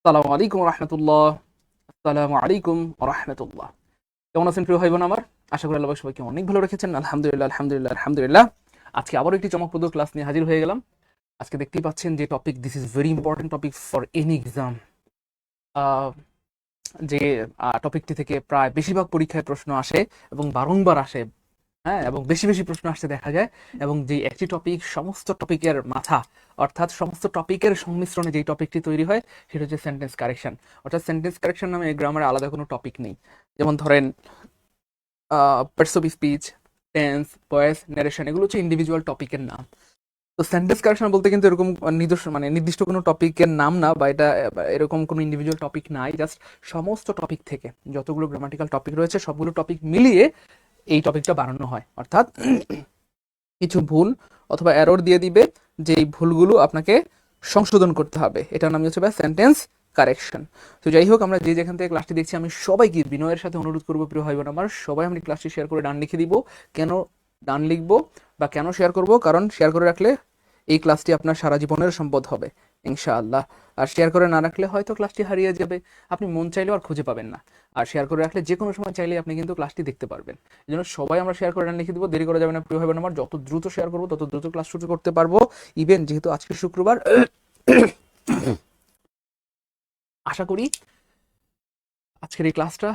আসসালামু আলাইকুম রহমতুল্লাহ। আসসালামু আলাইকুম রহমতুল্লাহ। কেমন আছেন প্রিয় ভাই বোন আমার? আশা করি আল্লাহ সবাইকে অনেক ভালো রেখেছেন। আলহামদুলিল্লাহ আলহামদুলিল্লাহ আলহামদুলিল্লাহ। আজকে আবারও একটি চমকপ্রদ ক্লাস নিয়ে হাজির হয়ে গেলাম। আজকে দেখতেই পাচ্ছেন যে topic, this is very important topic for any exam. যে টপিকটি থেকে প্রায় বেশিরভাগ পরীক্ষায় প্রশ্ন আসে এবং বারংবার আসে। হ্যাঁ, এবং বেশি বেশি প্রশ্ন আসতে দেখা যায়। এবং যে একটি টপিক সমস্ত টপিকের মাথা, অর্থাৎ সমস্ত টপিকের সংমিশ্রণে যেই টপিকটি তৈরি হয় সেটা হচ্ছে সেন্টেন্স কারেকশন। অর্থাৎ সেন্টেন্স কারেকশন নামে গ্রামারে আলাদা কোনো টপিক নেই। যেমন ধরেন parts of speech, tense, voice, narration, এগুলো হচ্ছে ইন্ডিভিজুয়াল টপিকের নাম। তো সেন্টেন্স কারেকশন বলতে কিন্তু এরকম নির্দিষ্ট কোনো টপিকের নাম না, বা এটা এরকম কোনো ইন্ডিভিজুয়াল টপিক নাই। জাস্ট সমস্ত টপিক থেকে যতগুলো গ্রামাটিক্যাল টপিক রয়েছে সবগুলো টপিক মিলিয়ে এই টপিকটা বানানো হয়। অর্থাৎ কিছু ভুল অথবা এরর দিয়ে দিবে, যে এই ভুলগুলো আপনাকে সংশোধন করতে হবে। এটার নাম হচ্ছে সেন্টেন্স কারেকশন। তো যাই হোক, আমরা যে যেখান থেকে ক্লাসটি দেখছি আমি সবাইকে বিনয়ের সাথে অনুরোধ করবো, প্রিয় ভাই বোন আমার, সবাই আমি ক্লাসটি শেয়ার করে ডান লিখে দিব। কেন ডান লিখবো বা কেন শেয়ার করব? কারণ শেয়ার করে রাখলে এই ক্লাসটি আপনার সারা জীবনের সম্পদ হবে ইনশাআল্লাহ। আর শেয়ার করে না রাখলে হয়তো ক্লাসটি হারিয়ে যাবে, আপনি মন চাইলেও আর খুঁজে পাবেন না। আর শেয়ার করে রাখলে যে কোনো সময় চাইলে আপনি কিন্তু ক্লাসটি দেখতে পারবেন। এই জন্য সবাই আমরা শেয়ার করে লিখে দিব, দেরি করা যাবে না প্রিয় ভাই বোন আমার। যত দ্রুত শেয়ার করবো তত দ্রুত ক্লাস শুরু করতে পারবো। ইভেন যেহেতু আজকে শুক্রবার, আশা করি আজকের এই ক্লাসটা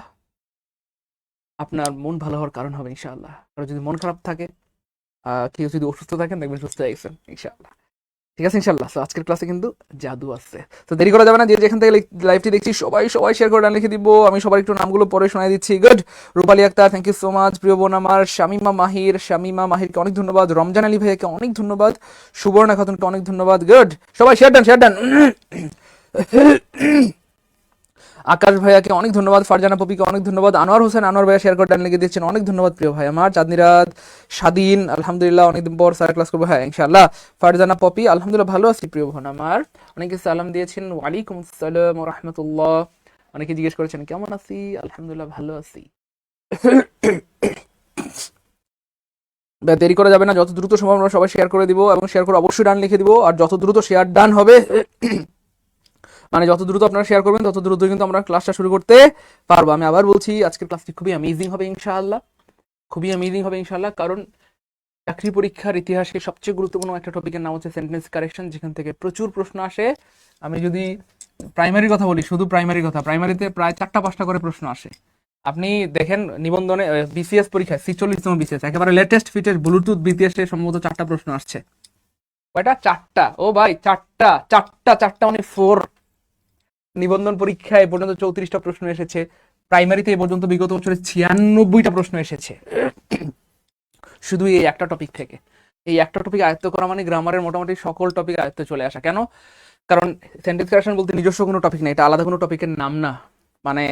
আপনার মন ভালো হওয়ার কারণ হবে ইনশাআল্লাহ। আর যদি মন খারাপ থাকে, কেউ যদি অসুস্থ থাকেন, দেখবেন সুস্থ হয়ে গেছেন ইনশাআল্লাহ। ঠিক আছে ইনশাল্লাহ। তো আজকের ক্লাসে কিন্তু জাদু আছে। তো দেরি করা যাবে না, যে যেখান থেকে লাইভটি দেখছি সবাই সবাই শেয়ার করে লিখে দিব। আমি সবার একটু নামগুলো পরে শোনাই দিচ্ছি। Good. Rupali Akter, thank you so much. প্রিয় বোন আমার শামিমা মাহিরকে অনেক ধন্যবাদ। রমজান আলী ভাইকে অনেক ধন্যবাদ। সুবর্ণা খাতুনকে অনেক ধন্যবাদ। গুড, সবাই শেয়ার ডান। আকাশ ভাইয়াকে অনেক ধন্যবাদ। ফারজানা পপিকে অনেক ধন্যবাদ। আনোয়ার হোসেন, আনোয়ার ভাইয়া শেয়ার করে ডান লিখে দিচ্ছেন, অনেক ধন্যবাদ প্রিয় ভাই আমার। চাঁদনি রাত, স্বাধীন, আলহামদুলিল্লাহ অনেকদিন পর স্যার ক্লাস করবো, হ্যাঁ ইনশাআল্লাহ। ফারজানা পপি, আলহামদুলিল্লাহ ভালো আছি প্রিয় বোন আমার। অনেকে সালাম দিয়েছেন, ওয়ালাইকুম আসসালাম ওয়া রাহমাতুল্লাহ। অনেকে জিজ্ঞেস করেছেন কেমন আছি, আলহামদুলিল্লাহ ভালো আছি। দেরি করা যাবে না, যত দ্রুত সম্ভব আমরা সবাই শেয়ার করে দিব, এবং শেয়ার করে অবশ্যই ডান লিখে দিব। আর যত দ্রুত শেয়ার ডান হবে, মানে যত দ্রুত আপনারা শেয়ার করবেন তত দ্রুত কিন্তু আমরা ক্লাসটা শুরু করতে পারবো। আমি আবার বলছি, আজকের ক্লাসটি খুবই অ্যামেজিং হবে ইনশাআল্লাহ, খুবই অ্যামেজিং হবে ইনশাআল্লাহ। কারণ চাকরি পরীক্ষার ইতিহাসে সবচেয়ে গুরুত্বপূর্ণ একটা টপিকের নাম হচ্ছে সেন্টেন্স কারেকশন, যেখান থেকে প্রচুর প্রশ্ন আসে। আমি যদি প্রাইমারির কথা বলি, শুধু প্রাইমারির কথা, প্রাইমারিতে প্রায় 4টা 5টা করে প্রশ্ন আসে। আপনি দেখেন নিবন্ধনে, বিসিএস পরীক্ষায় 46তম বিসিএস, একেবারে লেটেস্ট ফিটেস্ট ব্লুটুথ বিসিএস সম্ভবত 4টা প্রশ্ন আসছে। কয়টা? 4টা। ও ভাই, 4টা মানে 4। নিবন্ধন পরীক্ষায় এ পর্যন্ত 34টা প্রশ্ন এসেছে। প্রাইমারিতে এ পর্যন্ত বিগত বছরে 96টা প্রশ্ন এসেছে, শুধু এই একটা টপিক থেকে। এই একটা টপিক আয়ত্ত করা মানে গ্রামারের মোটামুটি সকল টপিক আয়ত্তে চলে আসা। কেন? কারণ সেন্টেন্স কারেকশন বলতে নিজস্ব কোনো টপিক নেই, এটা আলাদা কোনো টপিকের নাম না। মানে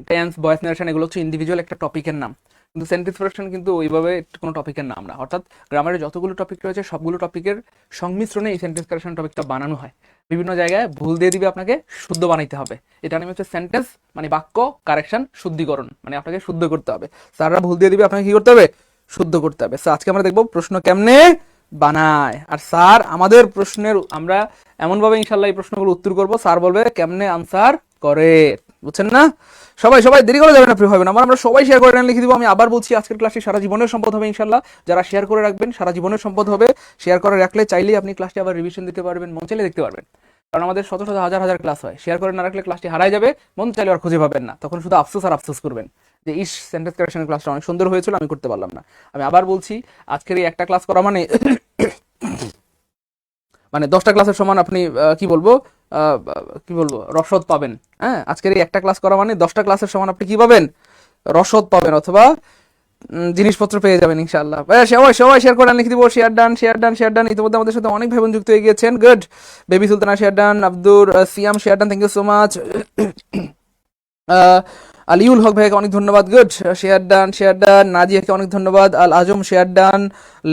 টেন্স, ভয়েস, নারেশন এগুলো হচ্ছে ইন্ডিভিজুয়াল একটা টপিকের নাম। কিন্তু সেন্টেন্স কারেকশন কিন্তু ওইভাবে কোনো টপিকের নাম না। অর্থাৎ গ্রামারের যতগুলো টপিক রয়েছে সবগুলো টপিকের সংমিশ্রণে এই সেন্টেন্স কারেকশন টপিকটা বানানো হয়। বিভিন্ন জায়গায় ভুল দিয়ে দিবে, আপনাকে শুদ্ধ বানাইতে হবে। এটা নাম হচ্ছে সেন্টেন্স, মানে বাক্য কারেকশন, শুদ্ধিকরণ, মানে আপনাকে শুদ্ধ করতে হবে। স্যাররা ভুল দিয়ে দিবে, আপনাকে কি করতে হবে? শুদ্ধ করতে হবে। আজকে আমরা দেখবো প্রশ্ন কেমনে বানায়। আর স্যার আমাদের প্রশ্নের, আমরা এমনভাবে ইনশাল্লাহ এই প্রশ্নগুলো উত্তর করবো, স্যার বলবে কেমনে আনসার করে। বুঝছেন না? সবাই সবাই দেরি করে যাবে না প্রিয় ভাই বোন আমার, আমরা সবাই শেয়ার করে লিখে দিব। আমি আবার বলছি, আজকের ক্লাসটি সারা জীবনের সম্পদ হবে ইনশাল্লাহ। যারা শেয়ার করে রাখবেন সারা জীবনের সম্পদ হবে। শেয়ার করে রাখলে চাইলেই আপনি ক্লাসটি আবার রিভিশন দিতে পারবেন, মন চাইলে দেখতে পারবেন। কারণ আমাদের শত শত হাজার হাজার ক্লাস হয়, শেয়ার করে না রাখলে ক্লাসটি হারাই যাবে, মন চাইলে আর খুঁজে পাবেন না। তখন শুধু আফসোস আর আফসোস করবেন যে ইস, সেন্টেন্স কারেকশনের ক্লাসটা অনেক সুন্দর হয়েছিল, আমি করতে পারলাম না। আমি আবার বলছি, আজকের এই একটা ক্লাস করা মানে মানে 10টা ক্লাসের সমান আপনি কি বলবো রসদ পাবেন। হ্যাঁ, আজকের এই একটা ক্লাস করা মানে 10টা ক্লাসের সমান আপনি কি পাবেন? রসদ পাবেন, অথবা জিনিসপত্র পেয়ে যাবেন ইনশাআল্লাহ। সবাই সবাই শেয়ার করে লিখে দিব, শেয়ার ডান। ইতিমধ্যে আমাদের সাথে অনেক ভাই বোন যুক্ত হয়ে গিয়েছেন। Good. Baby Sultana share done, Abdur Siam share done, thank you so much. Aliul Haque ভাইকে অনেক ধন্যবাদ, গুড শেয়ার ডান। নাজিয়াকে অনেক ধন্যবাদ। Al Azam share done,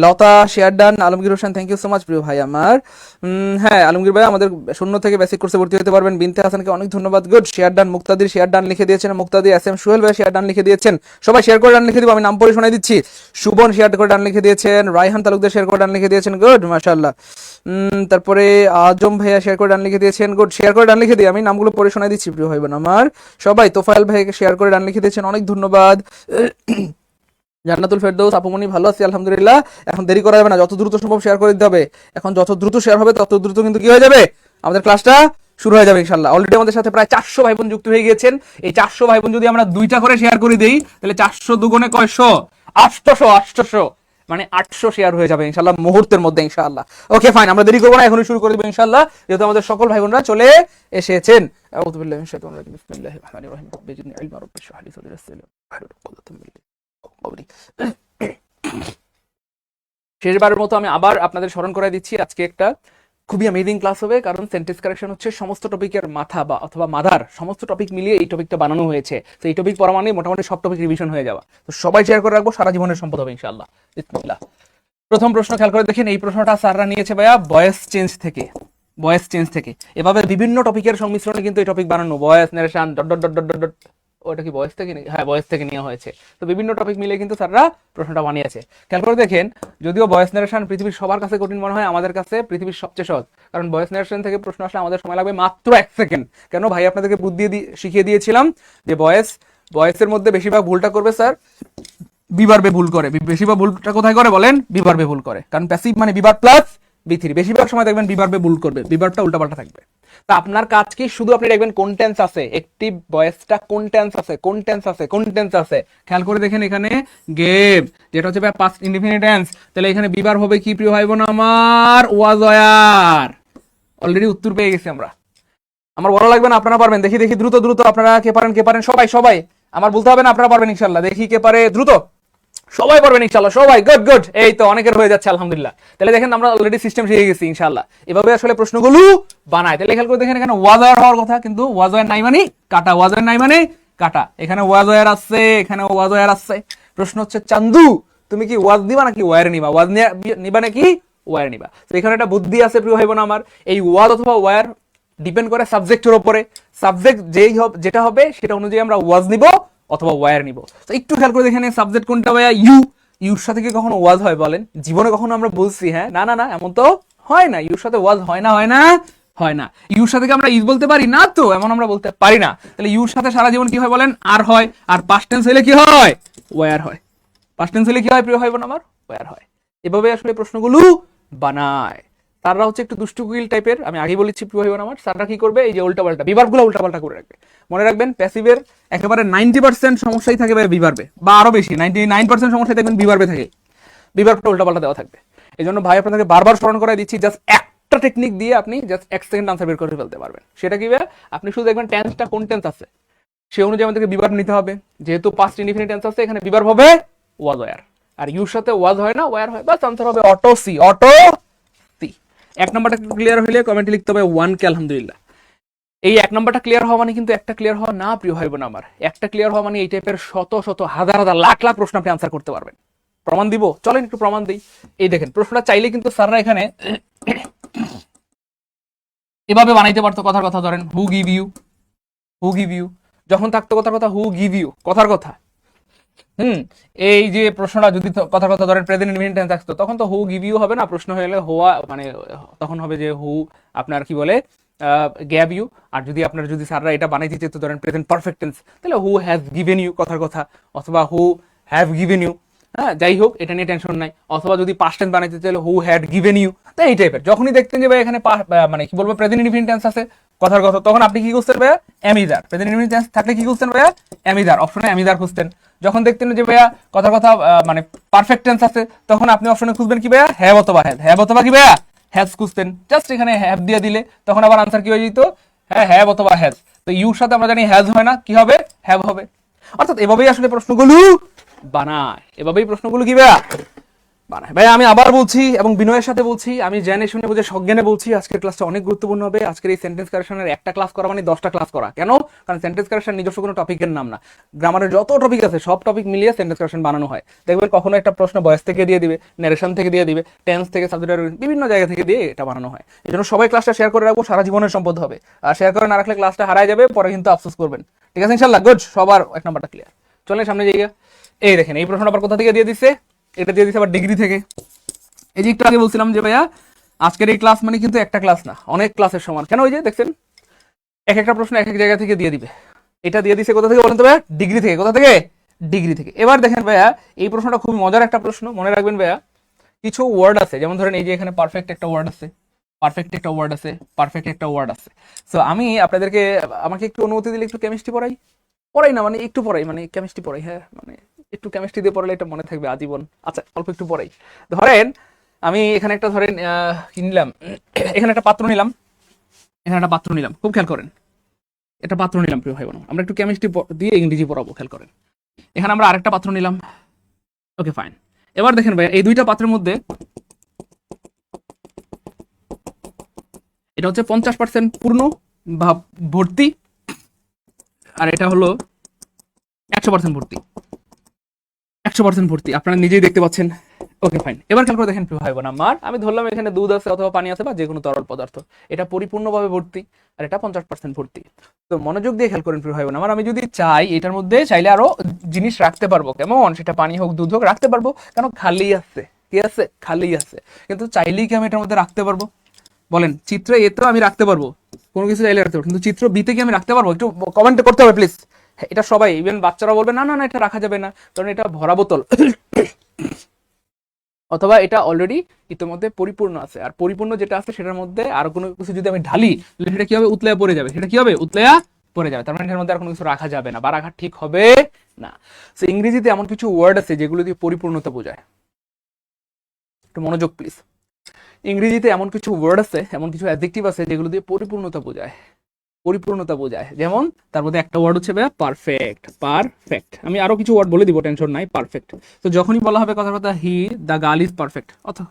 Lata share done, Alamgir Hossain thank you so much প্রিয় ভাই আমার। হ্যাঁ আলমগীর ভাই আমাদের শূন্য থেকে বেসিক কোর্সে ভর্তি হতে পারবেন। বিনতে হাসানকে অনেক ধন্যবাদ, গুড শেয়ার ডান। মুক্তাদির শেয়ার ডান লিখে দিয়েছেন, মুক্তাদি এস এম সুহেল ভাই শেয়ার ডান লিখে দিয়েছেন। সবাই শেয়ার করে ডান লিখে দিব, আমি নাম পড়ে শোনাই দিচ্ছি। সুবন শেয়ার করে ডান লিখে দিয়েছেন, রায়হান তালুকদার শেয়ার করে ডান লিখে দিয়েছেন, গুড মাশাআল্লাহ। তারপরে আজম ভাইয়া শেয়ার করে ডান লিখে দিয়েছেন, গুড শেয়ার করে ডান লিখে দিই, আমি নামগুলো পড়ে শোনাই দিচ্ছি প্রিয় ভাই বোন আমার সবাই। তোফায়েল ভাইকে শেয়ার করে ডান লিখে দিয়েছেন, অনেক ধন্যবাদ। জান্নাতুল ফেরদৌস আপুমনি ভালো আছি আলহামদুলিল্লাহ। এখন দেরি করা যাবে না, যত দ্রুত সম্ভব শেয়ার করে দিতে হবে। এখন যত দ্রুত শেয়ার হবে তত দ্রুত কিন্তু কি হয়ে যাবে, আমাদের ক্লাসটা শুরু হয়ে যাবে ইনশাআল্লাহ। অলরেডি আমাদের সাথে প্রায় 400 ভাই বোন যুক্ত হয়ে গিয়েছেন। এই 400 ভাই বোন যদি আমরা দুইটা করে শেয়ার করে দেই তাহলে 400 দুগুণে কয়শো, 800 মানে 800 শেয়ার হয়ে যাবে ইনশাআল্লাহ মুহূর্তের মধ্যে ইনশাআল্লাহ। ওকে ফাইন, আমরা দেরি করবো না, এখনই শুরু করে দেবো ইনশাআল্লাহ, যেহেতু আমাদের সকল ভাই বোনরা চলে এসেছেন। আউযু বিল্লাহি মিনাশ শাইতানির রাজিম, বিসমিল্লাহির রহমানির রহিম, বিজিদনি ইলমা রাব্বি ইশরাহ লি সাদরি ওয়াহলুল উকদাতাম মিন লিসানি। শেষবারের মতো আমি আবার আপনাদের স্মরণ করে দিচ্ছি, আজকে একটা খুবই অ্যামেজিং ক্লাস হবে, কারণ সেন্টেন্স কারেকশন হচ্ছে সমস্ত টপিকের মাথা বা অথবা মাদার, সমস্ত টপিক মিলিয়ে এই টপিকটা বানানো হয়েছে। তো এই টপিক পড়া মানে মোটামুটি সব টপিক রিভিশন হয়ে যাওয়া। তো সবাই শেয়ার করে রাখবো, সারা জীবনের সম্পদ হবে ইনশাআল্লাহ। বিসমিল্লাহ। প্রথম প্রশ্ন খেয়াল করে দেখেন, এই প্রশ্নটা স্যাররা নিয়েছে ভাইয়া ভয়েস চেঞ্জ থেকে। এভাবে বিভিন্ন টপিকের সংমিশ্রণে কিন্তু এই টপিক বানানো, voice narration dot dot dot dot dot. ওটা কি ভয়েস থেকে? হ্যাঁ ভয়েস থেকে নেওয়া হয়েছে। তো বিভিন্ন টপিক মিলে কিন্তু স্যাররা প্রশ্নটা বানিয়েছে। খেয়াল করে দেখেন, যদিও ভয়েস নারেশন পৃথিবীর সবার কাছে কঠিন মনে হয়, আমাদের কাছে পৃথিবীর সবচেয়ে সহজ, কারণ ভয়েস নারেশন থেকে প্রশ্ন আসলে আমাদের সময় লাগবে মাত্র 1 সেকেন্ড। কেন ভাই আপনাদেরকে বুদ্ধি শিখিয়ে দিয়েছিলাম যে ভয়েসের মধ্যে বেশিরভাগ ভুলটা করবে স্যার বিভার্বে ভুল করে। বেশিরভাগ ভুলটা কোথায় করে বলেন? বিভার্বে ভুল করে, কারণ প্যাসিভ মানে বিভার্ব প্লাস বি3, বেশিরভাগ সময় দেখবেন বিভার্বে ভুল করবে, বিভার্বটা উল্টাপাল্টা থাকবে। তা আপনার কাজ কি, শুধু আপনি দেখবেন কোন টেন্স আছে, অ্যাকটিভ ভয়েসটা কোন টেন্স আছে। খেয়াল করে দেখেন এখানে গেভ, যেটা হচ্ছে পাস্ট ইনডিফিনিট টেন্স, তাহলে এখানে বিভার্ব হবে কি প্রিয় ভাই বোন আমার? Was were. অলরেডি উত্তর পেয়ে গেছি আমরা, আমার বড় লাগবে না, আপনারা পারবেন। দেখি দ্রুত আপনারা কে পারেন সবাই আমার বলতে হবে না, আপনারা পারবেন ইনশাআল্লাহ। দেখি কে পারে দ্রুত, সবাই পারবেন ইনশাআল্লাহ, সবাই গুড। এই তো অনেকের হয়ে যাচ্ছে আলহামদুলিল্লাহ। তাহলে দেখেন আমরা অলরেডি সিস্টেম শিখে গেছি ইনশাআল্লাহ। এভাবে আসলে প্রশ্নগুলো বানায়। তাহলে খেয়াল করে দেখেন এখানে ওয়াজ ওয়ার হওয়ার কথা, কিন্তু ওয়াজ ওয়ার নাই মানে কাটা, ওয়াজ ওয়ার নাই মানে কাটা। এখানে ওয়াজ ওয়ার আছে, এখানে ওয়াজ ওয়ার আছে। প্রশ্ন হচ্ছে চান্দু তুমি কি ওয়াজ দিবা নাকি ওয়ার নিবা? ওয়াজ নিবা নাকি ওয়ার নিবা? তো এখানে একটা বুদ্ধি আছে প্রিয় ভাই বোন আমার, এই ওয়াজ অথবা ওয়ার ডিপেন্ড করে সাবজেক্টের উপরে। সাবজেক্ট যেটা হবে সেটা অনুযায়ী আমরা ওয়াজ নিব অথবা ওয়ার নিব। তো একটু খেয়াল করে দেখেন সাবজেক্ট কোনটা ভাইয়া? ইউর সাথে কি কখনো ওয়াজ হয় বলেন? জীবনে কখনো আমরা বলছি? হ্যাঁ না, এমন তো হয় না। ইউর সাথে ওয়াজ হয় না। ইউর সাথে কি আমরা ইজ বলতে পারি? না তো, এমন আমরা বলতে পারি না। তাহলে ইউর সাথে সারা জীবন কি হয় বলেন? আর হয়। আর পাস্ট টেন্স হলে কি হয়? ওয়ার হয়। পাস্ট টেন্স হলে কি হয় প্রিয় ভাই বোন আমার? ওয়ার হয়। এভাবে আসলে প্রশ্নগুলো বানায়। তারা হচ্ছে একটু দুষ্টুকুইল টাইপের, আমি আগেই বলেছি প্রিয় ভাই বোন আমার। তারা কি করবে? এই যে উল্টাপাল্টা বিভার্বগুলো উল্টাপাল্টা করে রাখবে। মনে রাখবেন প্যাসিভের একেবারে 90% সমস্যাই থাকে বিভার্বে, বা আরো বেশি 99% সমস্যাই দেখবেন বিভার্বে থাকে। বিভার্বটা উল্টাপাল্টা দেওয়া থাকবে। এই জন্য ভাই আপনাদেরকে বারবার স্মরণ করাই দিচ্ছি, জাস্ট একটা টেকনিক দিয়ে আপনি জাস্ট 1 সেকেন্ড আনসার বের করে ফেলতে পারবেন। সেটা কি? আপনি শুধু দেখবেন টেন্সটা কোন টেন্স আছে সেই অনুযায়ী আমাদেরকে বিভার্ব নিতে হবে। যেহেতু পাস্ট ইনডিফিনিট টেন্স আছে, এখানে বিভার্ব হবে ওয়াজ ওয়ার, আর ইউর সাথে ওয়াজ হয় না, ওয়ার হয়। বাস আনসার হবে অটো সি। 1 নাম্বারটা ক্লিয়ার হইলে কমেন্টে লিখতে হবে 1 কে আলহামদুলিল্লাহ। এই 1 নাম্বারটা ক্লিয়ার হওয়া মানে কিন্তু একটা ক্লিয়ার হওয়া না প্রিয় ভাই বোন আমার। একটা ক্লিয়ার হওয়া মানে এই টাইপের শত হাজার লাখ প্রশ্ন আপনি আনসার করতে পারবেন। প্রমাণ দিব, চলেন একটু প্রমাণ দিই। এই দেখেন প্রশ্নটা চাইলে কিন্তু স্যাররা এখানে এভাবে বানাইতে পারতো। কথার কথা ধরেন হু গিভ ইউ, যখন থাকতো কথার কথা হু গিভ ইউ, কথার কথা। এই যে প্রশ্নটা যদি কথার কথা ধরেন প্রেজেন্ট ইনডিফিনিট টেন্স থাকতো, তখন তো হু গিভ ইউ হবে না, প্রশ্ন হলে হোয়া, মানে তখন হবে যে হু আপনার কি বলে গ্যাভ ইউ। আর যদি স্যাররা এটা বানাইতে চেত ধরেন প্রেজেন্ট পারফেক্ট টেন্স, তাহলে হু হ্যাজ গিভেন ইউ কথার কথা, অথবা হু হ্যাভ গিভেন ইউ। হ্যাঁ যাই হোক, এটা নিয়ে টেনশন নাই। অথবা যদি পাস্ট টেন্স বানাইতে চাইলে হু হ্যাড গিভেন ইউ। তো এই টাইপের যখনই দেখতেন যে ভাই এখানে মানে কি বলবো প্রেজেন্ট ইনডিফিনিট টেন্স আছে কথার কথা, তখন আপনি কি খুঁজতেন ভাইয়া? অ্যামিজার। প্রেজেন্ট ইনডিফিনিট টেন্স থাকলে কি খুঁজতেন ভাইয়া? অ্যামিজার। অপশনে অ্যামিজার খুঁজতেন। যখন দেখতেন যে ভাইয়া কথার কথা মানে পারফেক্ট টেন্স আছে, তখন আপনি অপশনে খুঁজবেন কি ভাইয়া? হ্যাভ অথবা কি ভাইয়া? হ্যাজ খুঁজতেন। জাস্ট এখানে হ্যাভ দিয়ে দিলে তখন আবার আনসার কি হয়ে যেত? হ্যাঁ হ্যাভ অথবা হ্যাজ। তো ইউর সাথে আমরা জানি হ্যাজ হয় না, কি হবে? হ্যাভ হবে। অর্থাৎ এভাবেই আসলে প্রশ্নগুলো বানায়, এভাবেই প্রশ্নগুলো কি ভাইয়া বানায়। ভাই আমি আবার বলছি এবং বিনয়ের সাথে বলছি, আমি জেনে শুনে বুঝে সজ্ঞানে বলছি, আজকের ক্লাসটা অনেক গুরুত্বপূর্ণ হবে। আজকের এই সেন্টেন্স কারেকশনের একটা ক্লাস করা মানে 10টা ক্লাস করা। কেন? কারণ সেন্টেন্স কারেকশন নিজস্ব কোনো টপিকের নাম না, গ্রামারের যত টপিক আছে সব টপিক মিলিয়ে সেন্টেন্স কারেকশন বানানো হয়। দেখবেন কখনো একটা প্রশ্ন ভয়েস থেকে দিয়ে দিবে, নারেশন থেকে দিয়ে দিবে, টেন্স থেকে, সাবজেক্টের বিভিন্ন জায়গা থেকে দিয়ে এটা বানানো হয়। এই জন্য সবাই ক্লাসটা শেয়ার করে রাখবো, সারা জীবনের সম্পদ হবে। আর শেয়ার করে না রাখলে ক্লাসটা হারায় যাবে, পরে কিন্তু আফসোস করবেন। ঠিক আছে ইনশাল্লাহ? গুড, সবার এক নাম্বারটা ক্লিয়ার। চলেন সামনে জায়গা। এই দেখেন এই প্রশ্নটা আবার কোথা থেকে দিয়ে দিচ্ছে, এটা দিয়ে দিচ্ছে আবার ডিগ্রি থেকে। এই যে একটু আগে বলছিলাম যে ভাইয়া আজকের এই ক্লাস মানে কিন্তু একটা ক্লাস না, অনেক ক্লাসের সমান। কেন? ওই যে দেখছেন এক একটা প্রশ্ন এক এক জায়গা থেকে দিয়ে দিবে। এটা দিয়ে দিছে কোথা থেকে বলেন তো ভাইয়া? ডিগ্রি থেকে। কোথা থেকে? ডিগ্রি থেকে। এবার দেখেন ভাইয়া এই প্রশ্নটা খুব মজার একটা প্রশ্ন, মনে রাখবেন ভাইয়া। কিছু ওয়ার্ড আছে, যেমন ধরেন এই যে এখানে পারফেক্ট একটা ওয়ার্ড আছে, পারফেক্ট একটা ওয়ার্ড আছে, পারফেক্ট একটা ওয়ার্ড আছে। সো আমি আপনাদেরকে, আমাকে একটু অনুমতি দিলে একটু কেমিস্ট্রি পড়াই, পড়াই না মানে একটু পড়াই, মানে কেমিস্ট্রি পড়াই। হ্যাঁ মানে একটু কেমিস্ট্রি দিয়ে পড়ালে এটা মনে থাকবে আজীবন। আচ্ছা অল্প একটু পড়াই। ধরেন আমি এখানে একটা ধরেন কি নিলাম, এখানে একটা পাত্র নিলাম, এখানে একটা পাত্র নিলাম, খুব খেয়াল করেন, এটা পাত্র নিলাম প্রিয় ভাই বোন। আমরা একটু কেমিস্ট্রি দিয়ে ইংরেজি পড়াবো, খেয়াল করেন। এখানে আমরা আরেকটা পাত্র নিলাম, ওকে ফাইন। এবার দেখেন ভাই এই দুইটা পাত্রের মধ্যে এটা হচ্ছে 50% পূর্ণ বা ভর্তি, আর এটা হলো 100% ভর্তি। 100% ভর্তি, আপনারা নিজেই দেখতে পাচ্ছেন। ওকে ফাইন। এবার খেয়াল করে দেখেন প্রিয় ভাই বোন আমার, আমি ধরলাম এখানে দুধ আছে অথবা পানি আছে বা যে কোনো তরল পদার্থ, এটা পরিপূর্ণভাবে ভর্তি আর এটা 50% ভর্তি। তো মনোযোগ দিয়ে খেয়াল করেন প্রিয় ভাই বোন আমার, আমি যদি চাই এটার মধ্যে চাইলে আরো জিনিস রাখতে পারবো, কেমন? সেটা পানি হোক দুধ হোক রাখতে পারবো, কেন? খালি আছে। কি আছে? খালি আছে। কিন্তু চাইলেই কি আমি এটার মধ্যে রাখতে পারবো? বলেন। চিত্র এ তো আমি রাখতে পারবো, কোনো কিছু চাইলে রাখতে পারবো, কিন্তু চিত্র বিতে কি আমি রাখতে পারবো? একটু কমেন্ট করতে হবে প্লিজ। এটা সবাই, ইভেন বাচ্চারা বলবে না না না এটা রাখা যাবে না, কারণ এটা ভরা বোতল অথবা এটা অলরেডি ইতিমধ্যে পরিপূর্ণ আছে। আর পরিপূর্ণ যেটা আছে সেটার মধ্যে আর কোনো কিছু যদি আমি ঢালি, সেটা কি হবে? উতলায়া পড়ে যাবে। সেটা কি হবে? উতলায়া পড়ে যাবে। তার মানে এটার মধ্যে আর কোনো কিছু রাখা যাবে না বা রাখা ঠিক হবে না। তো ইংরেজিতে এমন কিছু ওয়ার্ড আছে যেগুলো দিয়ে পরিপূর্ণতা বোঝায়। একটু মনোযোগ প্লিজ। ইংরেজিতে এমন কিছু ওয়ার্ড আছে, এমন কিছু অ্যাডজেক্টিভ আছে যেগুলো দিয়ে পরিপূর্ণতা বোঝায়, পরিপূর্ণতা বোঝায়। যেমন তার মধ্যে একটা ওয়ার্ড হচ্ছে ভাইয়া পারফেক্ট। পারফেক্ট, আমি আরো কিছু ওয়ার্ড বলে দিব, টেনশন নাই। পারফেক্ট, তো যখনই বলা হবে কথার কথা হি দ্য গার্ল ইজ পারফেক্ট, অথবা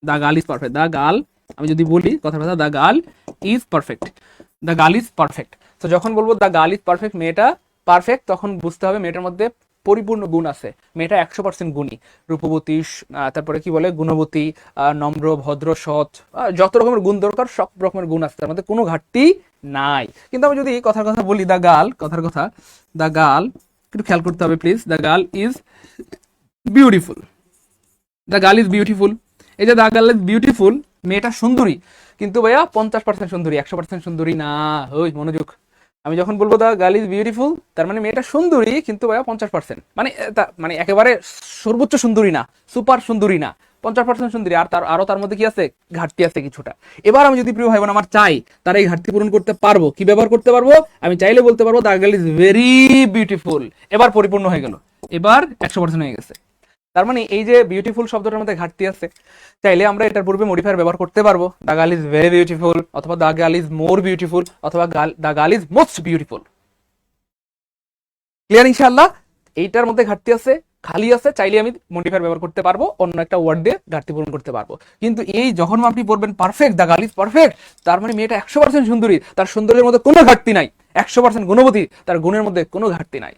the girl is perfect, the girl, আমি যদি বলি কথার কথা the girl is perfect, the girl is perfect, তো যখন বলবো দ্য গার্ল ইজ পারফেক্ট, মেয়েটা পারফেক্ট, তখন বুঝতে হবে মেয়েটার মধ্যে পরিপূর্ণ গুণ আছে, মেয়েটা 100% গুণী, রূপবতী, তারপরে কি বলে গুণবতী, নম্র, ভদ্র, সৎ, যত রকমের গুণ দরকার সব রকমের গুণ আছে, তার মধ্যে কোনো ঘাটতি নাই। কিন্তু আমি যদি কথার কথা বলি দ্য গার্ল, কথার কথা দ্য গার্ল, একটু খেয়াল করতে হবে please, the girl is beautiful, the girl is beautiful. এই যে দ্য গার্ল ইজ বিউটিফুল, মেয়েটা সুন্দরী, কিন্তু ভাইয়া 50% সুন্দরী, 100% সুন্দরী না। ওই মনোযোগ, আমি যখন বলবো দ্য গার্ল ইজ বিউটিফুল, তার মানে মেয়েটা সুন্দরী কিন্তু ভাইয়া 50%, মানে মানে একেবারে সর্বোচ্চ সুন্দরী না, সুপার সুন্দরী না, 50% সুন্দরী। আর তার মধ্যে কি আছে? ঘাটতি আছে কিছুটা। এবার আমি যদি প্রিয় ভাই বোন আমার চাই তার এই ঘাটতি পূরণ করতে পারবো, কি ব্যবহার করতে পারবো? আমি চাইলে বলতে পারবো the girl is very beautiful. এবার পরিপূর্ণ হয়ে গেল, এবার 100% হয়ে গেছে। তার মানে এই যে বিউটিফুল শব্দটার মধ্যে ঘাটতি আছে, চাইলে আমরা এটার পূর্বে মডিফায়ার ব্যবহার করতে পারবো, the girl is very beautiful, অথবা the girl is more beautiful, অথবা the girl is most beautiful. Clear ইনশাআল্লাহ? এইটার মধ্যে ঘাটতি আছে, খালি আছে, চাইলে আমি মডিফায়ার ব্যবহার করতে পারবো, অন্য একটা ওয়ার্ড দিয়ে ঘাটতি পূরণ করতে পারবো। কিন্তু এই যখন আপনি পড়বেন perfect, the girl is perfect, তার মানে মেয়েটা 100% সুন্দরী, তার সৌন্দর্যের মধ্যে কোনো ঘাটতি নাই, 100% গুণবতী, তার গুণের মধ্যে কোনো ঘাটতি নাই।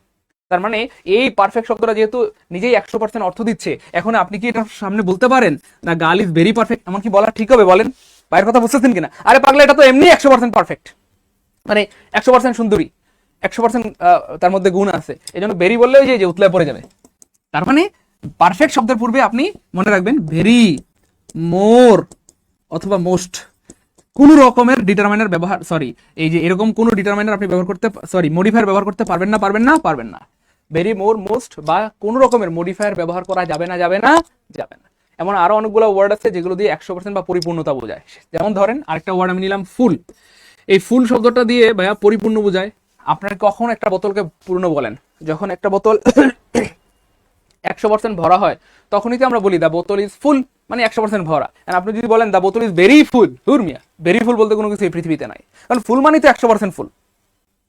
তার মানে এই পারফেক্ট শব্দটা যেহেতু নিজেই 100% অর্থ দিচ্ছে, এখন আপনি কি এটার সামনে বলতে পারেন the girl is very perfect? এমন কি বলা ঠিক হবে বলেন? বাইরের কথা বুঝতেছেন কিনা? আরে পাগলা, এটা তো এমনি 100% পারফেক্ট, মানে 100% সুন্দরী, 100% তার মধ্যে গুণ আছে, এই জন্য ভেরি বললে ওই যে উতলায় পড়ে যাবে। তার মানে পারফেক্ট শব্দের পূর্বে আপনি মনে রাখবেন ভেরি, মোর অথবা মোস্ট, কোন রকমের ডিটারমাইনার ব্যবহার, সরি এই যে এরকম কোন ডিটারমাইনার আপনি ব্যবহার করতে, সরি মডিফায়ার ব্যবহার করতে পারবেন না, পারবেন না, পারবেন না। ভেরি, মোর, মোস্ট বা কোন রকমের মডিফায়ার ব্যবহার করা যাবে না, যাবে না, যাবে না। এমন আরো অনেকগুলো ওয়ার্ড আছে যেগুলো দিয়ে 100% বা পরিপূর্ণতা বোঝায়। যেমন ধরেন আরেকটা ওয়ার্ড আমি নিলাম ফুল। এই ফুল শব্দটা দিয়ে ভাইয়া পরিপূর্ণ বোঝায়। আপনার কখন একটা বোতলকে পূর্ণ বলেন? যখন একটা বোতল 100% ভরা হয়, তখনই তো আমরা বলি দ্য বোতল ইজ ফুল, মানে 100% ভরা। আর আপনি যদি বলেন দ্য বোতল ইজ ভেরি ফুল, হুরমিয়া, ভেরি ফুল বলতে কোনো কিছু এই পৃথিবীতে নাই, কারণ ফুল মানে তো 100% ফুল।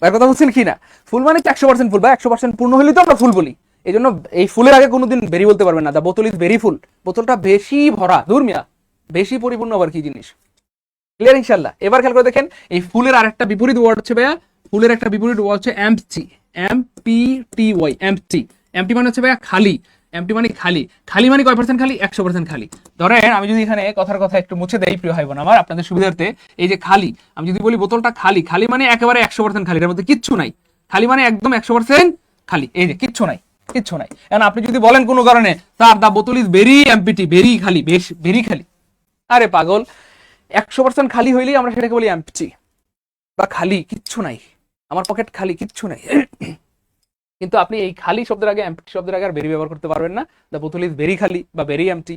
এর কথা বলছেন কি না? ফুল মানে তো 100% ফুল, বা 100% পূর্ণ হলে তো আমরা ফুল বলি। এই জন্য এই ফুলের আগে কোনোদিন বেরি বলতে পারবেন না। দ্য বোতল ইজ ভেরি ফুল, বোতলটা বেশি ভরা। দূর মিয়া, বেশি পরিপূর্ণ আবার কি জিনিস? ক্লিয়ার ইনশাল্লাহ। এবার খেয়াল করে দেখেন, এই ফুলের আরেকটা বিপরীত ওয়ার্ড হচ্ছে ভাইয়া, ফুলের একটা বিপরীত ওয়ার্ড হচ্ছে এমটি, MPTY, এমটি। এমটি মানে হচ্ছে ভাইয়া খালি, এমটি মানে খালি। খালি মানে কয় পার্সেন্ট খালি? 100% খালি। ধরেন আমি যদি এখানে কথার কথা একটু মুছে দেই প্রিয় ভাই বোন আমার, আপনাদের সুবিধার্থে, এই যে খালি, আমি যদি বলি বোতলটা খালি, খালি মানে একেবারে 100% খালি, এর মধ্যে কিচ্ছু নাই। খালি মানে একদম 100% খালি, এই যে কিচ্ছু নাই, কিচ্ছু নাই। এখন আপনি যদি বলেন কোনো কারণে স্যার দা বোতল ইজ ভেরি এমপিটি, ভেরি খালি, বেশ ভেরি খালি, আরে পাগল, 100% খালি হইলেই আমরা সেটাকে বলি এমপটি বা খালি, কিচ্ছু নাই, আমার পকেট খালি, কিচ্ছু নাই। কিন্তু আপনি এই খালি শব্দের আগে, এমপটি শব্দের আগে আর ভেরি ব্যবহার করতে পারবেন না। দ্য বোতল ইজ ভেরি খালি বা ভেরি এমটি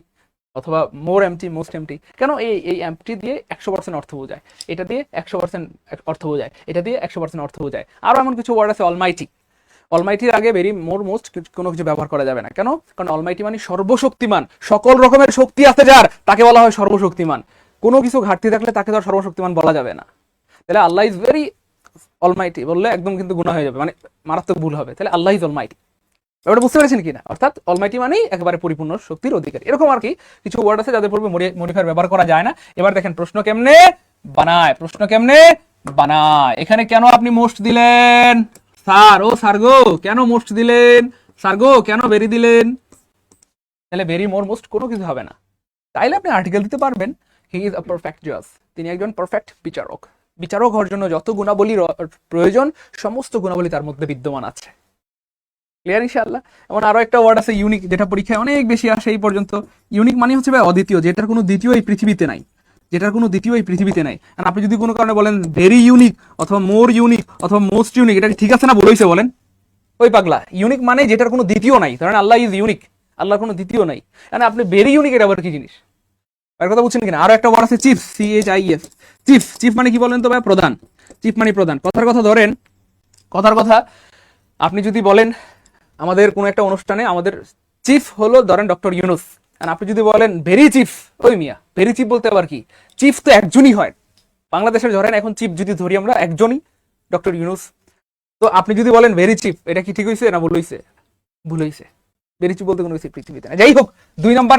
অথবা মোর এমটি, মোস্ট এমটি। কেন? এই এমটি দিয়ে 100% অর্থ বোঝায়, এটা দিয়ে 100% অর্থ বোঝায়, এটা দিয়ে 100% অর্থ বোঝায়। আরো এমন কিছু ওয়ার্ড আছে, অলমাইটি। অলমাইটির আগে ভেরি, মোর, মোস্ট কোনো কিছু ব্যবহার করা যাবে না। কেন? কারণ অলমাইটি মানে সর্বশক্তিমান, সকল রকমের শক্তি আছে যার, তাকে বলা হয় সর্বশক্তিমান। কোনো কিছু ঘাটতি থাকলে তাকে তো আর সর্বশক্তিমান বলা যাবে না। তাহলে আল্লাহ ইজ ভেরি অলমাইটি বললে একদম কিন্তু গুনাহ হয়ে যাবে, মানে মারাত্মক ভুল হবে। তাহলে আল্লাহ ইজ অলমাইটি, ব্যাপারটা বুঝতে পেরেছেন কিনা? অর্থাৎ অলমাইটি মানেই একেবারে পরিপূর্ণ শক্তির অধিকারী। এরকম আর কি কিছু ওয়ার্ড আছে যাদের পূর্বে মডিফায়ার ব্যবহার করা যায় না। এবার দেখেন প্রশ্ন কেমনে বানায়, প্রশ্ন কেমনে বানায়। এখানে কেন আপনি মোস্ট দিলেন স্যার? ও স্যার গো, কেন মোস্ট দিলেন? স্যার গো, কেন বেরি দিলেন? তাহলে বেরি, মোর, মোস্ট কোনো কিছু হবে না। তাইলে আপনি আর্টিকেল দিতে পারবেন, হি ইজ আ পারফেক্ট জাজ, তিনি একজন পারফেক্ট বিচারক। বিচারক হওয়ার জন্য যত গুণাবলী প্রয়োজন, সমস্ত গুণাবলী তার মধ্যে বিদ্যমান আছে। ক্লিয়ার ইনশাআল্লাহ। এমন আরো একটা ওয়ার্ড আছে ইউনিক, যেটা পরীক্ষায় অনেক বেশি আসে এই পর্যন্ত। ইউনিক মানে হচ্ছে ভাই অদ্বিতীয়, যেটার কোনো দ্বিতীয় এই পৃথিবীতে নাই, যেটার কোনো দ্বিতীয় এই পৃথিবীতে নাই। আর আপনি যদি কোনো কারণে বলেন ভেরি ইউনিক অথবা মোর ইউনিক অথবা মোস্ট ইউনিক, এটা ঠিক আছে না? বলেছে বলেন ওই পাগলা। ইউনিক মানে যেটার কোনো দ্বিতীয় নাই। ধরেন আল্লাহ ইজ ইউনিক, আল্লাহর কোনো দ্বিতীয় নাই। মানে আপনি ভেরি ইউনিক, এটা আবার কি জিনিস? আর কথা বুঝছেন কিনা? আরো একটা ওয়ার্ড আছে চিফ, CHIF। চিফ, চিফ মানে কি বলেন তো ভাই? প্রধান। চিফ মানে প্রধান। কথার কথা ধরেন, কথার কথা আপনি যদি বলেন আমাদের কোনো একটা অনুষ্ঠানে আমাদের চিফ হলো ধরেন ডক্টর ইউনুস, আর আপনি যদি বলেন ভেরি চিফ, ওই মিয়া ভেরি চিফ বলতে আবার কি? চিফ তো একজনই হয় বাংলাদেশের। ধরেন এখন চিফ যদি ধরি আমরা, একজনই, ডক্টর ইউনুস। তো আপনি যদি বলেন ভেরি চিফ, এটা কি ঠিক হয়েছে না ভুল হয়েছে? ভুল হয়েছে। ভেরি চিফ বলতে কোনো কিছু পৃথিবীতে না। যাই হোক, 2 নাম্বার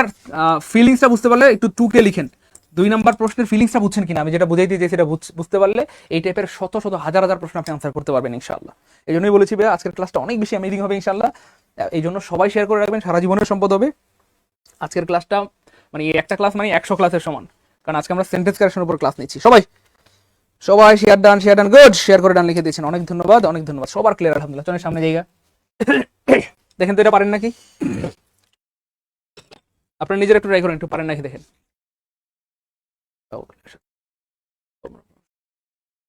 ফিলিংসটা বুঝতে পারলে একটু 2কে লিখেন। 2 নাম্বার প্রশ্নের ফিলিংসটা বুঝছেন কিনা, আমি যেটা বুঝাইতে চাইছি সেটা বুঝতে পারলে এই টাইপের শত শত হাজার হাজার প্রশ্ন আপনি আনসার করতে পারবেন ইনশাআল্লাহ। এই জন্যই বলেছি ভাই আজকের ক্লাসটা অনেক বেশি অ্যামেজিং হবে ইনশাআল্লাহ। এই জন্য সবাই শেয়ার করে রাখবেন, সারা জীবনের সম্পদ হবে আজকের ক্লাসটা। মানে এই একটা ক্লাস মানে 100 ক্লাসের সমান, কারণ আজকে আমরা সেন্টেন্স কারেকশনের উপর ক্লাস নিচ্ছি। সবাই সবাই share done, share done, good, share করে ডান লিখে দিয়েছেন, অনেক ধন্যবাদ, অনেক ধন্যবাদ। সবার ক্লিয়ার আলহামদুলিল্লাহ। চলেন সামনে জায়গা। দেখেন তো এটা পারেন নাকি? আপনারা নিজের একটু ট্রাই করেন, একটু পারেন নাকি দেখেন।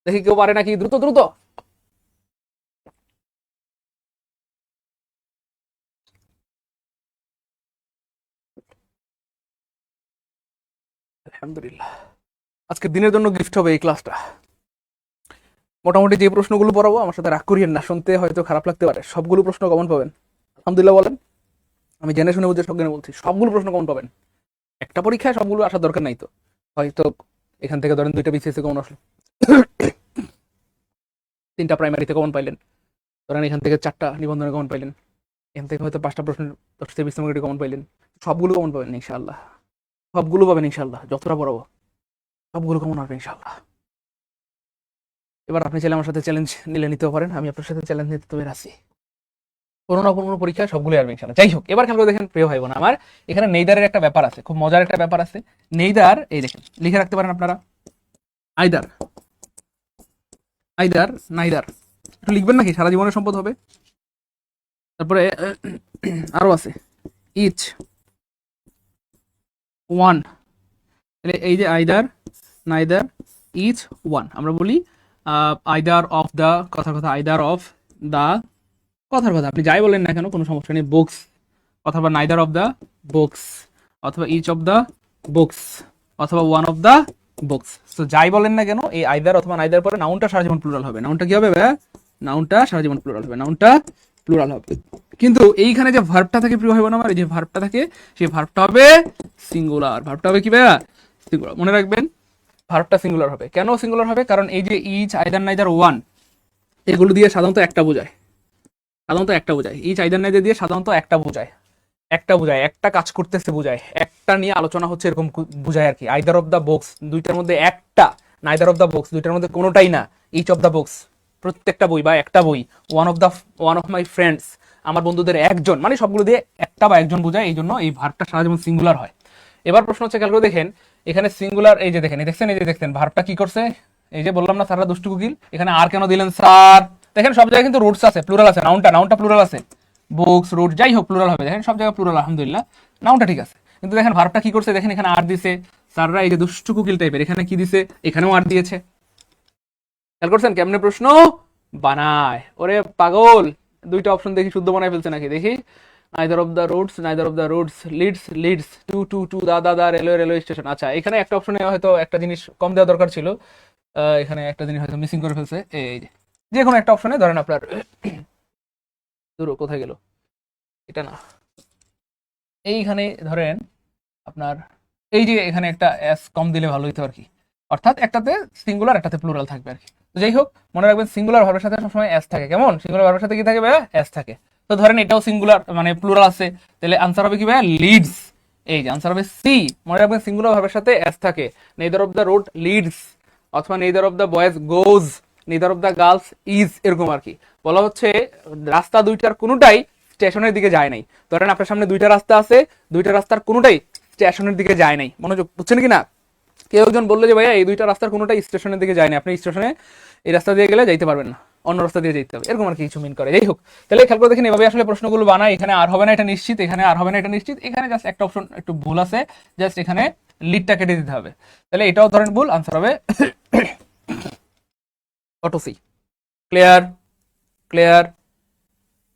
দেখি কেউ পারে নাকি, দ্রুত দ্রুত। আলহামদুলিল্লাহ। আজকের দিনের জন্য গিফট হবে এই ক্লাসটা। মোটামুটি যে প্রশ্নগুলো পড়াবো, আমার সাথে রাগ করিয়েন না, শুনতে হয়তো খারাপ লাগতে পারে, সবগুলো প্রশ্ন কমন পাবেন। আলহামদুলিল্লাহ বলেন। আমি জেনে শুনে বুঝে সজ্ঞানে বলছি, সবগুলো প্রশ্ন কমন পাবেন। একটা পরীক্ষায় সবগুলো আসার দরকার নাই তো। হয়তো এখান থেকে ধরেন 2টা বিসিএস কমন আসলো, 3টা প্রাইমারিতে কমন পাইলেন, ধরেন এখান থেকে 4টা নিবন্ধনে কমন পাইলেন, এখান থেকে হয়তো 5টা প্রশ্ন 10টা বিসিএস কমন পাইলেন। সবগুলো কমন পাবেন ইনশাআল্লাহ, সবগুলো পাবেন ইনশাআল্লাহ। যতটা পড়াবো সবগুলো কমন আসবে ইনশাআল্লাহ। এবার আপনি চাইলে আমার সাথে চ্যালেঞ্জ নিতেও পারেন, আমি আপনার সাথে চ্যালেঞ্জ নিতে তো আছি। কোনো না কোনো পরীক্ষা সবগুলো আসবে ইনশাআল্লাহ। যাই হোক, এবার খেয়াল করে দেখেন প্রিয় ভাই বোন আমার, এখানে নেইদারের একটা ব্যাপার আছে, খুব মজার একটা ব্যাপার আছে। নেইদার, এই দেখেন লিখে রাখতে পারেন আপনারা, আইদার, আইদার, নাইদার, একটু লিখবেন নাকি? সারা জীবনের সম্পদ হবে। তারপরে আরো আছে ইচ, ওয়ান। এই যে আইদার, নাইদার, ইচ, ওয়ান, আমরা বলি আইদার অফ দ্য, কথার কথা আইদার অফ দ্য, কথার কথা আপনি যাই বলেন না কেন কোনো সমস্যা নেই, বুকস, অথবা নাইদার অফ দ্য বুকস, অথবা ইচ অফ দ্য বুকস, অথবা ওয়ান অফ দ্য বুকস। তো যাই বলেন না কেন এই আইদার অথবা নাইদার পরে নাউনটা সারা জীবন প্লুরাল হবে। নাউনটা কি হবে ভাই? নাউনটা সারা জীবন প্লুরাল হবে, নাউনটা প্লুরাল হবে। কিন্তু এইখানে যে ভার্বটা থাকে প্রিয় ভাই বোন আমার, এই যে ভার্বটা থাকে, সেই ভার্বটা হবে সিঙ্গুলার। ভার্বটা হবে কি ভাইয়া? সিঙ্গুলার। মনে রাখবেন ভার্বটা সিঙ্গুলার হবে। কেন সিঙ্গুলার হবে? কারণ এই যে ইচ, আইদার, নাইদার, ওয়ান, এগুলো দিয়ে সাধারণত একটা বোঝায়, সাধারণত একটা বোঝায়, ইচ আইদার নাইদার দিয়ে সাধারণত একটা বোঝায়, একটা কাজ করতেছে বোঝায়, একটা নিয়ে আলোচনা হচ্ছে এরকম বোঝায় আর কি। আইদার অফ দ্য বক্স, দুইটার মধ্যে একটা, নাইদার অফ দ্য বক্স, দুইটার মধ্যে কোনোটাই না, ইচ অফ দ্য বক্স, প্রত্যেকটা বই বা একটা বই, ওয়ান অফ মাই ফ্রেন্ডস, আমার বন্ধুদের একজন, মানে সবগুলো দিয়ে একটা বা একজন বোঝায়, এই জন্য এই ভার্বটা সারা যেমন সিঙ্গুলার হয়। এবার প্রশ্ন হচ্ছে খেয়াল করে দেখেন, এখানে সিঙ্গুলার, এই যে দেখেন, এই যে দেখছেন ভার্বটা কি করছে, এই যে বললাম না স্যাররা দুষ্টু কুকিল, এখানে আর কেন দিলেন স্যার? দেখেন সব জায়গায় কিন্তু রুটস আছে, প্লুরাল আছে, নাউনটা প্লুরাল আছে, বুকস, রুট, যাই হোক প্লুরাল হবে, দেখেন সব জায়গায় প্লুরাল, আলহামদুলিল্লাহ, নাউনটা ঠিক আছে। কিন্তু দেখেন ভার্বটা কি করছে, দেখেন এখানে আর দিছে, স্যাররা এই যে দুষ্টু কুকিল টাইপের, এখানে কি দিছে, এখানেও আর দিয়েছে। খেয়াল করছেন কেমনে প্রশ্ন বানায়? ওরে পাগল, দুইটা অপশন দেখি শুদ্ধ বানায় ফেলছে নাকি দেখি। neither of the routes leads to the railway station। আচ্ছা, এখানে একটা অপশনে হয়তো একটা জিনিস কম দেওয়া দরকার ছিল, এখানে একটা জিনিস হয়তো মিসিং করে ফেলছে। এই যে কোনো একটা অপশনে ধরেন আপনার কোথায় গেল, এটা না, এইখানে ধরেন আপনার এই যে এখানে একটা এস কম দিলে ভালো হইতো আর কি, অর্থাৎ একটাতে সিঙ্গুলার একটাতে প্লুরাল থাকবে আর কি। তো যাই হোক, মনে রাখবেন সিঙ্গুলার ভার্বের সাথে সবসময় এস থাকে। কেমন? সিঙ্গুলার ভার্বের সাথে কি থাকে ভাইয়া? এস থাকে। তো ধরেন এটাও সিঙ্গুলার মানে প্লুরাল আছে, তাহলে আনসার হবে কি ভাইয়া? লিডস। এই যে আনসার হবে সি। মনে রাখবেন সিঙ্গুলার ভার্বের সাথে এস থাকে। Neither of the road leads, অথবা neither of the boys goes, neither of the girls is, এরকম আর কি। বলা হচ্ছে রাস্তা দুইটার কোনোটাই স্টেশনের দিকে যায় নাই। ধরেন আপনার সামনে দুইটা রাস্তা আছে, দুইটা রাস্তার কোনোটাই স্টেশনের দিকে যায় নাই। মনোযোগ, বুঝছেন কি না? কেউ একজন বললো যে ভাইয়া এই দুইটা রাস্তার কোনোটাই স্টেশনের দিকে যায় না, আপনি স্টেশনে এই রাস্তা দিয়ে গেলে যাইতে পারবেন না, অন্য রাস্তা দিয়ে যেতে হবে, এরকম আর কিছু মিন করে। যাই হোক, তাহলে খেয়াল করে দেখেন এভাবে আসলে প্রশ্নগুলো বানায়। এখানে আর হবে না এটা নিশ্চিত, এখানে আর হবে না এটা নিশ্চিত, এখানে জাস্ট একটা অপশন একটু ভুল আছে, জাস্ট এখানে লিডটা কেটে দিতে হবে। তাহলে এটাও ধরেন ভুল, আনসার হবে অটো সি। ক্লিয়ার? ক্লিয়ার?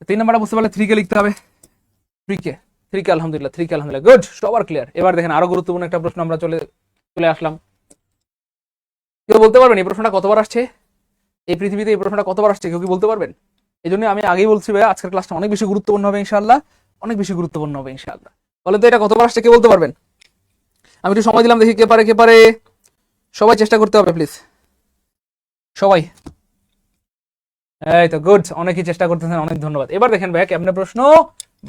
3 নাম্বারটা বুঝতে পারলে 3 কে লিখতে হবে। 3 কে আলহামদুলিল্লাহ, 3 কে আলহামদুলিল্লাহ, গুড, সবার ক্লিয়ার। এবার দেখেন আরো গুরুত্বপূর্ণ একটা প্রশ্ন আমরা চলে আসলাম। কেউ বলতে পারবেন এই প্রশ্নটা কতবার আসছে এই পৃথিবীতে? এই প্রশ্নটা কতবার আসছে কেউ কি বলতে পারবেন? এই জন্য আমি আগেই বলছি ভাই আজকের ক্লাসটা অনেক বেশি গুরুত্বপূর্ণ হবে ইনশাআল্লাহ, অনেক বেশি গুরুত্বপূর্ণ হবে ইনশাআল্লাহ। বলেন তো এটা কতবার আসছে, কে বলতে পারবেন? আমি একটু সময় দিলাম, দেখি কে পারে। সবাই চেষ্টা করতে হবে প্লিজ, সবাই। এই তো গুড, অনেকেই চেষ্টা করতেছেন, অনেক ধন্যবাদ। এবার দেখেন ভাইয়া কেমনে প্রশ্ন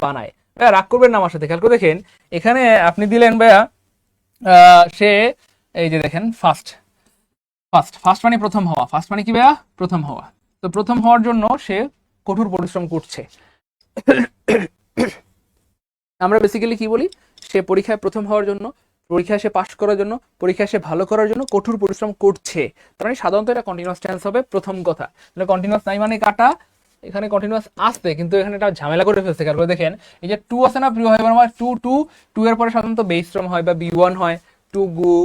বানায়। ভাইয়া রাগ করবেন না আমার সাথে, খেয়াল করে দেখেন এখানে আপনি দিলেন ভাইয়া সে, এই যে দেখেন ফার্স্ট মানে প্রথম হওয়া, ফার্স্ট মানে কি ভাইয়া? প্রথম হওয়া। তো প্রথম হওয়ার জন্য সে কঠোর পরিশ্রম করছে। আমরা বেসিক্যালি কি বলি? সে পরীক্ষায় প্রথম হওয়ার জন্য, পরীক্ষায় সে পাশ করার জন্য, পরীক্ষায় সে ভালো করার জন্য কঠোর পরিশ্রম করছে। তার মানে সাধারণত এটা কন্টিনিউয়াস টেন্স হবে, প্রথম কথা। তাহলে কন্টিনিউয়াস নাই মানে কাটা, এখানে কন্টিনিউয়াস আসতে, কিন্তু এখানে একটা ঝামেলা করে ফেলছে। কারণ দেখেন এই যে টু আছে না প্রিয় হয়, আমার টু এর পরে সাধারণত বেস ফ্রম হয় বা বি1 হয়। To go,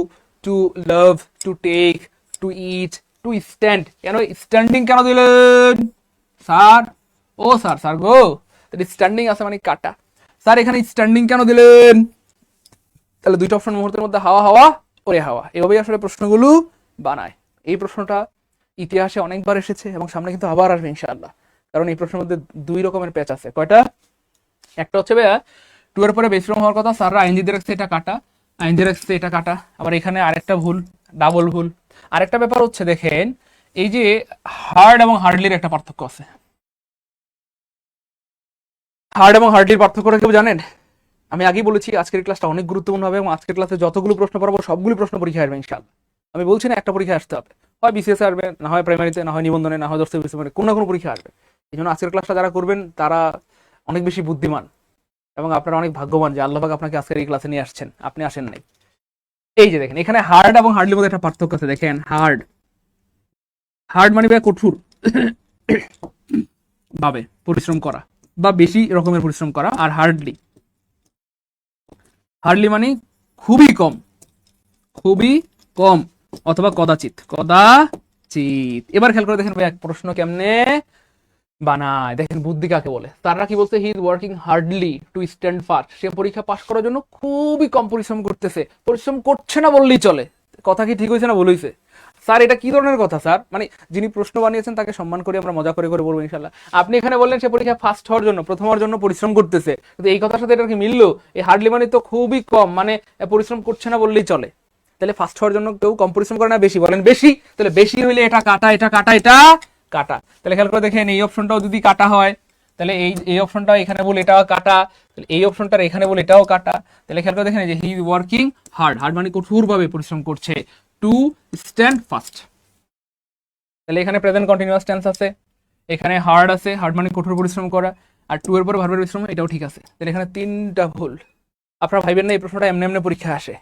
to love, to take, to eat, to stand. কেন স্ট্যান্ডিং কেন দিলেন স্যার? ও স্যার গো, স্ট্যান্ডিং আছে মানে কাটা। স্যার এখানে স্ট্যান্ডিং কেন দিলেন? তাহলে দুইটা অপশন মুহূর্তের মধ্যে হাওয়া ওরে হাওয়া, এভাবেই আসলে প্রশ্নগুলো বানায়। এই প্রশ্নটা ইতিহাসে অনেকবার এসেছে এবং সামনে কিন্তু আবার আসবে ইনশাআল্লাহ, কারণ এই প্রশ্নের মধ্যে দুই রকমের প্যাচ আছে। কয়টা? একটা হচ্ছে ভাইয়া টু এর পরে বেস ফ্রম হওয়ার কথা, স্যাররা আইনজি দিয়ে রাখছে এটা কাটা, আইনজি রাখছে এটা কাটা। আবার এখানে আরেকটা ভুল, ডাবল ভুল। আরেকটা ব্যাপার হচ্ছে দেখেন এই যে হার্ড এবং হার্ডলির একটা পার্থক্য আছে। হার্ড এবং হার্ডলির পার্থক্যটা কেউ জানেন? আমি আগেই বলেছি আজকের ক্লাসটা অনেক গুরুত্বপূর্ণ হবে এবং আজকের ক্লাসে যতগুলো প্রশ্ন পড়াবো সবগুলো প্রশ্ন পরীক্ষায় আসবে ইনশাআল্লাহ। আমি বলছি না একটা পরীক্ষা আসতে হবে, হয় বিসিএস আসবে, না হয় প্রাইমারিতে, না হয় নিবন্ধনে, না হয় দর্শক বিসিএস, কোনো না কোনো পরীক্ষা আসবে। এই জন্য আজকের ক্লাসটা যারা করবেন তারা অনেক বেশি বুদ্ধিমান এবং আপনারা অনেক ভাগ্যবান যে আল্লাহ পাক আপনাকে আজকের এই ক্লাসে নিয়ে আসছেন, আপনি আসেন নাই। এই যে দেখেন এখানে হার্ড এবং হার্ডলির মধ্যে একটা পার্থক্য আছে। দেখেন হার্ড মানে কঠোর ভাবে পরিশ্রম করা বা বেশি রকমের পরিশ্রম করা, আর হার্ডলি মানে খুবই কম অথবা কদাচিৎ। এবার খেয়াল করে দেখেন ভাই এক প্রশ্ন কেমনে বানায়, দেখেন বুদ্ধি কাকে বলে। তারা কি বলছে? He is working hardly to stand first. সে পরীক্ষা পাশ করার জন্য খুবই কম পরিশ্রম করতেছে। পরিশ্রম করছে না বললেই চলে। কথা কি ঠিক হয়েছে না ভুল হয়েছে? স্যার এটা কি ধরনের কথা স্যার? মানে যিনি প্রশ্ন বানিয়েছেন তাকে সম্মান করে আমরা মজা করে বলবো ইনশাল্লাহ। আপনি এখানে বললেন সে পরীক্ষা ফার্স্ট হওয়ার জন্য, প্রথম হওয়ার জন্য পরিশ্রম করতেছে, কিন্তু এই কথার সাথে এটা কি মিললো? এই হার্ডলি মানে তো খুবই কম, মানে পরিশ্রম করছে না বললেই চলে। তাহলে ফার্স্ট হওয়ার জন্য কেউ কম পরিশ্রম করে না বেশি? বলেন বেশি। তাহলে বেশি হইলে এটা কাটা, এটা কাটা, এটা কাটা। তাহলে খেয়াল করে দেখেন এই অপশনটাও যদি কাটা হয় তাহলে এই অপশনটা এখানে বলে এটাও কাটা, তাহলে এই অপশনটার এখানে বলে এটাও কাটা। তাহলে খেয়াল করে দেখেন যে হি ওয়ার্কিং হার্ড, হার্ড মানে কঠোরভাবে পরিশ্রম করছে, টু স্ট্যান্ড ফাস্ট। তাহলে এখানে প্রেজেন্ট কন্টিনিউয়াস টেন্স আছে, এখানে হার্ড আছে, হার্ড মানে কঠোর পরিশ্রম করা, আর টু এর পরে ভার্বের পরিশ্রম, এটাও ঠিক আছে। তাহলে এখানে 3টা ভুল। আপনারা ভাইবেন না এই প্রশ্নটা এমনি এমনি পরীক্ষা আসে,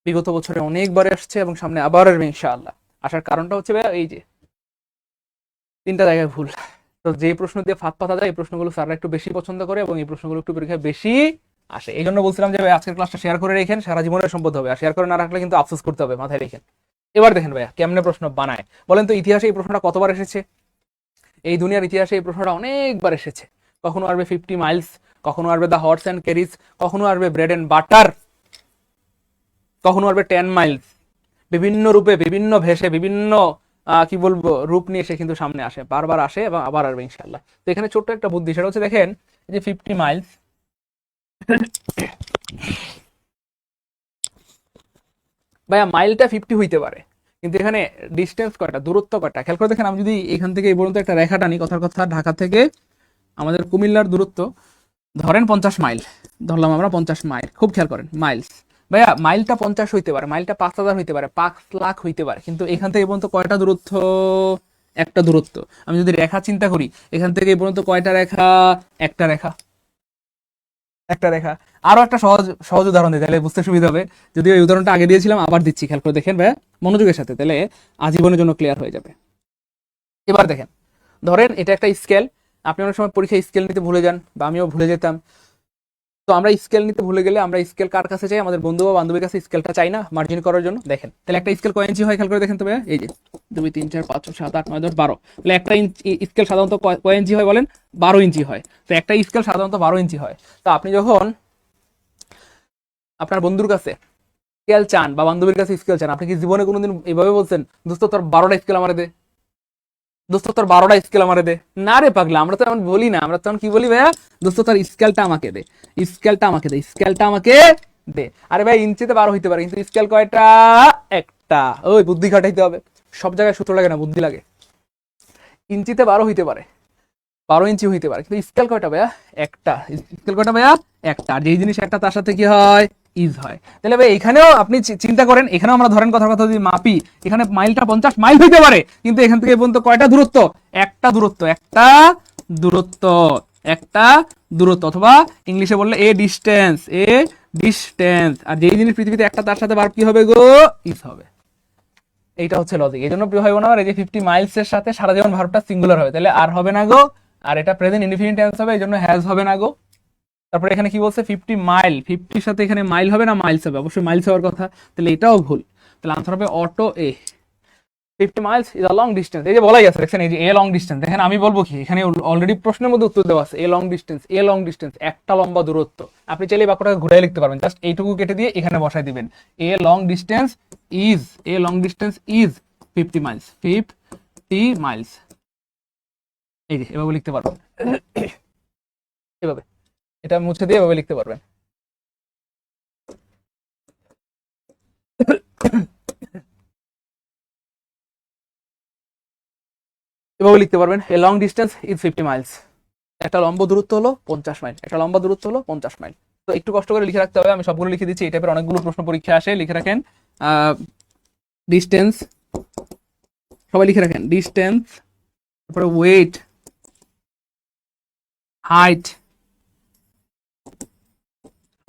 বিগত বছরে অনেকবার আসছে এবং সামনে আবার আসবে ইনশাআল্লাহ। আসার কারণটা হচ্ছে ভাইয়া এই যে 3টা জায়গায় ভুল। তো যে প্রশ্ন দিয়ে ফাঁদ পাতা যায় এই প্রশ্নগুলো স্যাররা একটু বেশি পছন্দ করে এবং এই প্রশ্নগুলো একটু পরীক্ষায় বেশি আসে। এই জন্য বলছিলাম যে ভাই আজকের ক্লাসটা শেয়ার করে রেখেন, সারা জীবনের সম্পদ হবে, আর শেয়ার করে না রাখলে কিন্তু আফসোস করতে হবে, মাথায় রেখেন। এবার দেখেন ভাইয়া কেমনে প্রশ্ন বানায় বলেন তো। ইতিহাসে এই প্রশ্নটা কতবার এসেছে? এই দুনিয়ার ইতিহাসে এই প্রশ্নটা অনেকবার এসেছে। কখনো আসবে 50 মাইলস, কখনো আসবে দ্য হর্স অ্যান্ড ক্যারিজ, কখনো আসবে ব্রেড অ্যান্ড বাটার, কখনো আসবে 10 মাইলস। বিভিন্ন রূপে, বিভিন্ন ভেষে, বিভিন্ন কি বলবো রূপ নিয়ে সে কিন্তু সামনে আসে, বারবার আসে এবং আবার আসবে ইনশাল্লাহ। তো এখানে ছোট্ট একটা বুদ্ধি, সেটা হচ্ছে দেখেন যে 50 মাইলস, ভাইয়া মাইলটা 50 হইতে পারে, কিন্তু এখানে ডিস্টেন্স কয়টা, দূরত্ব কয়টা, খেয়াল করে দেখেন। আমি যদি এখান থেকে এই পর্যন্ত একটা রেখা টানি, কথার কথা ঢাকা থেকে আমাদের কুমিল্লার দূরত্ব ধরেন 50 মাইল, ধরলাম আমরা 50 মাইল, খুব খেয়াল করেন মাইলস। ভাইয়া মাইলটা 50 হইতে পারে, মাইলটা 5000 হইতে পারে, 5 লাখ হইতে পারে, কিন্তু এখান থেকে এই পর্যন্ত কয়টা দূরত্ব? একটা দূরত্ব। আমি যদি রেখা চিন্তা করি, এখান থেকে এই পর্যন্ত কয়টা রেখা? একটা রেখা, একটা রেখা। আরো একটা সহজ সহজ উদাহরণ দিই, তাহলে বুঝতে সুবিধা হবে। যদিও এই উদাহরণটা আগে দিয়েছিলাম, আবার দিচ্ছি, খেয়াল করে দেখেন ভাইয়া মনোযোগের সাথে, তাহলে আজীবনের জন্য ক্লিয়ার হয়ে যাবে। এবার দেখেন, ধরেন এটা একটা স্কেল। আপনি অনেক সময় পরীক্ষায় স্কেল নিতে ভুলে যান, বা আমিও ভুলে যেতাম। তো আমরা স্কেল নিতে ভুলে গেলে আমরা স্কেল কার কাছে চাই? আমাদের বন্ধু বা বান্ধবীর কাছে স্কেলটা চাই না মার্জিন করার জন্য? দেখেন তাহলে একটা স্কেল কয় ইঞ্চি হয় খেয়াল করে দেখেন তো ভাইয়া। এই যে 2 3 4 5 6 7 8 9 10 12, তাহলে একটা স্কেল সাধারণত কয় ইঞ্চি হয় বলেন? 12 ইঞ্চি হয়। তো একটা স্কেল সাধারণত 12 ইঞ্চি হয়। তো আপনি যখন আপনার বন্ধুর কাছে স্কেল চান বা বান্ধবীর কাছে স্কেল চান, আপনি কি জীবনে কোনোদিন এইভাবে বলছেন দোস্ত তোর 12টা স্কেল আমারে দে, দোস্ত তোর 12টা স্কেল আমারে দে? না রে পাগলা, আমরা তো এমন বলি না। আমরা তখন কি বলি ভাইয়া? দোস্ত তোর স্কেলটা আমাকে দে, স্কেলটা আমাকে দে, স্কেলটা আমাকে দে। আরে ভাই ইঞ্চিতে 12 হইতে পারে, কিন্তু স্কেল কয়টা? একটা। ওই বুদ্ধি খাটাইতে হবে, সব জায়গায় সূত্র লাগে না, বুদ্ধি লাগে। ইঞ্চিতে 12 হইতে পারে, 12 ইঞ্চি হইতে পারে, কিন্তু স্কেল কয়টা ভাইয়া? একটা। স্কেল কয়টা ভাইয়া? একটা। আর যেই জিনিস একটা তার সাথে কি হয়? ইজ হয়। তাহলে ভাই এখানেও আপনি চিন্তা করেন, এখানেও আমরা ধরেন কথার কথা যদি মাপি, এখানে মাইলটা 50 মাইল হইতে পারে, কিন্তু এখান থেকে পর্যন্ত কয়টা দূরত্ব? একটা দূরত্ব, একটা দূরত্ব, একটা দূরত্ব, অথবা ইংলিশে বললে এ ডিস্টেন্স, এ ডিস্টেন্স। আর যেই জিনিস পৃথিবীতে একটা তার সাথে ভার্ব কি হবে গো? ইজ হবে। এইটা হচ্ছে লজিক। এই জন্য প্রিয় ভাই বোন আমার, এই যে 50 মাইলস এর সাথে সারা জীবন ভার্বটা সিঙ্গুলার হবে, তাহলে আর হবে না গো। আর এটা প্রেজেন্ট ইনডিফিনিট টেন্স হবে, এই জন্য হ্যাজ হবে না গো। তারপরে এখানে কি বলছে? 50 মাইল, 50 সাথে এখানে মাইল হবে না মাইলস হবে? অবশ্যই মাইলস হওয়ার কথা, তাহলে এটাও ভুল। তাহলে আনসার হবে auto A. 50 Miles is a long distance, এই যে বলাই আছে দেখছেন, এই যে এ লং ডিস্টেন্স। দেখেন আমি বলবো কি, এখানে অলরেডি প্রশ্নের মধ্যে উত্তর দেওয়া আছে, a long distance, a long distance, একটা লম্বা দূরত্ব। আপনি চাইলে বাক্যটাকে ঘুরাই লিখতে পারবেন, জাস্ট এইটুকু কেটে দিয়ে এখানে বসাই দিবেন, a long distance is, a long distance is 50 Miles, 50 Miles. এই যে এভাবে লিখতে পারবেন, এভাবে এটা মুছে দিয়ে এভাবে লিখতে পারবেন। এভাবে লিখতে পারবেন, a long distance is 50 Miles. একটা লম্বা দূরত্ব হলো 50 মাইল, একটা লম্বা দূরত্ব হলো 50 মাইল। তো একটু কষ্ট করে লিখে রাখতে হবে, আমি সবগুলো লিখে দিচ্ছি। এই টাইপের অনেকগুলো প্রশ্ন পরীক্ষা আসে, লিখে রাখেন। ডিস্টেন্স, সবাই লিখে রাখেন, ডিস্টেন্স, তারপরে ওয়েট, হাইট,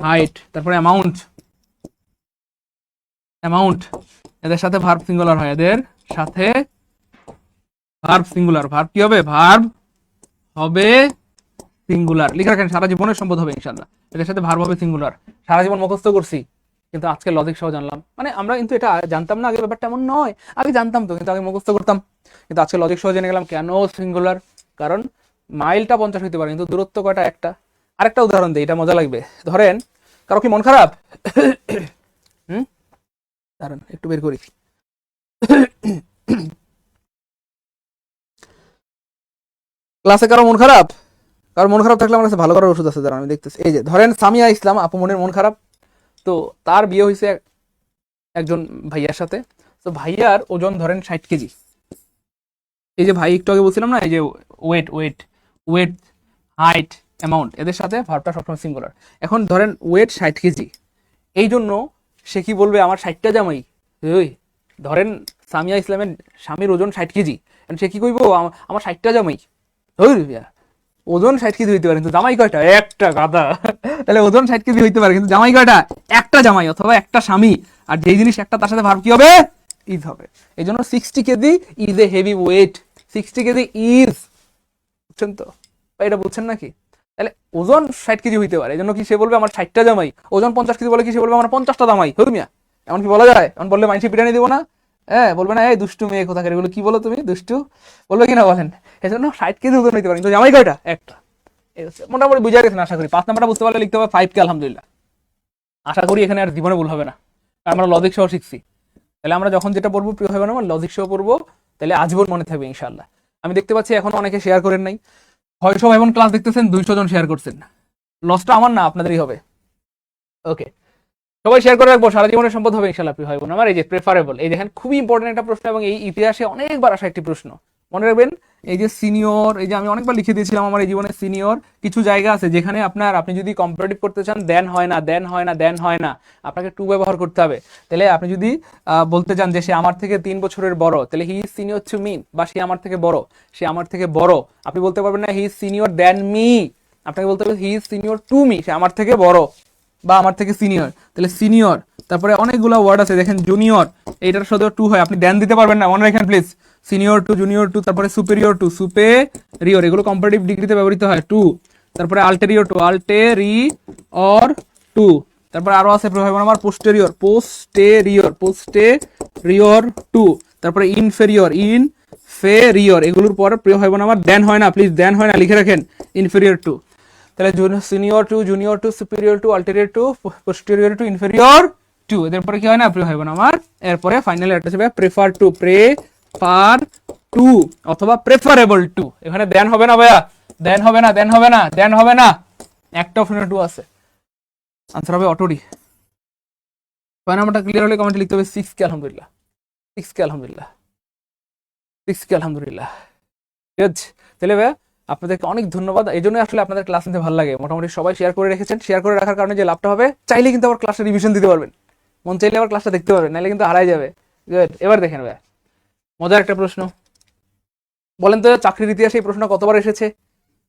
হাইট, তারপরে অ্যামাউন্ট, অ্যামাউন্ট। এদের সাথে ভার্ব সিঙ্গুলার হয়, এদের সাথে ভার্ব সিঙ্গুলার। ভার্ব কি হবে? ভার্ব হবে সিঙ্গুলার। লিখে রাখেন, সারা জীবনের সম্পদ হবে ইনশাআল্লাহ। এদের সাথে ভার্ব হবে সিঙ্গুলার। সারা জীবন মুখস্থ করছি, কিন্তু আজকে লজিক সহ জানলাম। মানে আমরা কিন্তু এটা জানতাম না আগে, ব্যাপারটা এমন নয়। আগে জানতাম তো, কিন্তু আগে মুখস্থ করতাম, কিন্তু আজকে লজিক সহ জেনে গেলাম কেন সিঙ্গুলার। কারণ মাইলটা 50 হইতে পারে, কিন্তু দূরত্ব কয়টা? একটা। আরেকটা উদাহরণ দিই, এটা মজা লাগবে। ধরেন কারো কি মন খারাপ? দাঁড়ান একটু বের করি। ক্লাসে কারো মন খারাপ? কারো মন খারাপ থাকলে আমার কাছে ভালো করার ওষুধ আছে, দাঁড়ান আমি দেখতেছি। এই যে ধরেন সামিয়া ইসলাম আপু মনের মন খারাপ। তো তার বিয়ে হয়েছে একজন ভাইয়ার সাথে। তো ভাইয়ার ওজন ধরেন 60 কেজি। এই যে ভাই একটু আগে বলছিলাম না, এই যে wait, wait, wait, height, amount, এদের সাথে ভার্বটা সবসময় সিঙ্গুলার। এখন ধরেন ওয়েট 60 কেজি, এই জন্য সে কি বলবে আমার 60টা জামাই। ওই ধরেন সামিয়া ইসলামের স্বামীর ওজন 60 কেজি, সে কি কইব আমার 60টা জামাই। ওই ওজন 60 কেজি হইতে পারে কিন্তু জামাই কয়টা? একটা, গাদা। তাহলে ওজন 60 কেজি হইতে পারে কিন্তু জামাই কয়টা? একটা জামাই অথবা একটা স্বামী। আর যেই জিনিস একটা তার সাথে ভার্ব কি হবে? ইজ হবে। এই জন্য 60 KG is a heavy weight. 60 KG is, বুঝছেন তো? এটা বুঝছেন নাকি? তাহলে ওজন 60 কেজি হইতে পারে, এই জন্য কি সে বলবে আমার 60টা জামাই। ওজন 50 কেজি বলে কি সে বলবে আমার 50টা জামাই। হই মিয়া, এমন কি বলা যায়? এমন বললে মাইনসি পিটানি দিব না? হ্যাঁ, বলবে না এই দুষ্টু মেয়ে কোথাকার, এগুলো কি বলো তুমি দুষ্টু, বলবে কিনা বলেন? এই জন্য 60 কেজি ওজন হইতে পারে কিন্তু জামাই কয়টা? একটা। এই হচ্ছে মোটামুটি বুঝা গেছেন আশা করি। 5 নাম্বারটা বুঝতে পারলে লিখতে হবে 5 কে আলহামদুলিল্লাহ। আশা করি এখানে আর জীবনে ভুল হবে না, কারণ আমরা লজিক সহ শিখছি। তাহলে আমরা যখন যেটা পড়বো প্রিয় হবে না, লজিক সহ পড়বো, তাহলে আজীবন মনে থাকবে ইনশাআল্লাহ। আমি দেখতে পাচ্ছি এখনো অনেকে শেয়ার করেন নাই। 600 ভাই বোন ক্লাস দেখতেছেন, 200 জন শেয়ার করছেন। লসটা আমার না, আপনাদেরই হবে। ওকে, সবাই শেয়ার করে রাখবো, সারা জীবনের সম্পদ হবে ইনশাআল্লাহ প্রিয় ভাই বোন আমার। এই যে প্রেফারেবল, এই দেখেন খুবই ইম্পর্টেন্ট একটা প্রশ্ন, এবং এই ইতিহাসে অনেকবার আসা একটি প্রশ্ন, মনে রাখবেন। এই যে সিনিয়র, এই যে আমি অনেকবার লিখে দিয়েছিলাম আমার এই জীবনে সিনিয়র, কিছু জায়গা আছে যেখানে আপনি যদি কম্পারেটিভ করতে চান দেন হয় না, দেন হয় না, দেন হয় না, আপনাকে টু ব্যবহার করতে হবে। তাহলে আপনি যদি বলতে চান যে সে আমার থেকে 3 বছরের বড়, তাহলে হি ইজ সিনিয়র টু মি, বা সে আমার থেকে বড়, সে আমার থেকে বড়। আপনি বলতে পারবেন না he is senior than me, আপনাকে বলতে হবে he is senior to me, সে আমার থেকে বড় বা আমার থেকে সিনিয়র। তাহলে সিনিয়র, তারপরে অনেকগুলো ওয়ার্ড আছে দেখেন, জুনিয়র, এইটার সাথে টু হয়, আপনি দেন দিতে পারবেন না, মনে রাখেন please. Senior to, junior to, তারপরে সুপেরিয়র টু, সুপেরিয়র, এগুলো কম্পারেটিভ ডিগ্রিতে ব্যবহৃত হয় টু। তারপরে আল্টেরিয়র টু, আল্টেরিয়র টু। তারপরে আরো আছে আমার পোস্টেরিয়র, পোস্টেরিয়র, পোস্টেরিয়র টু। তারপরে ইনফেরিয়র, ইনফেরিয়র, এগুলোর পরে প্রিয় হয় আমার দেন হয় না, প্লিজ দেন হয় না লিখে রাখেন, ইনফেরিয়র টু। তাহলে senior to, junior to, superior to, ulterior to, posterior to, inferior to, এদের পরে কি হয় না প্রিয় হয় আমার। এরপরে ফাইনালি একটা হবে প্রেফার টু, প্রেফার টু অথবা প্রেফারেবল টু। এখানে দেন হবে না ভাইয়া, দেন হবে না, দেন হবে না, দেন হবে না, একটা অপশনে টু আছে, আনসার হবে অটোডি। ছয় নাম্বারটা ক্লিয়ার হলে কমেন্টে লিখতে হবে 6 কে আলহামদুলিল্লাহ, 6 কে আলহামদুলিল্লাহ, 6 কে আলহামদুলিল্লাহ। ঠিক আছে, তাহলে ভাইয়া আপনাদেরকে অনেক ধন্যবাদ। এই জন্য আসলে আপনাদের ক্লাস নিতে ভালো লাগে, মোটামুটি সবাই শেয়ার করে রেখেছেন। শেয়ার করে রাখার কারণে যে লাভটা হবে, চাইলে কিন্তু আবার ক্লাসে রিভিশন দিতে পারবেন, মন চাইলে আবার ক্লাসটা দেখতে পারবেন, নাহলে কিন্তু হারাই যাবে। গুড, এবার দেখেন ভাইয়া মজার একটা প্রশ্ন, বলেন তো চাকরির ইতিহাসে এই প্রশ্ন কতবার এসেছে?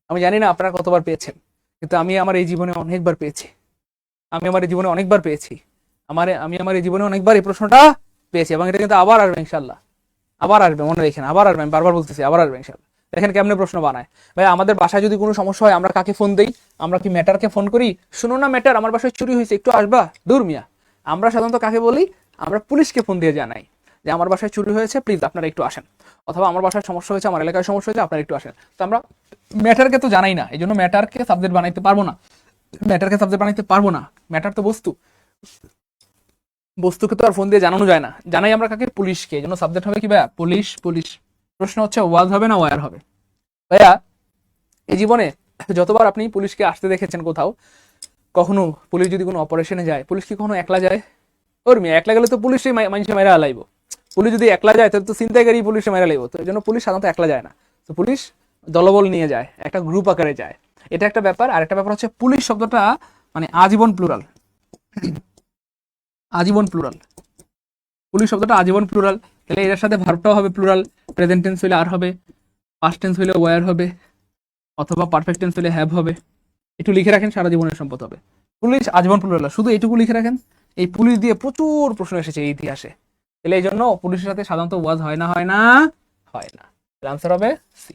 আমি জানি না আপনারা কতবার পেয়েছেন, কিন্তু আমি আমার এই জীবনে অনেকবার পেয়েছি। আমি আমার এই জীবনে অনেকবার পেয়েছি, আমি আমার এই জীবনে অনেকবার এই প্রশ্নটা পেয়েছি, এবং এটা কিন্তু আবার আসবে ইনশাল্লাহ, আবার আসবে, মনে রেখেন, আবার আসবে, আমি বারবার বলতেছি আবার আসবে ইনশাল্লাহ। দেখেন কেমনে প্রশ্ন বানায় ভাই। আমাদের বাসায় যদি কোনো সমস্যা হয় আমরা কাকে ফোন দেই? আমরা কি ম্যাটারকে ফোন করি, শুনো না ম্যাটার আমার বাসায় চুরি হয়েছে একটু আসবা? দূর মিয়া, আমরা সাধারণত কাকে বলি? আমরা পুলিশকে ফোন দিয়ে জানাই যে আমার বাসায় চুরি হয়েছে, প্লিজ আপনারা একটু আসেন, অথবা আমার বাসায় সমস্যা হয়েছে, আমার এলাকায় সমস্যা হয়েছে, আপনারা একটু আসেন। তো আমরা ম্যাটারকে তো জানাই না, এই জন্য ম্যাটারকে সাবজেক্ট বানাইতে পারবো না, ম্যাটারকে সাবজেক্ট বানাইতে পারবো না। ম্যাটার তো বস্তু, বস্তুকে তো আর ফোন দিয়ে জানানো যায় না, জানাই আমরা কাকে? পুলিশকে, এই জন্য সাবজেক্ট হবে কি ভাইয়া? Police, police. প্রশ্ন হচ্ছে ওয়াজ হবে না ওয়ার হবে? ভাইয়া এই জীবনে যতবার আপনি পুলিশকে আসতে দেখেছেন কোথাও, কখনো পুলিশ যদি কোনো অপারেশনে যায়, পুলিশ কি কখনো একলা যায়? ওর মেয়ে একলা গেলে তো পুলিশই মানুষে মেরা লাইব। পুলিশ যদি একলা যায় তাহলে তো ছিনতাইকারী পুলিশে মেরা লাইব, তো এই জন্য পুলিশ সাধারণত একলা যায় না, তো পুলিশ দলবল নিয়ে যায়, একটা গ্রুপ আকারে যায়, এটা একটা ব্যাপার। আর একটা ব্যাপার হচ্ছে পুলিশ শব্দটা মানে আজীবন প্লুরাল, আজীবন প্লুরাল, পুলিশ শব্দটা আজীবন প্লুরাল। তাহলে এর সাথে ভার্বটাও হবে প্লুরাল, প্রেজেন্ট টেন্স হইলে আর হবে, পাস্ট টেন্স হইলে ওয়ার হবে, অথবা পারফেক্ট টেন্স হইলে হ্যাভ হবে। একটু লিখে রাখেন, সারা জীবনের সম্পদ হবে। পুলিশ আজীবন প্লুরাল, শুধু এইটুকু লিখে রাখেন। এই পুলিশ দিয়ে প্রচুর প্রশ্ন এসেছে এই ইতিহাসে, তাহলে এই জন্য পুলিশের সাথে সাধারণত ওয়াজ হয় না, হয় না, হয় না। আনসার হবে সি।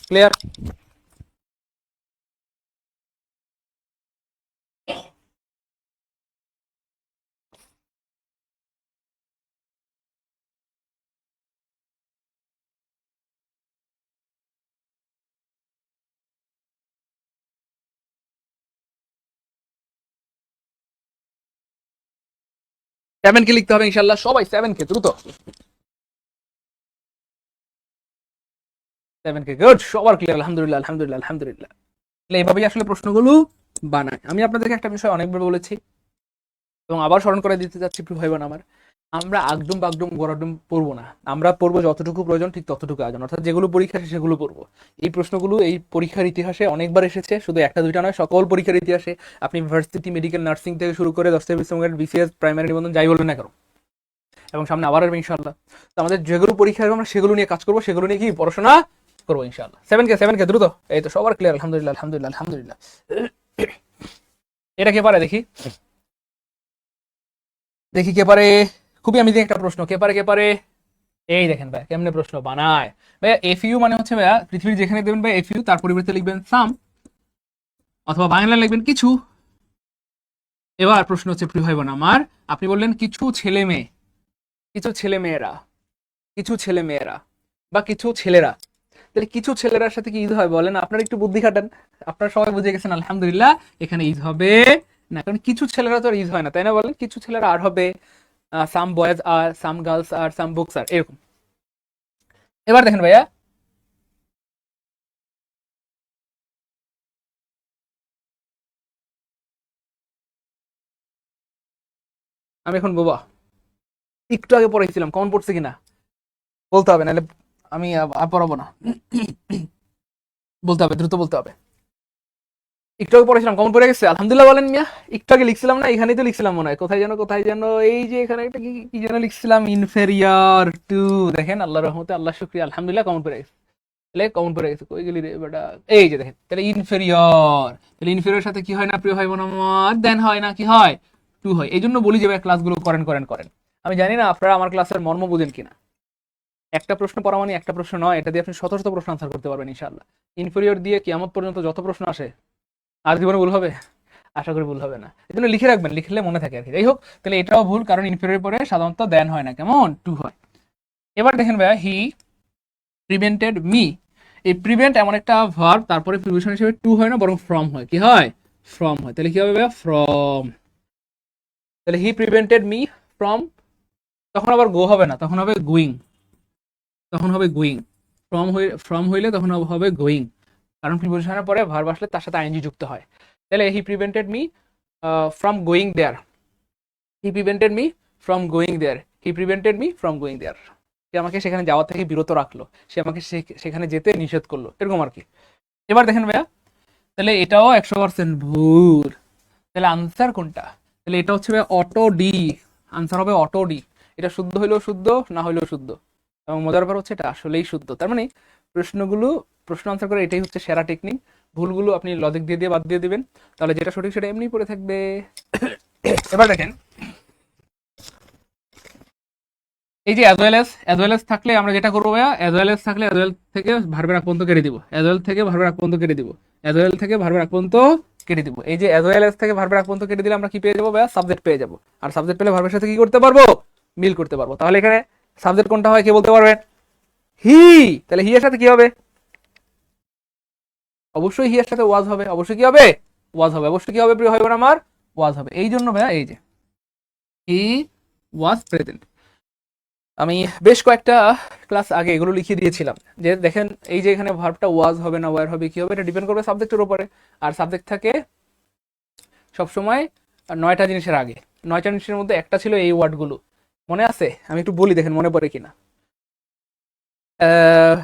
ক্লিয়ার? সেভেন কে লিখতে হবে ইনশাল্লাহ, সবাই 7 কে দ্রুত, 7 কে। গুড, সবার ক্লিয়ার, আলহামদুলিল্লাহ, আলহামদুলিল্লাহ, আলহামদুলিল্লাহ। তাহলে এইভাবেই আসলে প্রশ্নগুলো বানায়। আমি আপনাদেরকে একটা বিষয় অনেকবার বলেছি এবং আবার স্মরণ করে দিতে চাচ্ছি ভাই বোন আমার, আমরা আগডুম বাগডুম গরাডুম পড়বো না, আমরা পড়বো যতটুকু প্রয়োজন ঠিক ততটুকু আয়োজন, অর্থাৎ যেগুলো পরীক্ষা আসে সেগুলো পড়বো। এই প্রশ্নগুলো এই পরীক্ষার ইতিহাসে অনেকবার এসেছে, শুধু একটা দুইটা নয়, সকল পরীক্ষার ইতিহাসে। আপনি ইউনিভার্সিটি, মেডিকেল, নার্সিং থেকে শুরু করে দশটা বিসিএস, প্রাইমারি নিবন্ধন, যাই বলবেন না কেন, এবং সামনে আবার আসবে ইনশাল্লাহ। তো আমাদের যেগুলো পরীক্ষা হবে আমরা সেগুলো নিয়ে কাজ করবো, সেগুলো নিয়ে কি পড়াশোনা করবো ইনশাল্লাহ। 7K দ্রুত, এই তো সবার ক্লিয়ার, আলহামদুলিল্লাহ আলহামদুলিল্লাহ আলহামদুলিল্লাহ। এটা কে পারে দেখি, দেখি কে পারে। খুবই আমি একটা প্রশ্ন, কে পারে কে পারে। এই দেখেন ভাই কেমনে প্রশ্ন বানায়। ভাইয়া এফইউ মানে হচ্ছে ভাইয়া পৃথিবীর যেখানে দেবেন ভাই এফইউ, তার পরিবর্তে লিখবেন সাম, অথবা বাংলায় লিখবেন কিছু। এবার প্রশ্ন হচ্ছে প্রিয় ভাই বোন আমার, আপনি বললেন কিছু ছেলে মেয়ে, কিছু ছেলে মেয়েরা, কিছু ছেলে মেয়েরা বা কিছু ছেলেরা, তাহলে কিছু ছেলেরার সাথে কি ঈদ হয় বলেন, আপনারা একটু বুদ্ধি খাটান। আপনারা সবাই বুঝে গেছেন আলহামদুলিল্লাহ, এখানে ঈদ হবে না, কারণ কিছু ছেলেরা তো আর ঈদ হয় না, তাই না বলেন। কিছু ছেলেরা আর হবে, some boys are, some girls are, some books are, এরকম। এবার দেখেন ভাইয়া, আমি এখন বোবা, একটু আগে পড়াইছিলাম, কমন পড়ছে কিনা বলতে হবে, নাহলে আমি আর পড়াবো না। বলতে হবে, দ্রুত বলতে হবে। একটু আগে পড়েছিলাম, কমন পড়ে গেছে আলহামদুলিল্লাহ বলেন মিয়া। একটু আগে লিখছিলাম না, এখানেই তো লিখছিলাম মনে হয়, কোথায় যেন কোথায় যেন, এই যে এখানে একটা কি কি যেন লিখছিলাম, ইনফেরিয়র টু। দেখেন আল্লাহ রহমতে, আল্লাহ শুক্রিয়া, আলহামদুলিল্লাহ কমন পড়ে গেছে। তাহলে কমন পড়ে গেছে, কই গেলি রে বেটা। এই যে দেখেন, তাহলে ইনফেরিয়র, তাহলে ইনফেরিয়র সাথে কি হয় না প্রিয় হয় বোন আমার, দেন হয় না কি হয়, টু হয়। এই জন্য বলি যে ভাই ক্লাসগুলো করেন করেন করেন। আমি জানি না আপনারা আমার ক্লাসের মর্ম বুঝেন কিনা। একটা প্রশ্ন পড়া মানে একটা প্রশ্ন নয়, এটা দিয়ে আপনি শত শত প্রশ্ন আনসার করতে পারবেন ইনশাআল্লাহ। ইনফেরিয়র দিয়ে কিয়ামত পর্যন্ত যত প্রশ্ন আসে, আর জীবনে ভুল হবে, আশা করি ভুল হবে না। এই জন্য লিখে রাখবেন, লিখলে মনে থাকে আর কি। যাই হোক, তাহলে এটাও ভুল, কারণ ইনফেরিয়র পরে সাধারণত দেন হয় না, কেমন, টু হয়। এবার দেখেন ভাইয়া, হি প্রিভেন্টেড মি। এই প্রিভেন্ট এমন একটা ভার্ব, তারপরে প্রিভিশন হিসেবে টু হয় না, বরং ফ্রম হয়। কি হয়, ফ্রম হয়। তাহলে কি হবে ভাইয়া, ফ্রম। তাহলে হি প্রিভেন্টেড মি ফ্রম, তখন আবার গো হবে না, তখন হবে গোয়িং, তখন হবে গোয়িং। ফ্রম হইলে তখন হবে গোয়িং, কারণ প্রিপোজিশনের পরে ভার্ব আসলে তার সাথে আইএনজি যুক্ত হয়। তাহলে he prevented me from going there, he prevented me from going there, he prevented me from going there. সে আমাকে সেখানে যাওয়া থেকে বিরত রাখলো, সে আমাকে সেখানে যেতে নিষেধ করলো, এরকম আর কি। এবার দেখেন ভাইয়া, তাহলে এটাও 100% ভুল। তাহলে আনসার কোনটা, তাহলে এটা হচ্ছে ভাই অটো ডি, আনসার হবে অটো ডি। এটা শুদ্ধ হইলেও শুদ্ধ, না হইলেও শুদ্ধ, এবং মজার ব্যাপার হচ্ছে এটা আসলেই শুদ্ধ। তার মানে প্রশ্নগুলো, প্রশ্ন আনসার করে এটাই হচ্ছে সেরা টেকনিক। ভুলগুলো আপনি লজিক দিয়ে দিয়ে বাদ দিয়ে দিবেন, তাহলে যেটা সঠিক সেটা এমনি পড়ে থাকবে। এবার দেখেন, এই যে অ্যাজ ওয়েল এস থাকলে আমরা যেটা করবো ভাইয়া, অ্যাজ ওয়েল এস থাকলে অ্যাজ ওয়েল থেকে ভার্বের আগ পর্যন্ত কেটে দিব, অ্যাজ ওয়েল থেকে ভার্বের আগ পর্যন্ত কেটে দিব, অ্যাজ ওয়েল থেকে ভার্বের আগ পর্যন্ত কেটে দিব। এই যে অ্যাজ ওয়েল এস থেকে ভার্বের আগ পর্যন্ত কেটে দিলে আমরা কি পেয়ে যাবো ভাইয়া, সাবজেক্ট পেয়ে যাবো। আর সাবজেক্ট পেলে ভার্বের সাথে কি করতে পারবো, মিল করতে পারবো। তাহলে এখানে সাবজেক্ট কোনটা হয় কে বলতে পারবেন, হি। তাহলে হি এর সাথে কি হবে, অবশ্যই হি এর সাথে ওয়াজ হবে, অবশ্যই কি হবে, ওয়াজ হবে, অবশ্যই কি হবে প্রিয় ভাই বোন আমার, ওয়াজ হবে। এই জন্য ভাইয়া এই যে হি ওয়াজ প্রেজেন্ট, আমি বেশ কয়েকটা ক্লাস আগে এগুলো লিখিয়ে দিয়েছিলাম, যে দেখেন এই যে এখানে ভার্বটা ওয়াজ হবে না ওয়ার হবে, কি হবে, এটা ডিপেন্ড করবে সাবজেক্টের উপরে। আর সাবজেক্ট থাকে সবসময় 9টা জিনিসের আগে, 9টা জিনিসের মধ্যে একটা ছিল এই ওয়ার্ডগুলো, মনে আছে, আমি একটু বলি দেখেন মনে পড়ে কিনা। আহ,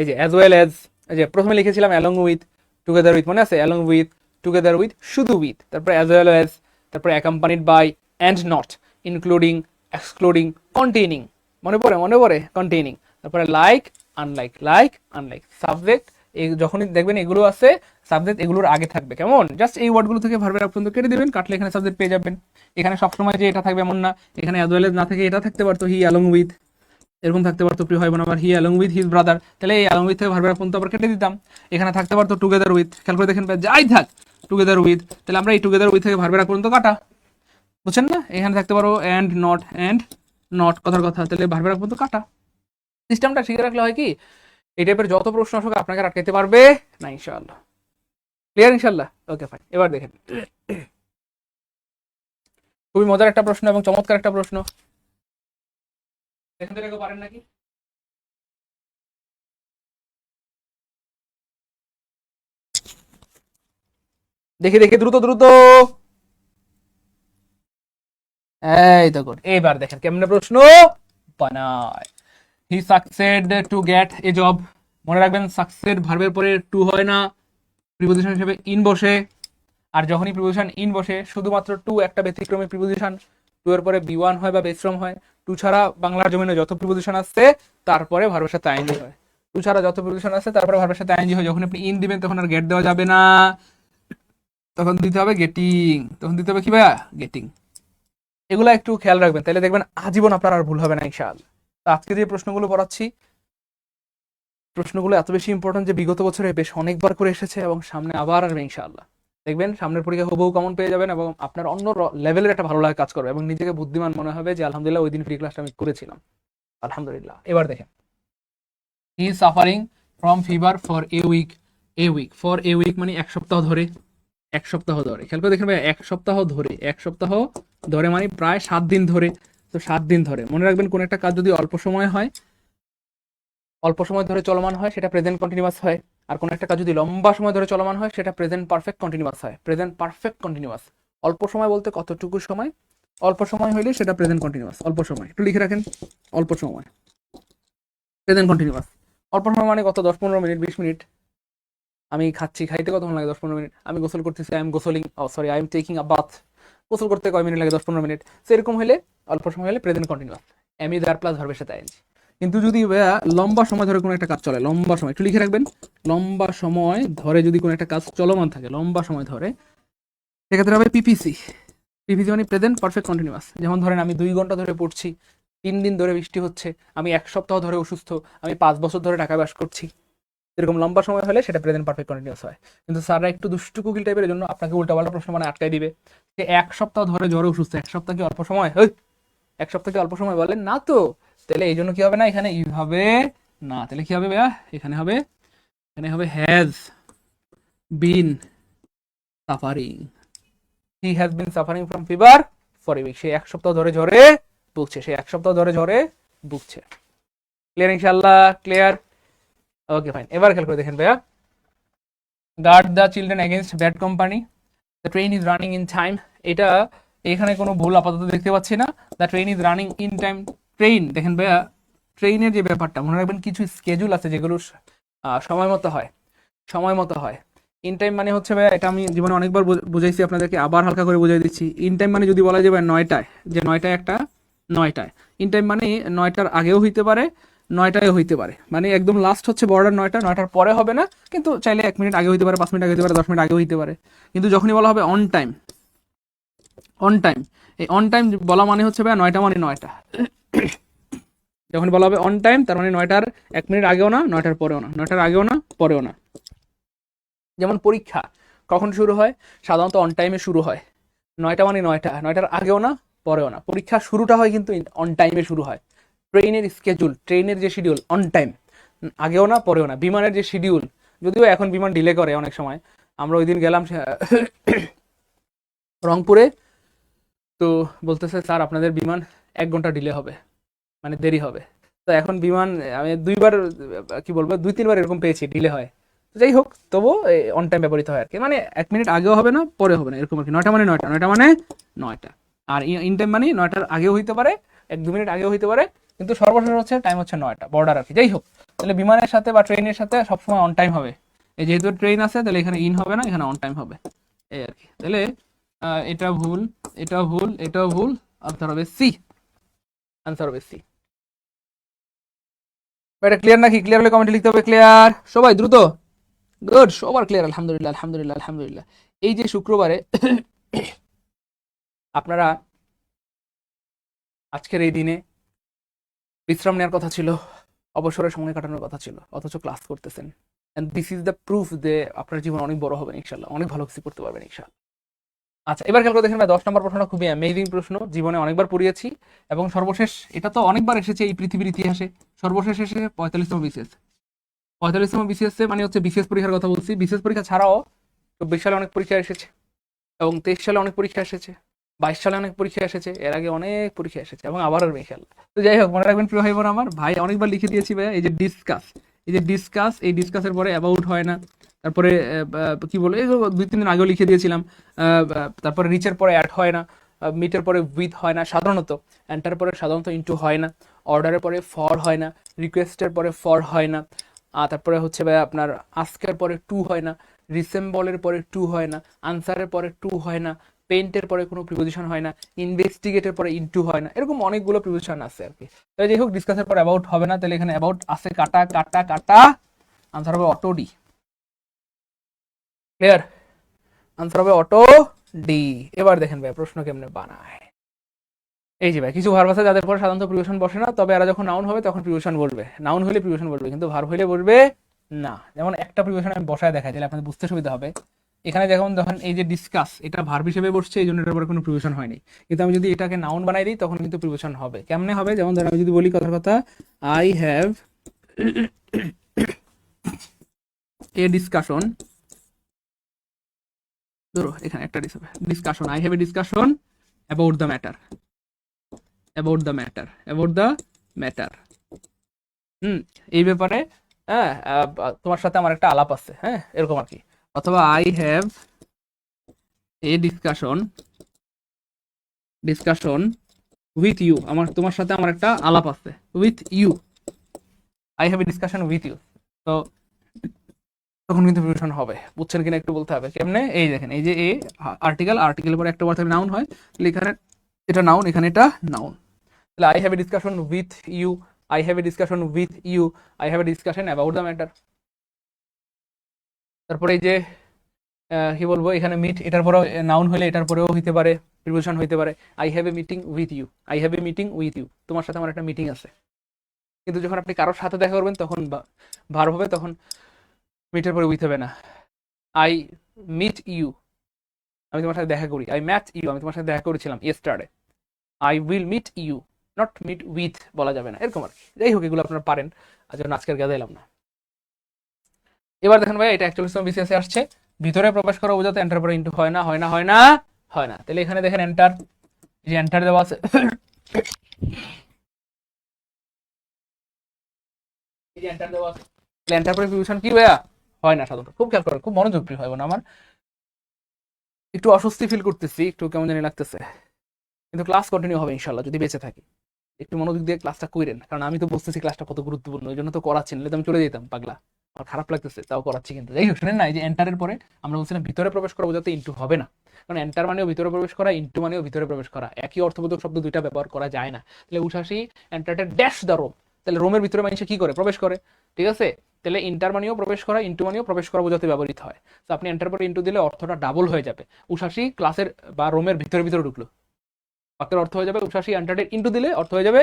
এই যে অ্যাজ ওয়েল অ্যাজ, এই যে প্রথমে লিখেছিলাম অ্যালং উইথ, টুগেদার উইথ, মনে আছে, অ্যালং উইথ, টুগেদার উইথ, শুধু উইথ, তারপরে অ্যাজ ওয়েল অ্যাজ, তারপরে accompanied by, and not, including, excluding, containing, মনে পড়ে মনে পড়ে, কন্টেইনিং, তারপরে like, unlike, like unlike, subject. এই যখনই দেখবেন এগুলো আছে, সাবজেক্ট এগুলোর আগে থাকবে, কেমন, জাস্ট এই ওয়ার্ডগুলো থেকে ভার্বের আগ পর্যন্ত কেটে দিবেন, কাটলে এখানে সাবজেক্ট পেয়ে যাবেন। এখানে সবসময় যে এটা থাকবে এমন না, এখানে অ্যাজ ওয়েল এজ না থেকে এটা থাকতে পারতো, হি অ্যালং উইথ, এরকম থাকতে পারতো প্রিয় ভাই বোন আমার, হি অ্যালং উইথ হিজ ব্রাদার, তাহলে এই অ্যালং উইথ থেকে ভার্বের পর্যন্ত আবার কেটে দিতাম। এখানে থাকতে পারতো টুগেদার উইথ, খেয়াল করে দেখেন যাই থাক টুগেদার উইথ, তাহলে আমরা এই টুগেদার উইথ থেকে ভার্বের পর্যন্ত কাটা, বুঝছেন না। এখানে থাকতে পারো অ্যান্ড নট, অ্যান্ড নট কথার কথা, তাহলে ভার্বের পর্যন্ত কাটা। সিস্টেমটা শিখে রাখলে হয় কি, এই টাইপের যত প্রশ্ন আসুক আপনাকে আটকাতে পারবে না ইনশাআল্লাহ। ক্লিয়ার ইনশাআল্লাহ, ওকে ফাইন। এবার দেখেন, খুবই মজার একটা প্রশ্ন এবং চমৎকার একটা প্রশ্ন, দেখেন তো কেউ পারেন নাকি। দেখি দেখি দ্রুত দ্রুত, এই তো গুড। এইবার দেখেন কেমনে প্রশ্ন বানায়। He succeed to get a job. মনে রাখবেন সাকসেড ভার্বের পরে টু হয় না, প্রিপোজিশন হিসেবে ইন বসে। আর যখনই প্রিপোজিশন ইন বসে শুধুমাত্র টু একটা ব্যতিক্রমী প্রিপোজিশন, টু এর পরে বি ওয়ান হয় বা বেস ফ্রম হয়। টু ছাড়া বাংলার জমিনে যত প্রিপোজিশন আসছে তারপরে ভার্বের সাথে আইএনজি হয়। টু ছাড়া যত প্রিপোজিশন আছে তারপরে ভার্বের সাথে আইএনজি হয়। যখন আপনি ইন দিবেন তখন আর গেট দেওয়া যাবে না, তখন দিতে হবে গেটিং। তখন দিতে হবে কি ভাইয়া? গেটিং। এগুলো একটু খেয়াল রাখবেন, তাহলে দেখবেন আজীবন আপনার আর ভুল হবে না ইনশাআল্লাহ। তো আজকে যে প্রশ্নগুলো পড়াচ্ছি, প্রশ্নগুলো এত বেশি ইম্পর্টেন্ট যে বিগত বছরে বেশ অনেকবার করে এসেছে এবং সামনে আবার আসবে ইনশাআল্লাহ। দেখবেন সামনের পরীক্ষা হুবহু কমন পেয়ে যাবেন এবং আপনার অন্য লেভেলের একটা ভালো লাগা কাজ করবে এবং নিজেকে বুদ্ধিমান মনে হবে যে আলহামদুলিল্লাহ ওই দিন ফ্রি ক্লাসটা আমি করেছিলাম, আলহামদুলিল্লাহ। এবার দেখেন, he is suffering from fever for a week. A week, for a week মানে এক সপ্তাহ ধরে। এক সপ্তাহ ধরে, খেয়াল করে দেখেন ভাই, এক সপ্তাহ ধরে, এক সপ্তাহ ধরে মানে প্রায় 7 দিন ধরে। তো 7 দিন ধরে মনে রাখবেন, কোন একটা কাজ যদি অল্প সময় হয়, অল্প সময় ধরে চলমান হয়, সেটা প্রেজেন্ট কন্টিনিউয়াস হয়। আর কোনো একটা কাজ যদি লম্বা সময় ধরে চলমান হয় সেটা প্রেজেন্ট পারফেক্ট কন্টিনিউয়াস হয়। Present perfect continuous. অল্প সময় বলতে কতটুকু সময়? অল্প সময় হইলে সেটা প্রেজেন্ট কন্টিনিউয়াস। অল্প সময় একটু লিখে রাখেন, অল্প সময় প্রেজেন্ট কন্টিনিউয়াস। অল্প সময় মানে কত? 10-15 মিনিট, 20 মিনিট। আমি খাচ্ছি, খাইতে কতক্ষণ লাগে? 10-15 মিনিট। আমি গোসল করতেছি, আই এম গোসলিং, sorry I am taking a bath. গোসল করতে কয় মিনিট লাগে? 10-15 মিনিট। সেরকম হলে অল্প সময় হলে present continuous, am is are plus ভার্বের সাথে আইএনজি। কিন্তু যদি লম্বা সময় ধরে কোনো একটা কাজ চলে, লম্বা সময় একটু লিখে রাখবেন, লম্বা সময় ধরে যদি কোনো একটা কাজ চলমান থাকে লম্বা সময় ধরে, সেক্ষেত্রে হবে পিপিসি। পিপিসি মানে প্রেজেন্ট পারফেক্ট কন্টিনিউয়াস। যেমন ধরেন আমি 2 ঘন্টা ধরে পড়ছি, 3 দিন ধরে বৃষ্টি হচ্ছে, আমি 1 সপ্তাহ ধরে অসুস্থ, আমি 5 বছর ধরে ঢাকায় বাস করছি। এরকম লম্বা সময় হলে সেটা প্রেজেন্ট পারফেক্ট কন্টিনিউয়াস হয়। কিন্তু স্যাররা একটু দুষ্টু কুকিল টাইপের, জন্য আপনাকে উল্টাপাল্টা প্রশ্ন মানে আটকাই দিবে যে 1 সপ্তাহ ধরে জ্বরে অসুস্থ, 1 সপ্তাহ কি অল্প সময়? 1 সপ্তাহ কি অল্প সময় বলেন না তো? তাহলে এই জন্য কি হবে না, এখানে ই হবে না, তাহলে কি হবে ভাইয়া? এখানে হবে, এখানে হবে has been suffering. He has been suffering from fever for a week. সে 1 সপ্তাহ ধরে জ্বরে ভুগছে, সে 1 সপ্তাহ ধরে জ্বরে ভুগছে। ক্লিয়ার ইনশাআল্লাহ? ক্লিয়ার? Okay fine. এবার খেয়াল করে দেখেন ভাইয়া, guard the children against bad company, the train is running in time. এটা এখানে কোনো ভুল আপাতত দেখতে পাচ্ছি না। The train is running in time. Train, দেখেন ভাইয়া, ট্রেনের যে ব্যাপারটা মনে রাখবেন, কিছু স্কেজুল আছে যেগুলো সময় মতো হয়, সময় মতো হয়। ইন টাইম মানে হচ্ছে ভাইয়া, এটা আমি জীবনে অনেকবার বুঝাইছি আপনাদেরকে, আবার হালকা করে বুঝাই দিচ্ছি। ইন টাইম মানে যদি বলা যায় ভাই 9টায়, যে 9টায় একটা, 9টায়। ইন টাইম মানে 9টার আগেও হইতে পারে, 9টায় হইতে পারে, মানে একদম লাস্ট হচ্ছে বর্ডার 9টা, 9টার পরে হবে না, কিন্তু চাইলে 1 মিনিট আগে হইতে পারে, 5 মিনিট আগে হইতে পারে, 10 মিনিট আগে হইতে পারে। কিন্তু যখনই বলা হবে অন টাইম, অন টাইম, এই অন টাইম বলা মানে হচ্ছে ভাই 9টা মানে 9টা। যখন বলা হবে অন টাইম তার মানে 9টার 1 মিনিট আগেও না, 9টার পরেও না, 9টার আগেও না, পরেও না। যেমন পরীক্ষা কখন শুরু হয়? সাধারণত অন টাইমে শুরু হয়। 9টা মানে 9টা, 9টার আগেও না, পরেও না। পরীক্ষা শুরুটা হয় কিন্তু অন টাইমে শুরু হয়। ট্রেনের স্কেজুল, ট্রেনের যে শিডিউল, অন টাইম, আগেও না, পরেও না। বিমানের যে শিডিউল, যদিও এখন বিমান ডিলে করে অনেক সময়। আমরা ওই দিন গেলাম রংপুরে, তো বলতেছে স্যার আপনাদের বিমান 1 ঘন্টা ডিলে হবে, মানে দেরি হবে। তো এখন বিমান আমি 2বার, কি বলবো, 2-3বার এরকম পেয়েছি ডিলে হয়। তো যাই হোক, তবুও অন টাইম ব্যবহৃত হয় আর কি, মানে 1 মিনিট আগেও হবে না, পরে হবে না, এরকম আর কি। 9টা মানে 9টা, 9টা মানে 9টা। আর ইন টাইম মানে 9টার আগেও হইতে পারে, 1-2 মিনিট আগেও হইতে পারে, কিন্তু সর্বশেষ হচ্ছে টাইম হচ্ছে 9টা, বর্ডার আর কি। যাই হোক, তাহলে বিমানের সাথে বা ট্রেনের সাথে সবসময় অন টাইম হবে। এই যেহেতু ট্রেন আছে তাহলে এখানে ইন হবে না, এখানে অন টাইম হবে, এই আর কি। তাহলে এটা ভুল, এটাও ভুল, এটাও ভুল, আনসার হবে সি, আনসার হবে সি। এটা ক্লিয়ার নাকি? ক্লিয়ার হলে কমেন্টে লিখতে হবে ক্লিয়ার। সবাই দ্রুত, গুড, সবার ক্লিয়ার, আলহামদুলিল্লাহ, আলহামদুলিল্লাহ, আলহামদুলিল্লাহ। এই যে শুক্রবারে আপনারা আজকের এই দিনে বিশ্রাম নেওয়ার কথা ছিল, অবসরের সময় কাটানোর কথা ছিল, অথচ ক্লাস করতেছেন। And this is the proof যে আপনার জীবন অনেক বড় হবে ইনশাল্লাহ, অনেক ভালো কিছু করতে পারবেন ইনশাল্লাহ। আচ্ছা, এবার খেয়াল করে দেখেন ভাই, 10 নম্বর প্রশ্নটা খুবই অ্যামেজিং প্রশ্ন, জীবনে অনেকবার পড়িয়েছি এবং সর্বশেষ এটা তো অনেকবার এসেছে এই পৃথিবীর ইতিহাসে, সর্বশেষ এসে 45তম বিসিএস। 45তম বিসিএস মানে হচ্ছে বিসিএস পরীক্ষার কথা বলছি। বিসিএস পরীক্ষা ছাড়াও 24 সালে অনেক পরীক্ষা এসেছে এবং 23 সালে অনেক পরীক্ষা এসেছে, 22 সালে অনেক পরীক্ষা এসেছে, এর আগে অনেক পরীক্ষা এসেছে এবং আবার আসবে ইনশাআল্লাহ। তো যাই হোক, মনে রাখবেন প্রিয় ভাই বোন আমার, ভাই অনেকবার লিখে দিয়েছি ভাই, এই যে ডিসকাস, এই যে ডিসকাস, এই ডিসকাসের পরে অ্যাবাউট হয় না, তারপরে কি বলে, 2-3 দিন আগেও লিখে দিয়েছিলাম, তারপরে রিচের পরে অ্যাড হয় না, মিটের পরে উইথ হয় না সাধারণত, এন্টার পরে সাধারণত ইনটু হয় না, অর্ডারের পরে ফর হয় না, রিকোয়েস্টের পরে ফর হয় না, তারপরে হচ্ছে ভাই আপনার আস্কের পরে টু হয় না, রিসেম্বলের পরে টু হয় না, আনসারের পরে টু হয় না, পেন্টের পরে কোনো প্রিপোজিশন হয় না, ইনভেস্টিগেটের পরে ইনটু হয় না, এরকম অনেকগুলো প্রিপোজিশন আছে আর কি। তাই যাই হোক, ডিসকাসের পর অ্যাবাউট হবে না, তাহলে এখানে অ্যাবাউট আছে কাটা কাটা কাটা, আনসার হবে অটো ডি। ক্লিয়ার? আনসার হবে অটো ডি। এবার দেখেন ভাই প্রশ্ন কেমনে বানায়। এই যে ভাই কিছু ভার্ব আছে যাদের পরে সাধারণত প্রিপোজিশন বসে না, তবে এরা যখন নাউন হবে তখন প্রিপোজিশন বলবে, নাউন হলে প্রিপোজিশন বলবে, কিন্তু ভার্ব হলে বলবে না। যেমন একটা প্রিপোজিশন আমি বসায় দেখাই, তাহলে আপনাদের বুঝতে সুবিধা হবে। এখানে যখন যখন এই যে ডিসকাস, এটা ভার্ব হিসেবে বসছে, এই জন্য এটার পরে কোনো প্রিপোজিশন হয়নি, কিন্তু আমি যদি এটাকে নাউন বানাই দিই তখন কিন্তু প্রিপোজিশন হবে। কেমনে হবে? যেমন ধর আমি যদি বলি কথার কথা, আই হ্যাভ এ ডিসকাশন, ধরো এখানে একটা discussion, I have a discussion about the matter, about the matter, about the matter, এই ব্যাপারে, হ্যাঁ, তোমার সাথে আমার একটা আলাপ আছে, হ্যাঁ, এরকম আর কি। অথবা I have a discussion, discussion with you, আমার তোমার সাথে আমার একটা আলাপ আছে, with you, I have a discussion with you. তো তখন কিন্তু প্রিপোজিশন হবে, বুঝছেন কিনা একটু বলতে হবে কেমনে। এই দেখেন, এই যে এ আর্টিকেল, আর্টিকেলের পরে একটা ওয়ার্ড থাকলে নাউন হয়, তাহলে এখানে এটা নাউন, এখানে এটা নাউন। তাহলে I have a discussion with you, I have a discussion with you, I have a discussion about the matter. তারপরে এই যে কি বলবো, এখানে মিট, এটার পরেও নাউন হলে এটার পরেও হইতে পারে, প্রিপোজিশন হইতে পারে, I have a meeting with you, I have a meeting with you, তোমার সাথে আমার একটা মিটিং আছে। কিন্তু যখন আপনি কারোর সাথে দেখা করবেন তখন ভার্ব হবে, তখন মিটের পরে উইথ হবে না। আই মিট ইউ, আমি তোমার সাথে দেখা করি, আই ম্যাচ ইউ, আমি তোমার সাথে দেখা করেছিলাম yesterday. I will meet you, not meet with বলা যাবে না, এরকম আর কি। যাই হোক, এগুলো আপনারা পারেন, আজকের গাদা এলাম না। এবার দেখেন ভাই, এটা 41তম বিসিএসে আসছে, ভিতরে প্রবেশ করা বোঝাতে এন্টার পরে ইনটু হয় না, হয় না, হয় না, হয় না। তাহলে এখানে দেখেন এন্টার, যে এন্টার দেওয়া আছে, এই যে এন্টার দেওয়া আছে, তাহলে এন্টার পরে প্রিপোজিশন কি ভাইয়া? হয় না সাধারণত। খুব খেয়াল করেন, খুব মনোযোগ দিয়ে হয় না, আমার একটু অস্বস্তি ফিল করতেছি, একটু কেমন জানি লাগতেছে, কিন্তু ক্লাস কন্টিনিউ হবে ইনশাল্লাহ যদি বেঁচে থাকি। একটু মনোযোগ দিয়ে ক্লাসটা করেন, কারণ আমি তো বুঝতেছি ক্লাসটা কত গুরুত্বপূর্ণ, ওই জন্য তো করাচ্ছি, নাহলে তো আমি চলে যেতাম পাগলা, আমার খারাপ লাগতেছে তাও করাচ্ছি। কিন্তু যাই হোক, শুনেন না, এই যে এন্টারের পরে আমরা বলছিলাম ভিতরে প্রবেশ করা বোঝাতে ইনটু হবে না, কারণ এন্টার মানেও ভিতরে প্রবেশ করা, ইনটু মানেও ভিতরে প্রবেশ করা, একই অর্থবোধক শব্দ দুইটা ব্যবহার করা যায় না। তাহলে উঠাসি এন্টারটের ড্যাশ দ্য রোম, তাহলে রোমের ভিতরে মানুষ কি করে? প্রবেশ করে, ঠিক আছে? তাহলে ইন্টার মানেও প্রবেশ করা, ইন্টু মানেও প্রবেশ করা বোঝাতে ব্যবহৃত হয়। তো আপনি এন্টার পরে ইন্টু দিলে অর্থটা ডাবল হয়ে যাবে, উঠাসি ক্লাসের বা রোমের ভিতরে ভিতরে ঢুকলো, বাক্যের অর্থ হয়ে যাবে উষাশি এন্টারটেড ইন্টু দিলে অর্থ হয়ে যাবে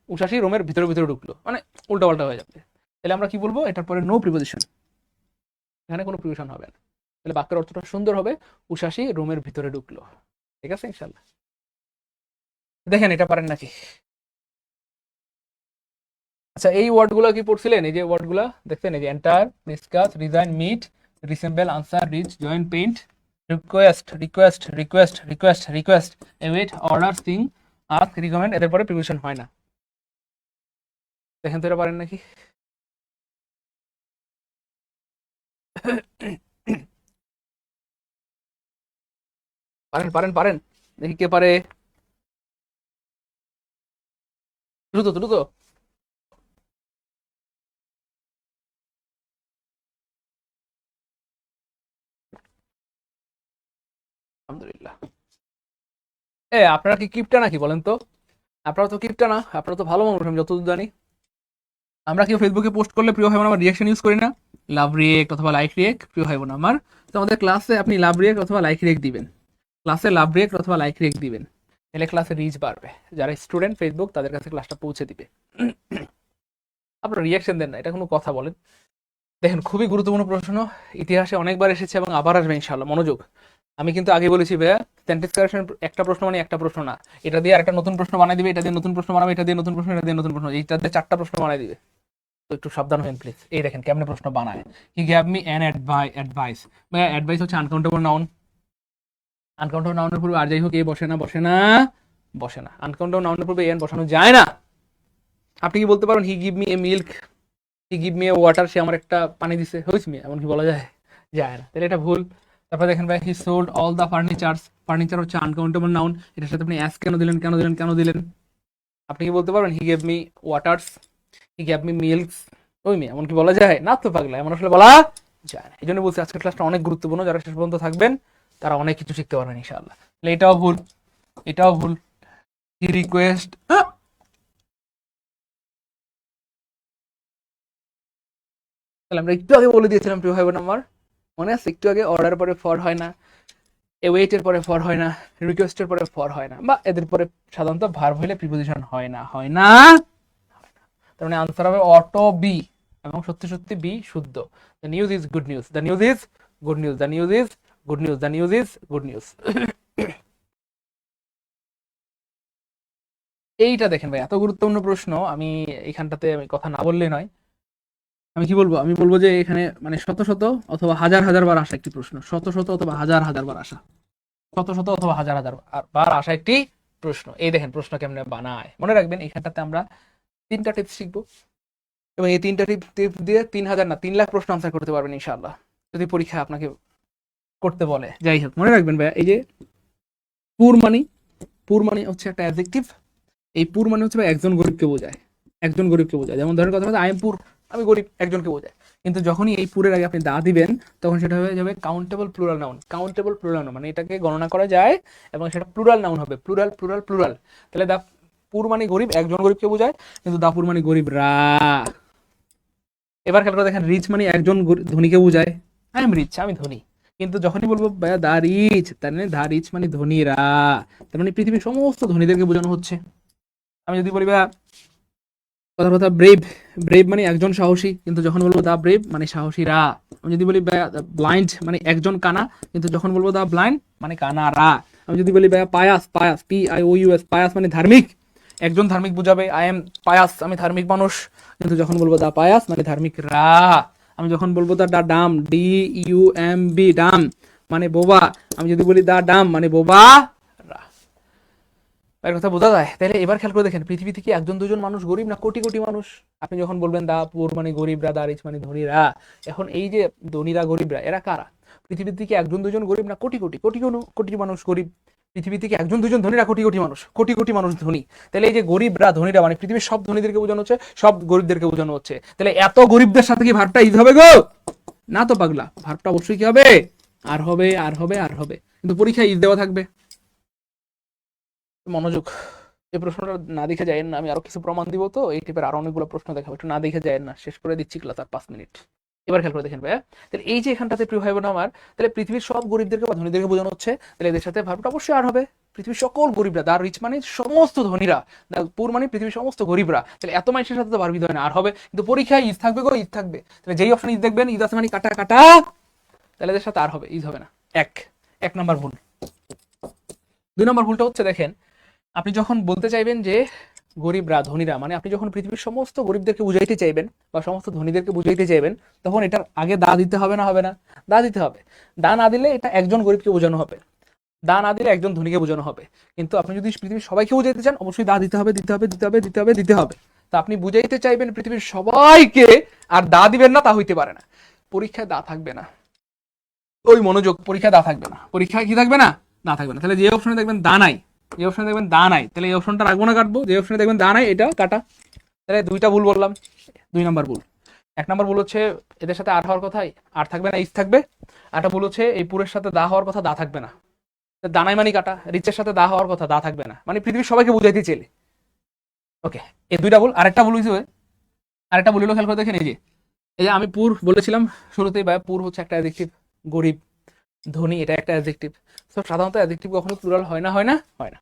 উষাশি রোমের ভিতরে ভিতরে ঢুকলো, মানে উল্টা পাল্টা হয়ে যাবে। তাহলে আমরা কি বলবো? এটার পরে নো প্রিপোজিশন, এখানে কোনো প্রিপোজিশন হবে না। তাহলে বাক্যের অর্থটা সুন্দর হবে, উষাশি রোমের ভিতরে ঢুকলো। ঠিক আছে ইনশাল্লাহ? দেখেন এটা পারেন নাকি? আচ্ছা, এই ওয়ার্ডগুলো কি পড়ছিলেন? এই যে ওয়ার্ডগুলো দেখছেন, এই যে enter, discuss, resign, meet, resemble, answer, reach, join, paint, request, request, request, request, request, await, order, sing, ask, recommend, এদের পরে প্রিপোজিশন হয় না। দেখেন তো এটা পারেন নাকি? পারেন পারেন পারেন, দেখি কে পারে, দ্রুত দ্রুত। আলহামদুলিল্লাহ। আপনারা কি কিপটা নাকি বলেন তো? আপনারা তো কিপটা না, আপনারা তো ভালো মানুষ, আমি যতদূর জানি। আমরা কেউ ফেসবুকে পোস্ট করলে প্রিয় হয় না, আমার রিয়াকশন ইউজ করি না, লাভ রিয়েক্ট অথবা লাইক রিয়েক্ট, প্রিয় হয় না আমার। তো আমাদের ক্লাসে আপনি লাভ রিয়েক্ট অথবা লাইক রিয়েক্ট দিবেন, ক্লাসে লাভ রিয়েক্ট অথবা লাইক রিয়েক্ট দিবেন, তাহলে ক্লাসে রিচ বাড়বে, যারা স্টুডেন্ট ফেসবুক তাদের কাছে ক্লাসটা পৌঁছে দিবে। আপনারা রিয়াকশন দেন না, এটা কোনো কথা বলেন? দেখেন, খুবই গুরুত্বপূর্ণ প্রশ্ন, ইতিহাসে অনেকবার এসেছে এবং আবার আসবে ইনশাআল্লাহ, মনোযোগ। আমি কিন্তু আগে বলেছি ভাইয়া, সেন্টেন্স কারেকশন একটা প্রশ্ন মানে একটা প্রশ্ন না, এটা দিয়ে আরেকটা নতুন প্রশ্ন বানাই দিবে, এটা দিয়ে নতুন প্রশ্ন বানাবে, এটা দিয়ে নতুন প্রশ্ন, এটা দিয়ে নতুন প্রশ্ন, এইটা দিয়ে চারটা প্রশ্ন বানাই দিবে। তো একটু সাবধান হবেন প্লিজ। এই দেখেন কেমনে প্রশ্ন বানায়, হি গ্যাভ মি অ্যান অ্যাডভাইস। ভাইয়া অ্যাডভাইস হচ্ছে আনকাউন্টেবল নাউন, আনকাউন্টেবল নাউনের পূর্বে আর যাই হোক এ বসে না, বসে না, বসে না। আনকাউন্টেবল নাউনের পূর্বে এন বসানো যায় না। আপনি কি বলতে পারেন he give me a milk, he give me a water, সে আমার একটা পানি দিছে, হয়েছে মি, এমন কি বলা যায়? যায় না, তাহলে এটা ভুল। তারপর দেখেন ভাই, he sold all the furnitures. Furniture হচ্ছে আনকাউন্টেবল নাউন, এটার সাথে আপনি অ্যাস কেন দিলেন, কেন দিলেন, কেন দিলেন? আপনি কি বলতে পারবেন he gave me waters, he gave me milks? ওই মেয়ে, এমন কি বলা যায়? না তো পাগলা, এমন আসলে বলা যায় না। এই জন্য বলছি আজকের ক্লাসটা অনেক গুরুত্বপূর্ণ, যারা শেষ পর্যন্ত থাকবেন তারা অনেক কিছু শিখতে পারবেন ইনশাআল্লাহ। তাহলে এটাও ভুল, এটাও ভুল। হি রিকোয়েস্ট, তাহলে আমরা একটু আগে বলে দিয়েছিলাম প্রিয় ভাই বোন আমার, মনে আছে? একটু আগে অর্ডার পরে ফর হয় না, ওয়েটের পরে ফর হয় না, রিকোয়েস্টের পরে ফর হয় না, বা এদের পরে সাধারণত ভার্ব হইলে প্রিপোজিশন হয় না, হয় না। তার মানে আনসার হবে অটো বি, এবং সত্যি সত্যি বি শুদ্ধ। The news is good news, the news is good news, the news is good news, the news is good news. এইটা দেখেন ভাই, এত গুরুত্বপূর্ণ প্রশ্ন, আমি এখানটাতে আমি কথা না বললে নয়। আমি কি বলবো? আমি বলবো যে এখানে মানে শত শত অথবা হাজার হাজার বার আসা একটি প্রশ্ন, শত শত অথবা হাজার হাজার বার আসা, শত শত অথবা হাজার হাজার বার আসা একটি প্রশ্ন। এই দেখেন প্রশ্ন কেমনে বানায়, মনে রাখবেন এখানটাতে আমরা 3টা টিপস শিখবো, এবং এই 3টা টিপস দিয়ে 3000 না 3 লাখ প্রশ্ন আনসার করতে পারবেন ইনশাআল্লাহ, যদি পরীক্ষা আপনাকে করতে বলে। যাই হোক, মনে রাখবেন ভাই, এই যে পুর মানি, পুর মানি হচ্ছে একটা অ্যাডজেক্টিভ। এই পুর মানে হচ্ছে ভাই একজন গরিবকে বোঝায়, একজন গরিবকে বোঝায়। যেমন ধরেন কথা হচ্ছে আই এম পুর, আমি গরিব, একজনকে বোঝায়। কিন্তু যখনই এই পুরের আগে আপনি দা দিবেন, তখন সেটা হয়ে যাবে countable plural noun. Countable plural noun মানে এটাকে গণনা করা যায়, এবং সেটা প্লুরাল নাউন হবে, প্লুরাল প্লুরাল প্লুরাল। তাহলে দা পুর মানে গরিব, একজন গরিবকে বোঝায়, কিন্তু দাপুর মানে গরিবরা। এবার খেয়াল করে দেখেন, রিচ মানে একজন ধনীকে বোঝায়, আই এম রিচ, আমি ধনী। কিন্তু যখনই বলবো ভাইয়া দা রিচ, তার মানে দা রিচ মানে ধনীরা, তার মানে পৃথিবীর সমস্ত ধনীদেরকে বোঝানো হচ্ছে। আমি যদি বলি ভাইয়া কথার কথা ব্রেভ, ব্রেভ মানে একজন সাহসী, কিন্তু যখন বলবো দা ব্রেভ মানে সাহসীরা। আমি যদি বলি ভাইয়া ব্লাইন্ড মানে একজন কানা, কিন্তু যখন বলবো দা ব্লাইন্ড মানে কানারা। আমি যদি বলি ভাইয়া পায়াস, পায়াস PIOUS, পায়াস মানে ধার্মিক, একজন ধার্মিক বুঝাবে, আই এম পায়াস, আমি ধার্মিক মানুষ। কিন্তু যখন বলবো দা পায়াস মানে ধার্মিকরা। আমি যখন বলবো দা ডাম, DUMB, ডাম মানে বোবা। আমি যদি বলি দা ডাম মানে বোবা রা। এর কথা বোঝা যায়? তাহলে এবার খেয়াল করে দেখেন, পৃথিবী থেকে একজন দুজন মানুষ গরিব না কোটি কোটি মানুষ? আপনি যখন বলবেন দা পুর মানে গরিবরা, দা রিচ মানে ধনীরা, এখন এই যে ধনীরা গরিবরা এরা কারা? পৃথিবীর থেকে একজন দুজন গরিব না কোটি কোটি কোটি কোটি মানুষ গরিব? পৃথিবী থেকে একজন দুজন ধনীরা কোটি কোটি মানুষ, কোটি কোটি মানুষ ধনী। তাহলে এই যে গরিবরা ধনীরা মানে পৃথিবীর সব ধনীদেরকে বোঝানো হচ্ছে, সব গরিবদেরকে বোঝানো হচ্ছে। তাহলে এত গরিবদের সাথে কি ভার্বটা ইজ হবে গো? না তো পাগলা, ভার্বটা অবশ্যই কি হবে? আর হবে, আর হবে, আর হবে। কিন্তু পরীক্ষায় ইজ দেওয়া থাকবে। মনোযোগ, এই প্রশ্নটা না দেখে যায়েন না, আমি আরো কিছু প্রমাণ দিব, তো এই টাইপের আরো অনেকগুলো প্রশ্ন দেখাবো, একটু না দেখে যায়েন না, শেষ করে দিচ্ছি ক্লাস আর 5 মিনিট। এবার খেয়াল করে দেখেন ভাইয়া, তাহলে এই যে এখানটাতে প্রিয় ভাই বোন আমার, তাহলে পৃথিবীর সব গরিবদেরকে বা ধনীদেরকে বোঝানো হচ্ছে, তাহলে এদের সাথে ভার্বটা অবশ্যই আর হবে। পৃথিবীর সকল গরিবরা, দা রিচ মানে সমস্ত ধনীরা, দা পুর মানে পৃথিবীর সমস্ত গরিবরা। তাহলে এত মানুষের সাথে তো ভার্বিত হয় না, আর হবে। কিন্তু পরীক্ষায় ইজ থাকবে গো, ইজ থাকবে। তাহলে যেই অপশন ইজ দেখবেন, ইজ আছে মানে কাটা কাটা, তাহলে এদের সাথে আর হবে, ইজ হবে না। এক নাম্বার ভুল। 2 নম্বর ভুলটা হচ্ছে দেখেন, আপনি যখন বলতে চাইবেন যে গরিবরা ধনীরা, মানে আপনি যখন পৃথিবীর সমস্ত গরিবদেরকে বুঝাইতে চাইবেন বা সমস্ত ধনীদেরকে বুঝাইতে চাইবেন, তখন এটার আগে দা দিতে হবে না, হবে না? দা দিতে হবে। দা না দিলে এটা একজন গরিবকে বোঝানো হবে, দা না দিলে একজন ধনীকে বোঝানো হবে। কিন্তু আপনি যদি পৃথিবীর সবাইকে বুঝাইতে চান, অবশ্যই দা দিতে হবে, দিতে হবে, দিতে হবে, দিতে হবে, দিতে হবে। তো আপনি বুঝাইতে চাইবেন পৃথিবীর সবাইকে, আর দা দিবেন না, তা হইতে পারে না। পরীক্ষায় দা থাকবে না, ওই মনোযোগ, পরীক্ষায় দা থাকবে না। পরীক্ষায় কি থাকবে না? না থাকবে না। তাহলে যে অপশনে দেখবেন দা নাই, এই অপশনে দেখবেন দা নাই, তাহলে এই অপশনটা রাখবো না, কাটবো। যে অপশনে দেখবেন দা নাই, এটা কাটা। তাহলে 2টা ভুল বললাম, 2 নম্বর ভুল। 1 নম্বর ভুল হচ্ছে এদের সাথে আর হওয়ার কথাই আর থাকবে না, ইস থাকবে। একটা ভুল হচ্ছে এই পুরের সাথে দা হওয়ার কথা, দা থাকবে না। দানাই মানে কাটা, রিচের সাথে দা হওয়ার কথা, দা থাকবে না, মানে পৃথিবীর সবাইকে বুঝাইতে চেলে। ওকে, এই 2টা ভুল। আরেকটা ভুল হয়েছে, আরেকটা ভুল হলো, খেয়াল করে দেখেন, এই যে আমি পুর বলেছিলাম শুরুতেই, ভাই পুর হচ্ছে একটা অ্যাডজেক্টিভ, গরিব ধনী এটা একটা অ্যাডজেক্টিভ। তো সাধারণত অ্যাডজেক্টিভ কখনো প্লুরাল হয় না, হয় না, হয় না।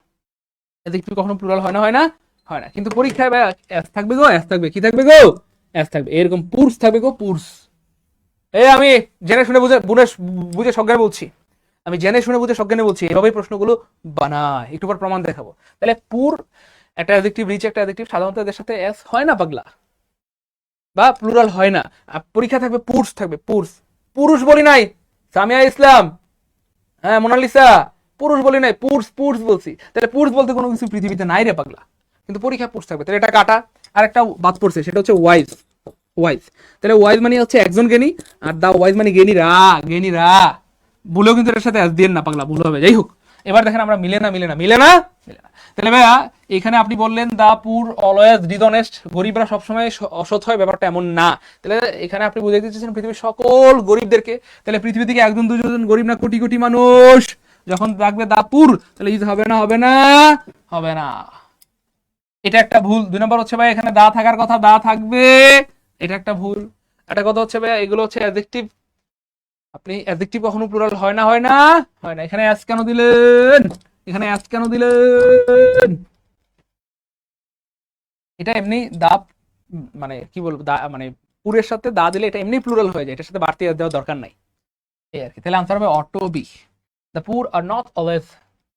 অ্যাডজেক্টিভ কখনো প্লুরাল হয় না, হয় না, হয় না। কিন্তু পরীক্ষায় ভাই এস থাকবে গো, এস থাকবে, কি থাকবে গো? এস থাকবে। এরকম পুরস থাকবে গো, পুরস। এই আমি জেনে শুনে বুঝে বুঝে সজ্ঞানে বলছি, আমি জেনে শুনে বুঝে সজ্ঞানে বলছি, এভাবেই প্রশ্নগুলো বানায়। একটু পর প্রমাণ দেখাবো। তাহলে পুর একটা অ্যাডজেক্টিভ, রিচ একটা অ্যাডজেক্টিভ, সাধারণত এদের সাথে এস হয় না পাগলা, বা প্লুরাল হয় না। পরীক্ষা থাকবে পুরস, থাকবে পুরস। পুরুষ বলি নাই, সামিয়া ইসলাম, হ্যাঁ মোনালিসা, পুরুষ বলি নাই, পুরস পুরস বলছি। তাহলে পুরস বলতে কোনো কিছু পৃথিবীতে নাই রে পাগলা, কিন্তু পরীক্ষা পুরস থাকবে। তাহলে এটা কাটা। আর একটা বাদ পড়ছে, সেটা হচ্ছে ওয়াইজ, ওয়াইজ। তাহলে ওয়াইজ মানে হচ্ছে একজন জ্ঞানী, আর দা ওয়াইজ মানে জ্ঞানীরা, জ্ঞানীরা। ভুলেও কিন্তু এটার সাথে অ্যাস দিয়েন না পাগলা, ভুল হবে। যাই হোক, এবার দেখেন আমরা মিলে না মিলে না মিলে না মিলে না। তাহলে ভাইয়া এখানে আপনি বললেন দা পুর অলওয়েজ ডিসঅনেস্ট, গরিবরা সবসময় অসৎ হয়, ব্যাপারটা এমন না। তাহলে এখানে আপনি বুঝাইতে চাচ্ছেন পৃথিবীর সকল গরিবদেরকে। তাহলে পৃথিবী থেকে একজন দুজন গরিব না, কোটি কোটি মানুষ যখন থাকবে দা পুর, তাহলে ইজ হবে না হবে না হবে না। এটা একটা ভুল। 2 নম্বর হচ্ছে ভাই এখানে দা থাকার কথা, দা থাকবে, এটা একটা ভুল। একটা কথা হচ্ছে ভাই এগুলো হচ্ছে অ্যাডজেক্টিভ, আপনি অ্যাডজেক্টিভ কখনো প্লুরাল হয় না হয় না হয় না। এখানে অ্যাস কেন দিলেন, এখানে অ্যাস কেন দিলেন? এটা এমনি দা, মানে কি বলবো, দা মানে পুরের সাথে দা দিলে এটা এমনি প্লুরাল হয়ে যায়, এটার সাথে বাড়তি দেওয়ার দরকার নাই এই আর কি। তাহলে আনসার হবে auto B, the poor are not always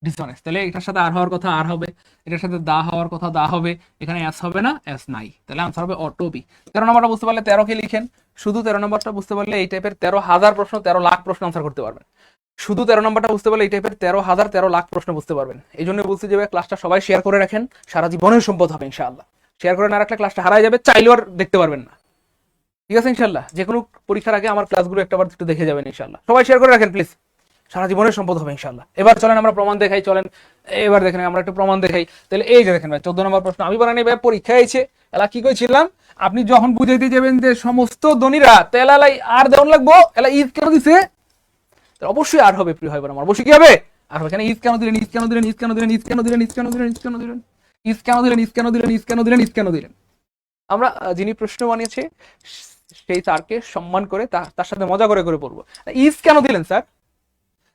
dishonest. তাহলে এটার সাথে আর হওয়ার কথা আর হবে, এটার সাথে দা হওয়ার কথা দা হবে, এখানে অ্যাস হবে না, অ্যাস নাই। তাহলে আনসার হবে অটো বি। 13 নম্বরটা বুঝতে পারলে 13 কে লিখেন। শুধু 13 নম্বরটা বুঝতে পারলে এই টাইপের 13,000 প্রশ্ন, 13 লাখ প্রশ্ন আনসার করতে পারবেন। শুধু 13 নম্বরটা বুঝতে পারলে এই টাইপের 13,000 13 লাখ প্রশ্ন বুঝতে পারবেন। এই জন্য বলছি যে ক্লাসটা সবাই শেয়ার করে রাখেন, সারা জীবনের সম্পদ হবে ইনশাআল্লাহ। শেয়ার করে না রাখলে ক্লাসটা হারাই যাবে, চাইলেও আর দেখতে পারবেন না। ঠিক আছে ইনশাআল্লাহ, যে কোনো পরীক্ষার আগে আমার ক্লাসগুলো একটাবার একটু দেখে যাবেন ইনশাআল্লাহ। সবাই শেয়ার করে রাখেন প্লিজ, সারা জীবনের সম্পদ হবে ইনশাআল্লাহ। এবার চলেন আমরা প্রমাণ দেখাই, চলেন এবার দেখেন আমরা একটু প্রমাণ দেখাই। তাহলে এই যে দেখেন ভাই 14 নম্বর প্রশ্ন, আমি বানানি ভাই পরীক্ষা আইছে, এলা কি কইছিলাম, আপনি যখন বুঝাইতে যাবেন যে সমস্ত ধনীরা তেলালাই আর দেওয়ান লাগবো, এলা ঈদ কেন দিছে, অবশ্যই আর হবে প্রিয় ভাই বোন আমার, অবশ্যই কি হবে আর হবে। এখানে ঈদ কেন দিলেন, ঈদ কেন দিলেন, ঈদ কেন দিলেন, ঈদ কেন দিলেন, ঈদ কেন দিলেন, ঈদ কেন দিলেন, ঈদ কেন দিলেন, ঈদ কেন দিলেন, ঈদ কেন দিলেন, ঈদ কেন দিলেন। আমরা যিনি প্রশ্ন বানিয়েছে সেই স্যারকে সম্মান করে তার সাথে মজা করে করে পড়বো। ঈদ কেন দিলেন স্যার,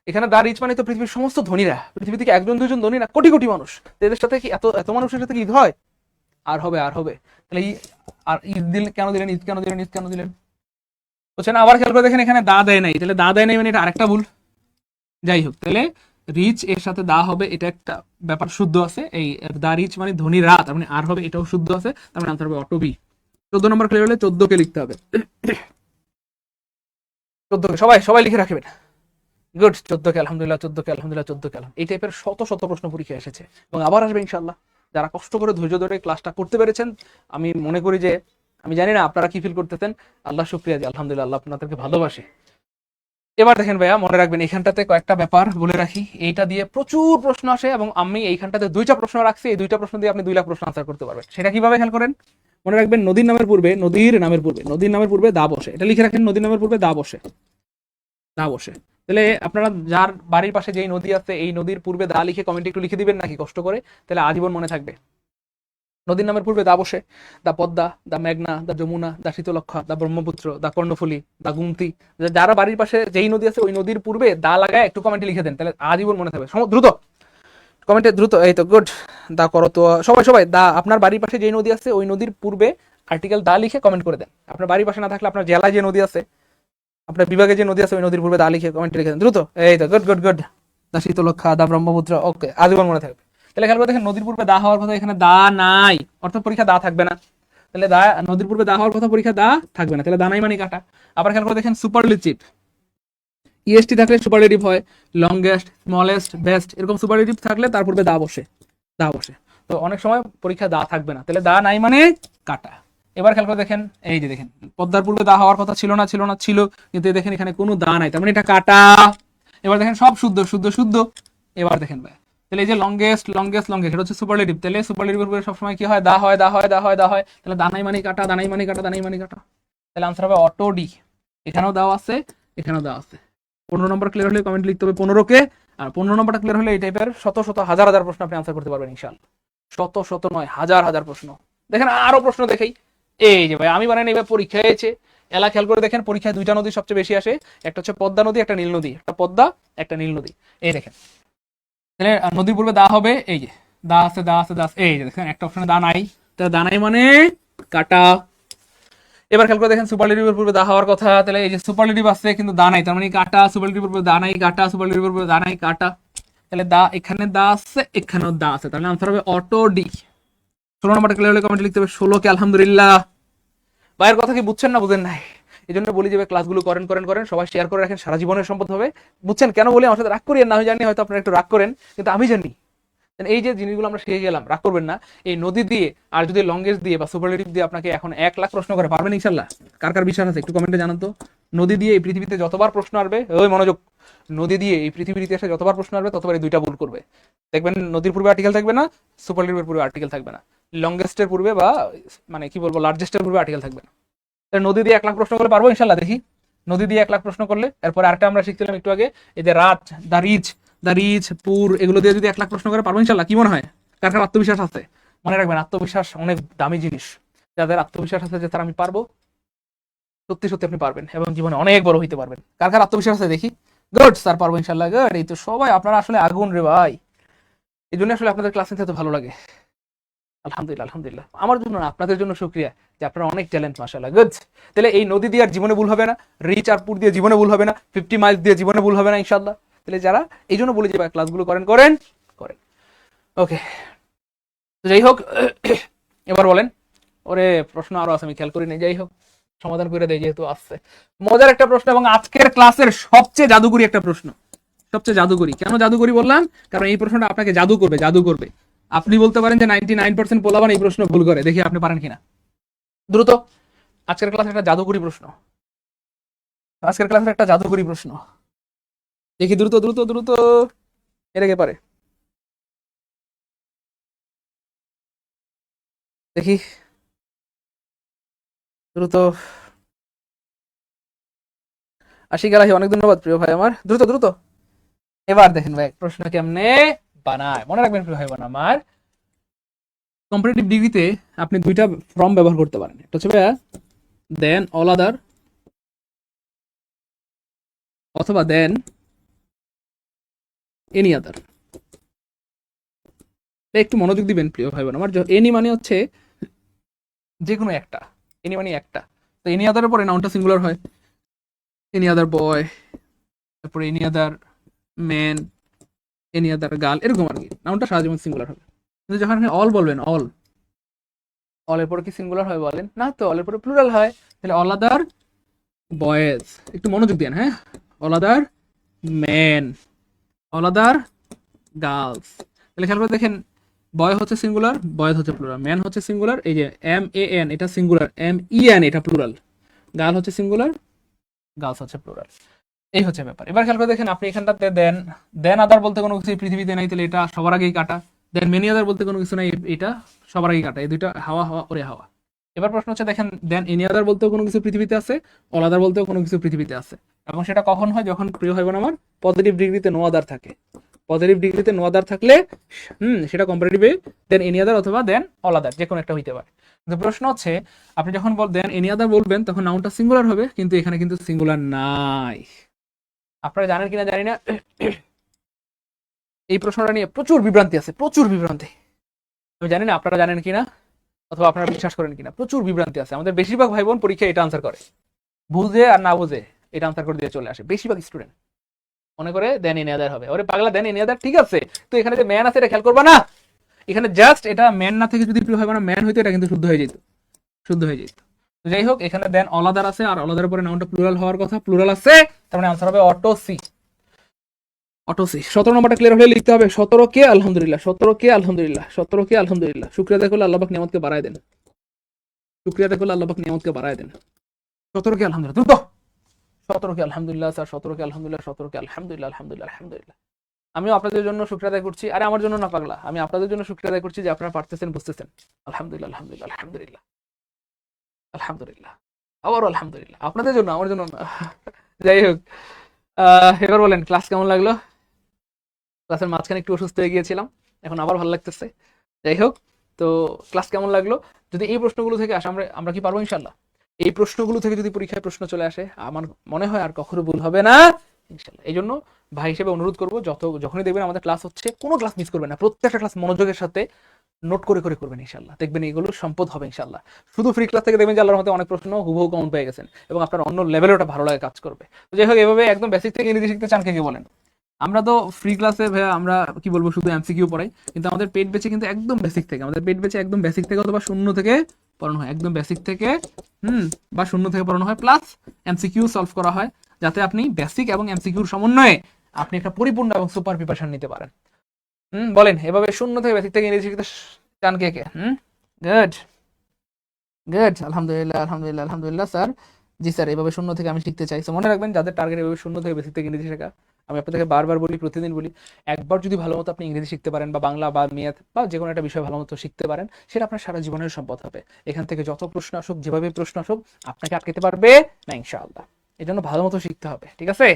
এখানে দা রিচ মানে তো পৃথিবীর সমস্ত ধনীরা, পৃথিবী থেকে একজন দুজন ধনী না, কোটি কোটি মানুষ, এদের সাথে কি এত এত মানুষের সাথে কি ঈদ হয়, আর হবে আর হবে। তাহলে আর ঈদ দিল কেন দিলেন, ঈদ কেন দিলেন, ঈদ কেন দিলেন বুঝছেন। আবার খেয়াল করে দেখেন এখানে দা দেয় নাই, তাহলে দা দেয় নাই মানে এটা আরেকটা ভুল। যাই হোক, তাহলে রিচ এর সাথে দা হবে, এটা একটা ব্যাপার শুদ্ধ আছে। এই দা রিচ মানে ধনীরা, তার মানে আর হবে, এটাও শুদ্ধ আছে, তার মানে আনসার হবে অটো বি। 14 নম্বর ক্লিয়ার হলে 14 কে লিখতে হবে। 14 কে সবাই সবাই লিখে রাখবেন। গুড, 14 কে আলহামদুলিল্লাহ, 14 কে আলহামদুলিল্লাহ, 14 কে আলহামদুলিল্লাহ। এই টাইপের শত শত প্রশ্ন পরীক্ষা এসেছে এবং আবার আসবে ইনশাআল্লাহ। যারা কষ্ট করে ধৈর্য ধরে ক্লাসটা করতে পেরেছেন, আমি মনে করি যে, আমি জানি না আপনারা কি ফিল করতেছেন, আল্লাহ শুকরিয়া যে আলহামদুলিল্লাহ আল্লাহ আপনাদেরকে ভালোবাসে। এবার দেখেন ভাইয়া মনে রাখবেন এইখানটাতে কয়েকটা ব্যাপার বলে রাখি, এইটা দিয়ে প্রচুর প্রশ্ন আসে এবং আমি এইখানটাতে 2টা প্রশ্ন রাখছি, এই 2টা প্রশ্ন দিয়ে আপনি 2 লাখ প্রশ্ন আনসার করতে পারবেন। সেটা কিভাবে খেয়াল করেন, মনে রাখবেন নদীর নামের পূর্বে, নদীর নামের পূর্বে, নদীর নামের পূর্বে দা বসে, এটা লিখে রাখেন, নদীর নামের পূর্বে দা বসে, দা বসে। তাহলে আপনারা যার বাড়ির পাশে যেই নদী আছে এই নদীর পূর্বে দা লিখে কমেন্টে একটু লিখে দিবেন নাকি কষ্ট করে, তাহলে আজীবন মনে থাকবে। নদীর নামের পূর্বে দা বসে, দা পদ্মা, দা মেঘনা, দা যমুনা, দা শীতলক্ষা, দা ব্রহ্মপুত্র, দা কর্ণফুলী, দা গুমতি। যারা বাড়ির পাশে যেই নদী আছে ওই নদীর পূর্বে দা লাগায় একটু কমেন্টে লিখে দেন, তাহলে আজীবন মনে থাকবে। দ্রুত কমেন্টে দ্রুত, এই তো গুড, দা করো তো সবাই সবাই। দা আপনার বাড়ির পাশে যেই নদী আছে ওই নদীর পূর্বে আর্টিকেল দা লিখে কমেন্ট করে দেন। আপনার বাড়ির পাশে না থাকলে আপনার জেলায় যে নদী আছে, আপনার বিভাগে যে নদী আছে ওই নদীর পূর্বে দা লিখে কমেন্টে লিখে দেন দ্রুত। এই তো গুড গুড গুড, দা শীতলক্ষা, দা ব্রহ্মপুত্র, ওকে, আজীবন মনে থাকবে। তাহলে খেয়াল করে দেখেন নদীর পূর্বে দা হওয়ার কথা, এখানে দা নাই, অর্থাৎ পরীক্ষা দা থাকবে না। তাহলে দা, নদীর পূর্বে দা হওয়ার কথা, পরীক্ষা দা থাকবে না, তাহলে দা নাই মানে কাটা। আবার খেয়াল করে দেখেন সুপারলেটিভ, ইএসটি থাকলে সুপারলেটিভ হয়, লংগেস্ট, স্মলেস্ট, বেস্ট, এরকম সুপারলেটিভ থাকলে তার পূর্বে দা বসে, দা বসে। তো অনেক সময় পরীক্ষা দা থাকবে না, তাহলে দা নাই মানে কাটা। এবার খেয়াল করে দেখেন, এই যে দেখেন পদ্মার পূর্বে দা হওয়ার কথা ছিল না, ছিল না, ছিল, কিন্তু দেখেন এখানে কোনো দা নাই, তার মানে এটা কাটা। এবার দেখেন সব শুদ্ধ শুদ্ধ শুদ্ধ। এবার দেখেন ভাই, তাহলে এই যে লংগেস্ট লংগেস্ট লংগেস্ট, এটা হচ্ছে সুপারলেটিভ, তাহলে সুপারলেটিভের উপরে সবসময় কি হয়, দা হয়, দা হয়, দা হয়, দা হয়, তাহলে দানাই মানে কাটা, দানাই মানে কাটা, দানাই মানে কাটা। তাহলে আনসার হবে অটো ডি। এখানেও দাও আছে, এখানেও দাও আছে। 15 নম্বর ক্লিয়ার হলে কমেন্ট লিখতে হবে 15 কে, আর 15 নম্বরটা ক্লিয়ার হলে এই টাইপের শত শত হাজার হাজার প্রশ্ন আপনি আনসার করতে পারবেন ইনশাআল্লাহ। শত শত নয়, হাজার হাজার প্রশ্ন। দেখেন আরো প্রশ্ন দেখাই, এই যে ভাই আমি বানাই এবার পরীক্ষা হয়েছে, এলা খেয়াল করে দেখেন পরীক্ষায় 2টা নদী সবচেয়ে বেশি আসে, একটা হচ্ছে পদ্মা নদী, একটা নীল নদী, একটা পদ্মা, একটা নীল নদী। এই দেখেন, তাহলে নদীর পূর্বে দা হবে, এই যে দা আছে, দা আছে, দা আছে, এই যে দেখেন একটা অপশনে দা নাই, তাহলে দা নাই মানে কাটা। এবার খেয়াল করে দেখেন সুপারলেটিভের পূর্বে দা হওয়ার কথা, তাহলে এই যে সুপারলেটিভ আছে কিন্তু দা নাই, তার মানে কাটা। সুপারলেটিভের পূর্বে দা নাই, কাটা। সুপারলেটিভের পূর্বে দা নাই, কাটা। তাহলে দা, এখানে দা আছে, এখানেও দা আছে, তাহলে আনসার হবে অটো ডি। 16 নম্বরটা ক্লিয়ার হলে কমেন্ট লিখতে হবে 16 কে আলহামদুলিল্লাহ। ভাইয়ের কথা কি বুঝছেন না বুঝেন নাই? এই জন্য বলি যে ক্লাসগুলো করেন করেন করেন, সবাই শেয়ার করে রাখেন, সারা জীবনের সম্পদ হবে। বুঝছেন কেন বলি? আমার সাথে রাগ করিয়েন না, আমি জানি হয়তো আপনারা একটু রাগ করেন, কিন্তু আমি জানি এই যে জিনিসগুলো আমরা শিখে গেলাম, রাগ করবেন না। এই নদী দিয়ে আর যদি লংগেস্ট দিয়ে বা সুপারলেটিভ দিয়ে আপনাকে এখন 1 লাখ প্রশ্ন করে পারবেন ইনশাল্লাহ? কার কার বিশ্বাস আছে একটু কমেন্টে জানান তো। নদী দিয়ে এই পৃথিবীতে যতবার প্রশ্ন আসবে, ওই মনোযোগ, নদী দিয়ে এই পৃথিবীর ইতিহাসে যতবার প্রশ্ন আসবে ততবার এই দুইটা ভুল করবে। দেখবেন নদীর পূর্বে আর্টিকেল থাকবে না, সুপারলেটিভের পূর্বে আর্টিকেল থাকবে না, লংগেস্টের পূর্বে বা মানে কি বলবো লার্জেস্টের পূর্বে আর্টিকেল থাকবে না। তাহলে নদী দিয়ে 1,00,000 প্রশ্ন করলে পারবো ইনশাল্লাহ, দেখি নদী দিয়ে 1,00,000 প্রশ্ন করলে। এরপরে আরেকটা আমরা শিখছিলাম একটু আগে, এই যে রাত, দ্য রিচ, পুর, এগুলো দিয়ে যদি 1,00,000 প্রশ্ন করে পারবো ইনশাল্লাহ। কি মনে হয় কার কার আত্মবিশ্বাস আছে? মনে রাখবেন আত্মবিশ্বাস অনেক দামি জিনিস। যাদের আত্মবিশ্বাস আছে যে তারা আমি পারবো, সত্যি সত্যি আপনি পারবেন এবং জীবনে অনেক বড় হইতে পারবেন। কার কার আত্মবিশ্বাস আছে দেখি? গুড স্যার, পারবো ইনশাল্লাহ। গুড, এই তো সবাই আপনারা আসলে আগুন রে ভাই। এই জন্য আসলে আপনাদের ক্লাস নিতে এত ভালো লাগে। আলহামদুলিল্লাহ, আলহামদুলিল্লাহ। আমার জন্য না, আপনাদের জন্য শুকরিয়া যে আপনারা অনেক ট্যালেন্ট, মাশাআল্লাহ। গুড। তাহলে এই নদী দিয়ে আর জীবনে ভুল হবে না, রিচ আর পুর দিয়ে জীবনে ভুল হবে না, 50 মাইলস দিয়ে জীবনে ভুল হবে না ইনশাআল্লাহ। তাহলে যারা এই জন্য বলি যে ভাই ক্লাসগুলো করেন করেন করেন। ওকে, তো যাই হোক, এবার বলেন। ওরে প্রশ্ন আরো আছে, আমি খেয়াল করি নাই। যাই হোক, সমাধান করে দেয় যেহেতু আসছে। মজার একটা প্রশ্ন এবং আজকের ক্লাসের সবচেয়ে জাদুকরি একটা প্রশ্ন। সবচেয়ে জাদুকরি কেন জাদুকরি বললাম? কারণ এই প্রশ্নটা আপনাকে জাদু করবে, জাদু করবে। আপনি বলতে পারেন যে 99% পোলাপান এই প্রশ্ন ভুল করে, দেখি আপনি পারেন কিনা। দ্রুত, আজকের ক্লাসের একটা জাদুকরি প্রশ্ন, আজকের ক্লাসের একটা জাদুকরি প্রশ্ন দেখি। দ্রুত দ্রুত দ্রুত, এটা কে পারে দেখি, দ্রুত। আশিক আলাহি, অনেক ধন্যবাদ প্রিয় ভাই আমার। দ্রুত দ্রুত, এবার দেখেন ভাই প্রশ্ন কেমনে বানায়। মনে রাখবেন প্রিয় ভাই বোন আমার, কম্পারেটিভ ডিগ্রিতে আপনি দুইটা ফর্ম ব্যবহার করতে পারেন। একটা হচ্ছে ভাইয়া দেন অল আদার, অথবা দেন এনি আদার। একটু মনোযোগ দিবেন প্রিয় ভাই বোন আমার। এনি মানে হচ্ছে যে কোনো একটা, এনি মানে একটা। তো এনি আদারের পরে নাউনটা সিঙ্গুলার হয়, এনি আদার বয়, তারপরে any other man, any other girl, এরকম আর কি। নাউনটা সারা জীবন সিঙ্গুলার হবে। কিন্তু যখন আপনি অল বলবেন, অল, অলের পরে কি সিঙ্গুলার হয় বলেন? না তো, অলের পরে প্লুরাল হয়। তাহলে অল আদার বয়েজ, একটু মনোযোগ দেন, হ্যাঁ। All other man, all other girls. তাহলে খেয়াল করে দেখেন, বয় হচ্ছে সিঙ্গুলার, বয়েজ হচ্ছে প্লুরাল, ম্যান হচ্ছে সিঙ্গুলার, এই যে MAN এটা সিঙ্গুলার, MEN এটা প্লুরাল, গার্ল হচ্ছে সিঙ্গুলার, গার্লস হচ্ছে প্লুরাল। এই হচ্ছে ব্যাপার। এবার খেয়াল করে দেখেন, আপনি এখানটাতে দেন, দেন আদার বলতে কোনো কিছু পৃথিবীতে নাই, তাহলে এটা সবার আগেই কাটা। দেন মেনি আদার বলতে কোনো কিছু নাই, এটা সবার আগেই কাটা। এই দুইটা হাওয়া হাওয়া ওরে হাওয়া। এবার প্রশ্ন হচ্ছে দেখেন, দেন এনি আদার বলতেও কোনো কিছু পৃথিবীতে আছে, অল আদার বলতেও কোনো কিছু পৃথিবীতে আছে। এবং সেটা কখন হয়? যখন প্রিয় হয় বোন আমার পজিটিভ ডিগ্রিতে নো আদার থাকে। পজিটিভ ডিগ্রিতে নো আদার থাকলে সেটা কম্পারেটিভে দেন এনি আদার অথবা দেন অল আদার, যে কোনো একটা হইতে পারে। কিন্তু প্রশ্ন হচ্ছে, আপনি যখন দেন এনি আদার বলবেন তখন নাউনটা সিঙ্গুলার হবে, কিন্তু এখানে কিন্তু সিঙ্গুলার নাই। আপনারা জানেন কিনা জানি না, এই প্রশ্নটা নিয়ে প্রচুর বিভ্রান্তি আছে, প্রচুর বিভ্রান্তি। আমি জানি না আপনারা জানেন কিনা অথবা আপনারা বিশ্বাস করেন কিনা, প্রচুর বিভ্রান্তি আছে। আমাদের বেশিরভাগ ভাই বোন পরীক্ষায় এটা আনসার করে, বুঝে আর না বুঝে এটা আনসার করে দিয়ে চলে আসে। বেশিরভাগ স্টুডেন্ট মনে করে দেন এনি আদার হবে। ওরে পাগলা, দেন এনি আদার ঠিক আছে, তো এখানে যে ম্যান আছে এটা খেয়াল করবা না। এখানে জাস্ট এটা ম্যান না থেকে যদি প্রিয় হয় মানে ম্যান হইতো, এটা কিন্তু শুদ্ধ হয়ে যেত, শুদ্ধ হয়ে যেত। তো যাই হোক, এখানে দেন অল আদার আছে, আর অল আদারের পরে নাউনটা প্লুরাল হওয়ার কথা, প্লুরাল আছে, তার মানে আনসার হবে অটো সি। Auto C. 17 নম্বরটা ক্লিয়ার হলে লিখতে হবে 17 কে আলহামদুলিল্লাহ, 17 কে আলহামদুলিল্লাহ, 17 কে আলহামদুলিল্লাহ। শুকরিয়া আদায় করলে আল্লাহ পাক নিয়ামতকে বাড়ায় দেন, শুকরিয়া আদায় করলে আল্লাহ পাক নিয়ামতকে বাড়ায় দেন। 17 কে আলহামদুলিল্লাহ, দ্রুত। 17 কে আলহামদুলিল্লাহ স্যার, 17 কে আলহামদুলিল্লাহ, 17 কে আলহামদুলিল্লাহ, আলহামদুলিল্লাহ, আলহামদুলিল্লাহ। আমিও আপনাদের জন্য শুকরিয়া আদায় করছি। আরে আমার জন্য না পাগলা, আমি আপনাদের জন্য শুকরিয়া আদায় করছি যে আপনারা পারতেছেন, বুঝতেছেন। আলহামদুলিল্লাহ, আলহামদুলিল্লাহ, আলহামদুলিল্লাহ, আলহামদুলিল্লাহ, আবারও আলহামদুলিল্লাহ। আপনাদের জন্য, আমার জন্য না। যাই হোক, এবার বলেন ক্লাস কেমন লাগলো? ক্লাসের মাঝখানে একটু অসুস্থ হয়ে গিয়েছিলাম, এখন আবার ভালো লাগতেছে। যাই হোক, তো ক্লাস কেমন লাগলো? যদি এই প্রশ্নগুলো থেকে আসে, আমরা আমরা কি পারবো ইনশাল্লাহ? এই প্রশ্নগুলো থেকে যদি পরীক্ষায় প্রশ্ন চলে আসে, আমার মনে হয় আর কখনো ভুল হবে না ইনশাল্লাহ। এই জন্য ভাই হিসেবে অনুরোধ করবো, যখনই দেখবেন আমাদের ক্লাস হচ্ছে, কোনো ক্লাস মিস করবেন না, প্রত্যেকটা ক্লাস মনোযোগের সাথে নোট করে করে করবেন ইনশাল্লাহ। দেখবেন এইগুলো সম্পদ হবে ইনশাল্লাহ। শুধু ফ্রি ক্লাস থেকে দেখবেন যে আল্লাহর মধ্যে অনেক প্রশ্ন হুবহু কমন পেয়ে গেছেন এবং আপনার অন্য লেভেলে ওটা ভালো লাগে কাজ করবে। তো যাই হোক, এভাবে একদম বেসিক থেকে ইংরেজি শিখতে চান কে কে বলেন? আমরা তো ফ্রি ক্লাসে ভাইয়া আমরা কি বলবো শুধু এমসিকিউ পড়াই, কিন্তু আমাদের পেড ব্যাচে কিন্তু একদম বেসিক থেকে, আমাদের পেড ব্যাচে একদম বেসিক থেকে অথবা শূন্য থেকে পড়ানো হয়, একদম বেসিক থেকে বা শূন্য থেকে পড়ানো হয়, প্লাস এমসিকিউ সলভ করা হয়, যাতে আপনি বেসিক এবং এমসিকিউর সমন্বয়ে আপনি একটা পরিপূর্ণ এবং সুপার প্রিপারেশন নিতে পারেন। বলেন এভাবে শূন্য থেকে বেসিক থেকে ইংরেজি শিখতে চান কে কে? গুড গুড, আলহামদুলিল্লাহ, আলহামদুলিল্লাহ, আলহামদুলিল্লাহ স্যার। জি স্যার, এভাবে শূন্য থেকে আমি শিখতে চাই। তো মনে রাখবেন, যাদের টার্গেট এভাবে শূন্য থেকে বেসিক থেকে ইংরেজি শেখা, আমি আপনাদেরকে বারবার বলি, প্রতিদিন বলি, একবার যদি ভালো মতো আপনি ইংরেজি শিখতে পারেন বা বাংলা বা ম্যাথ বা যে কোনো একটা বিষয় ভালো মতো শিখতে পারেন, সেটা আপনার সারা জীবনের সম্পদ হবে। এখান থেকে যত প্রশ্ন আসুক, যেভাবে প্রশ্ন আসুক, আপনাকে আটকাতে পারবে না ইনশাআল্লাহ। এই জন্য ভালো মতো শিখতে হবে, ঠিক আছে?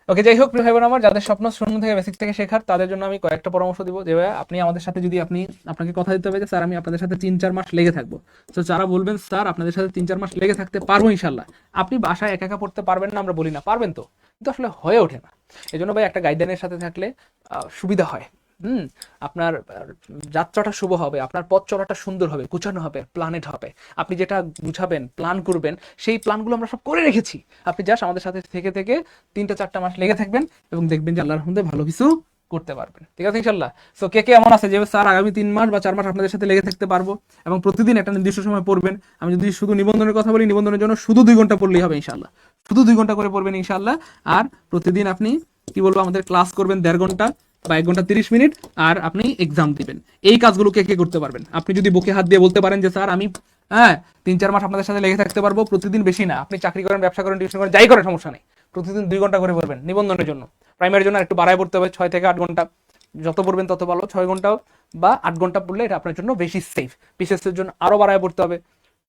ওকে, যাই হোক প্রিয় ভাই বোন আমার, যাদের স্বপ্ন শূন্য থেকে বেসিক থেকে শেখার, তাদের জন্য আমি কয়েকটা পরামর্শ দিব। যে ভাই, আপনি আমাদের সাথে যদি আপনাকে কথা দিতে হবে যে স্যার আমি আপনাদের সাথে 3-4 মাস লেগে থাকবো, তো যারা বলবেন স্যার আপনাদের সাথে 3-4 মাস লেগে থাকতে পারবো ইনশাল্লাহ, আপনি বাসায় একা একা পড়তে পারবেন না আমরা বলি না, পারবেন তো, কিন্তু আসলে হয়ে ওঠে না। এই জন্য ভাই একটা গাইডলাইনের সাথে থাকলে সুবিধা হয়। হুম, আপনার যাত্রাটা শুভ হবে, আপনার পথ চলাটা সুন্দর হবে, গুছানো হবে, প্ল্যানেট হবে। আপনি যেটা গুছাবেন, প্ল্যান করবেন, সেই প্ল্যানগুলো আমরা সব করে রেখেছি। আপনি জাস্ট আমাদের সাথে থেকে থেকে 3-4 মাস লেগে থাকবেন এবং দেখবেন যে আল্লাহর রহমতে ভালো কিছু করতে পারবেন, ঠিক আছে ইনশাল্লাহ। সো কে কে এমন আছে যে স্যার আগামী 3 মাস বা 4 মাস আপনাদের সাথে লেগে থাকতে পারবো এবং প্রতিদিন একটা নির্দিষ্ট সময় পড়বেন? আমি যদি শুধু নিবন্ধনের কথা বলি, নিবন্ধনের জন্য শুধু 2 ঘন্টা পড়লেই হবে ইনশাল্লাহ, শুধু 2 ঘন্টা করে পড়বেন ইনশাল্লাহ। আর প্রতিদিন আপনি কি বলবো, আমাদের ক্লাস করবেন 1.5 ঘন্টা বা 1 ঘন্টা 30 মিনিট, আর আপনি এক্সাম দিবেন। এই কাজগুলো কে কে করতে পারবেন? আপনি যদি বুকে হাত দিয়ে বলতে পারেন যে স্যার আমি 3-4 মাস আপনাদের সাথে লেগে থাকতে পারবো, প্রতিদিন বেশি না, আপনি চাকরি করেন, ব্যবসা করেন, টিউশন করেন, যাই করেন, সমস্যা নেই, প্রতিদিন 2 ঘন্টা করে পড়বেন নিবন্ধনের জন্য। প্রাইমারির জন্য একটু বাড়ায় পড়তে হবে, 6 থেকে 8 ঘন্টা, যত পড়বেন তত ভালো। 6 ঘন্টা বা 8 ঘন্টা পড়লে এটা আপনার জন্য বেশি সেফ। বিশেষ এর জন্য আরো বাড়ায় পড়তে হবে,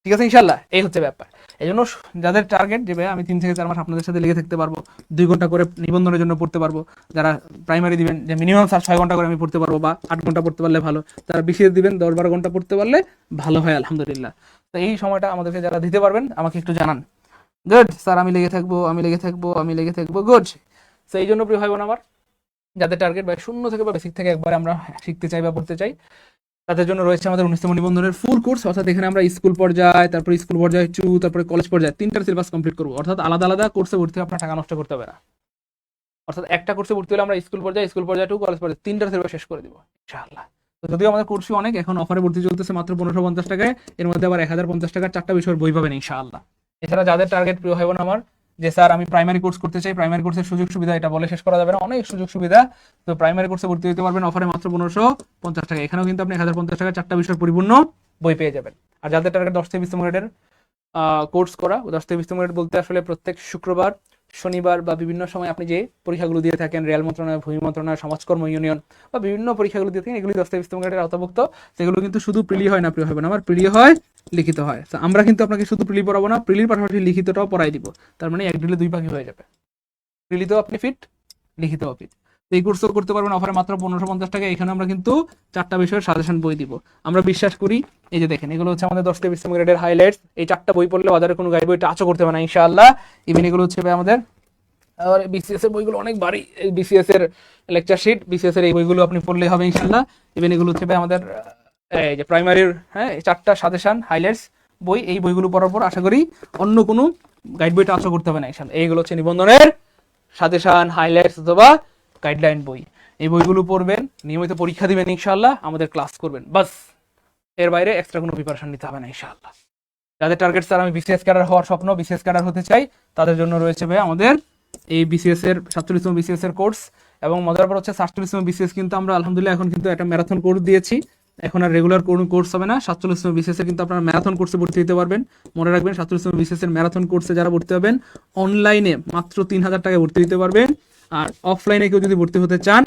ঠিক আছে ইনশাল্লাহ। এই হচ্ছে ব্যাপার। এই জন্য যাদের টার্গেট যে ভাই আমি 3 থেকে 4 মাস আপনাদের সাথে লেগে থাকতে পারবো, 2 ঘন্টা করে নিবন্ধনের জন্য পড়তে পারবো, যারা প্রাইমারি দিবেন যে মিনিমাম স্যার 6 ঘন্টা করে আমি পড়তে পারবো বা 8 ঘন্টা পড়তে পারলে ভালো, তারা বিসিএস দিবেন 10-12 ঘন্টা পড়তে পারলে ভালো হয় আলহামদুলিল্লাহ। তো এই সময়টা আমাদেরকে যারা দিতে পারবেন আমাকে একটু জানান। গুড স্যার, আমি লেগে থাকবো, আমি লেগে থাকবো, আমি লেগে থাকবো, গুড। তো এই জন্য প্রিয় ভাই বোন আমার, যাদের টার্গেট বা শূন্য থেকে বা বেসিক থেকে একবার আমরা শিখতে চাই বা পড়তে চাই, তাদের জন্য রয়েছে আমাদের 19তম নিবন্ধনের ফুল কোর্স। অর্থাৎ এখানে আমরা স্কুল পর্যায়ে, তারপরে স্কুল পর্যায়ে 2, তারপরে কলেজ পর্যায়ে 3টার সিলেবাস কমপ্লিট করবো। অর্থাৎ আলাদা আলাদা কোর্সে ভর্তি হয়ে আপনার টাকা নষ্ট করতে হবে না। অর্থাৎ একটা কোর্সে ভর্তি হলে আমরা স্কুল পর্যায়ে 2, কলেজ পর্যায়ে 3টার সিলেবাস শেষ করে দিব ইনশাআল্লাহ। তো যদিও আমাদের কোর্সই অনেক, এখন অফারে ভর্তি চলতেছে মাত্র 1550 টাকায়, এর মধ্যে আবার 1050 টাকার 4টা বিষয়ের বই পাবেন ইনশাআল্লাহ। এছাড়া যাদের টার্গেট প্রিয় হয় না আমার, যে স্যার আমি প্রাইমারি কোর্স করতে চাই, প্রাইমারি কোর্সের সুযোগ সুবিধা এটা বলে শেষ করা যাবে না, অনেক সুযোগ সুবিধা। তো প্রাইমারি কোর্সে ভর্তি হতে পারবেন অফারে মাত্র 1550 টাকা। এখানেও কিন্তু আপনি 1050 টাকায় 4টা বিষয়ের পরিপূর্ণ বই পেয়ে যাবেন। আর যাদের টার্গেট 10 থেকে 20 গ্রেডের কোর্স করা, 10 থেকে 20 গ্রেড বলতে আসলে প্রত্যেক শুক্রবার, শনিবার বা বিভিন্ন সময় আপনি যে পরীক্ষাগুলো দিয়ে থাকেন, রেল মন্ত্রণালয়, ভূমি মন্ত্রণালয়, সমাজকর্ম ইউনিয়ন বা বিভিন্ন পরীক্ষাগুলো দিয়ে থাকেন, এগুলি 10 থেকে 20 গ্রেডের আওতাভুক্ত। সেগুলো কিন্তু শুধু প্রিলি হয় না প্রিয় হবে না আমার, প্রিলি হয়, লিখিত হয়। তো আমরা কিন্তু আপনাকে শুধু প্রিলি পড়াবো না, প্রিলির পাশাপাশি লিখিতটাও পড়াই দিব। তার মানে এক ডিলে 2 পাখি হয়ে যাবে, প্রিলিতেও আপনি ফিট, লিখিতেও ফিট। এই কোর্সও করতে পারবেন অফারে মাত্র 1550 টাকা। এখানে আমরা কিন্তু 4টা বিষয়ের সাজেশন বই দিব। আমরা বিশ্বাস করি, এই যে দেখেন, এগুলো হচ্ছে আমাদের 10 থেকে 20 গ্রেডের হাইলাইটস। এই 4টা বই পড়লে বাজারে কোনো গাইড বইটা আচও করতে হবে না ইনশাআল্লাহ। ইভেন এগুলো হচ্ছে আমাদের বিসিএস এর বইগুলো অনেক ভারী, বিসিএস এর লেকচার শিট, বিসিএস এর এই বইগুলো আপনি পড়লে হবে ইনশাআল্লাহ। ইভেন এগুলো হচ্ছে আমাদের এই যে প্রাইমারির 4টা সাজেশন হাইলাইটস বই, এই বইগুলো পড়ার পর আশা করি অন্য কোনো গাইড বইটা আচও করতে হবে না ইনশাআল্লাহ। এইগুলো হচ্ছে নিবন্ধনের সাজেশন, হাইলাইটস অথবা গাইডলাইন বই। এই বইগুলো পড়বেন, নিয়মিত পরীক্ষা দিবেন ইনশাআল্লাহ, আমাদের ক্লাস করবেন, বাস। এর বাইরে এক্সট্রা কোনো প্রিপারেশন নিতে হবে না ইনশাআল্লাহ। যাদের টার্গেট স্যার আমি বিসিএস ক্যাডার হওয়ার স্বপ্ন, বিসিএস ক্যাডার হতে চাই, তাদের জন্য রয়েছে ভাই আমাদের এই বিসিএস এর 47তম বিসিএস এর কোর্স। এবং মজার ব্যাপার হচ্ছে 47তম বিসিএস কিন্তু আমরা আলহামদুলিল্লাহ এখন কিন্তু একটা ম্যারাথন কোর্স দিয়েছি। এখন আর রেগুলার কোনো কোর্স হবে না, 47তম বিসিএস এ কিন্তু আপনারা ম্যারাথন কোর্সে ভর্তি হতে পারবেন। মনে রাখবেন, 47তম বিসিএস এর ম্যারাথন কোর্সে যারা ভর্তি হবেন, অনলাইনে মাত্র 3000 টাকায় ভর্তি হতে পারবেন। আর অফলাইনে কেউ যদি ভর্তি হতে চান,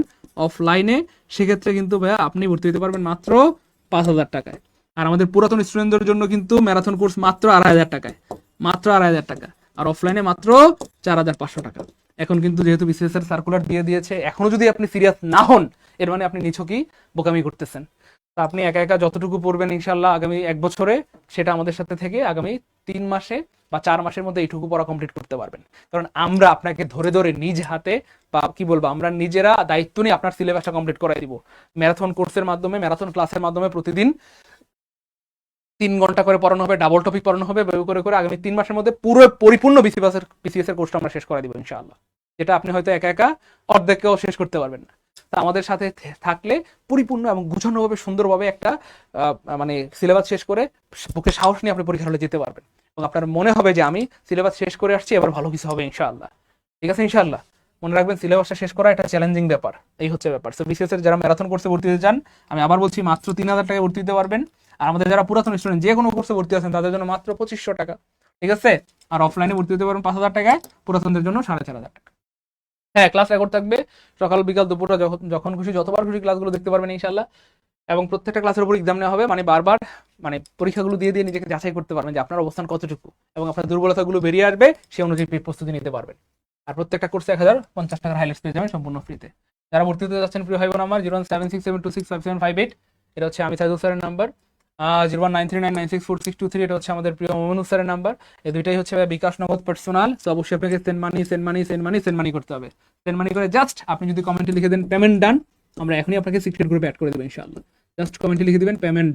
অফলাইনে সেক্ষেত্রে কিন্তু ভাইয়া আপনি ভর্তি হতে পারবেন মাত্র 5000 টাকায়। আর আমাদের পুরাতন স্টুডেন্টদের জন্য কিন্তু ম্যারাথন কোর্স মাত্র 2500 টাকায়, মাত্র 2500 টাকা। আর অফলাইনে মাত্র 4500 টাকা। এখন কিন্তু যেহেতু বিসিএস এর সার্কুলার দিয়ে দিয়েছে, এখনো যদি আপনি সিরিয়াস না হন, এর মানে আপনি নিছকই বোকামি করতেছেন। তো আপনি একা একা যতটুকু পড়বেন ইনশাল্লাহ আগামী 1 বছরে, সেটা আমাদের সাথে থেকে আগামী 3 মাসে বা 4 মাসের মধ্যে এইটুকু পড়া কমপ্লিট করতে পারবেন। কারণ আমরা আপনাকে ধরে ধরে নিজ হাতে বা কি বলবো, আমরা নিজেরা দায়িত্ব নিয়ে আপনার সিলেবাসটা কমপ্লিট করাই দিব। ম্যারাথন কোর্সের মাধ্যমে, ম্যারাথন ক্লাসের মাধ্যমে প্রতিদিন 3 ঘন্টা করে পড়ানো হবে, ডাবল টপিক পড়ানো হবে, বই করে করে আগামী 3 মাসের মধ্যে পুরো পরিপূর্ণ বিসিএস এর কোর্সটা আমরা শেষ করে দিব ইনশাআল্লাহ। যেটা আপনি হয়তো একা একা অর্ধেকও শেষ করতে পারবেন না। তা আমাদের সাথে থাকলে পরিপূর্ণ এবং গুছানোভাবে সুন্দরভাবে একটা মানে সিলেবাস শেষ করে বুকে সাহস নিয়ে আপনি পরীক্ষা হলে যেতে পারবেন এবং আপনার মনে হবে যে আমি সিলেবাস শেষ করে আসছি, এবার ভালো কিছু হবে ইনশাআল্লাহ। ঠিক আছে ইনশাআল্লাহ। মনে রাখবেন, সিলেবাসটা শেষ করা একটা চ্যালেঞ্জিং ব্যাপার, এই হচ্ছে ব্যাপার। সো বিসিএস এর যারা ম্যারাথন কোর্সে ভর্তি হতে চান, আমি আবার বলছি মাত্র 3000 টাকায় ভর্তি হতে পারবেন। আর আমাদের যারা পুরাতন স্টুডেন্ট যে কোনো কোর্সে ভর্তি আছেন, তাদের জন্য মাত্র 2500 টাকা। ঠিক আছে। আর অফলাইনে ভর্তি হতে পারবেন 5,000 টাকায়, পুরাতনদের জন্য 4,500 টাকা। হ্যাঁ, ক্লাস রেকর্ড থাকবে, সকাল বিকাল দুপুরটা যখন খুশি যতবার খুশি ক্লাসগুলো দেখতে পারবেন ইনশাল্লাহ। এবং প্রত্যেকটা ক্লাসের উপর এক্সাম নেওয়া হবে, মানে বারবার মানে পরীক্ষাগুলো দিয়ে দিয়ে নিজেকে যাচাই করতে পারবেন যে আপনার অবস্থান কতটুকু, এবং আপনার দুর্বলতাগুলো বেরিয়ে আসবে, সেই অনুযায়ী প্রস্তুতি নিতে পারবেন। আর প্রত্যেকটা কোর্সে 1,050 টাকার হাইলাইটস পেয়ে যাবেন সম্পূর্ণ ফ্রিতে। যারা ভর্তি হতে যাচ্ছেন প্রিয় ভাই বোন আমার, 01767265758, এটা হচ্ছে আমি সাইদুল স্যারের নাম্বার। 019399964623, এটা হচ্ছে আমাদের প্রিয় মোমিনুল স্যারের নাম্বার। এই দুইটাই হচ্ছে বিকাশ নগদ পার্সোনাল। তো অবশ্যই আপনাকে সেন্ড মানি করতে হবে। সেন্ড মানি করে জাস্ট আপনি যদি কমেন্টে লিখে দেন পেমেন্ট ডান, আমরা এখনই আপনাকে সিক্রেট গ্রুপে অ্যাড করে দেবো ইনশাআল্লাহ। জাস্ট কমেন্টে লিখে দিবেন পেমেন্ট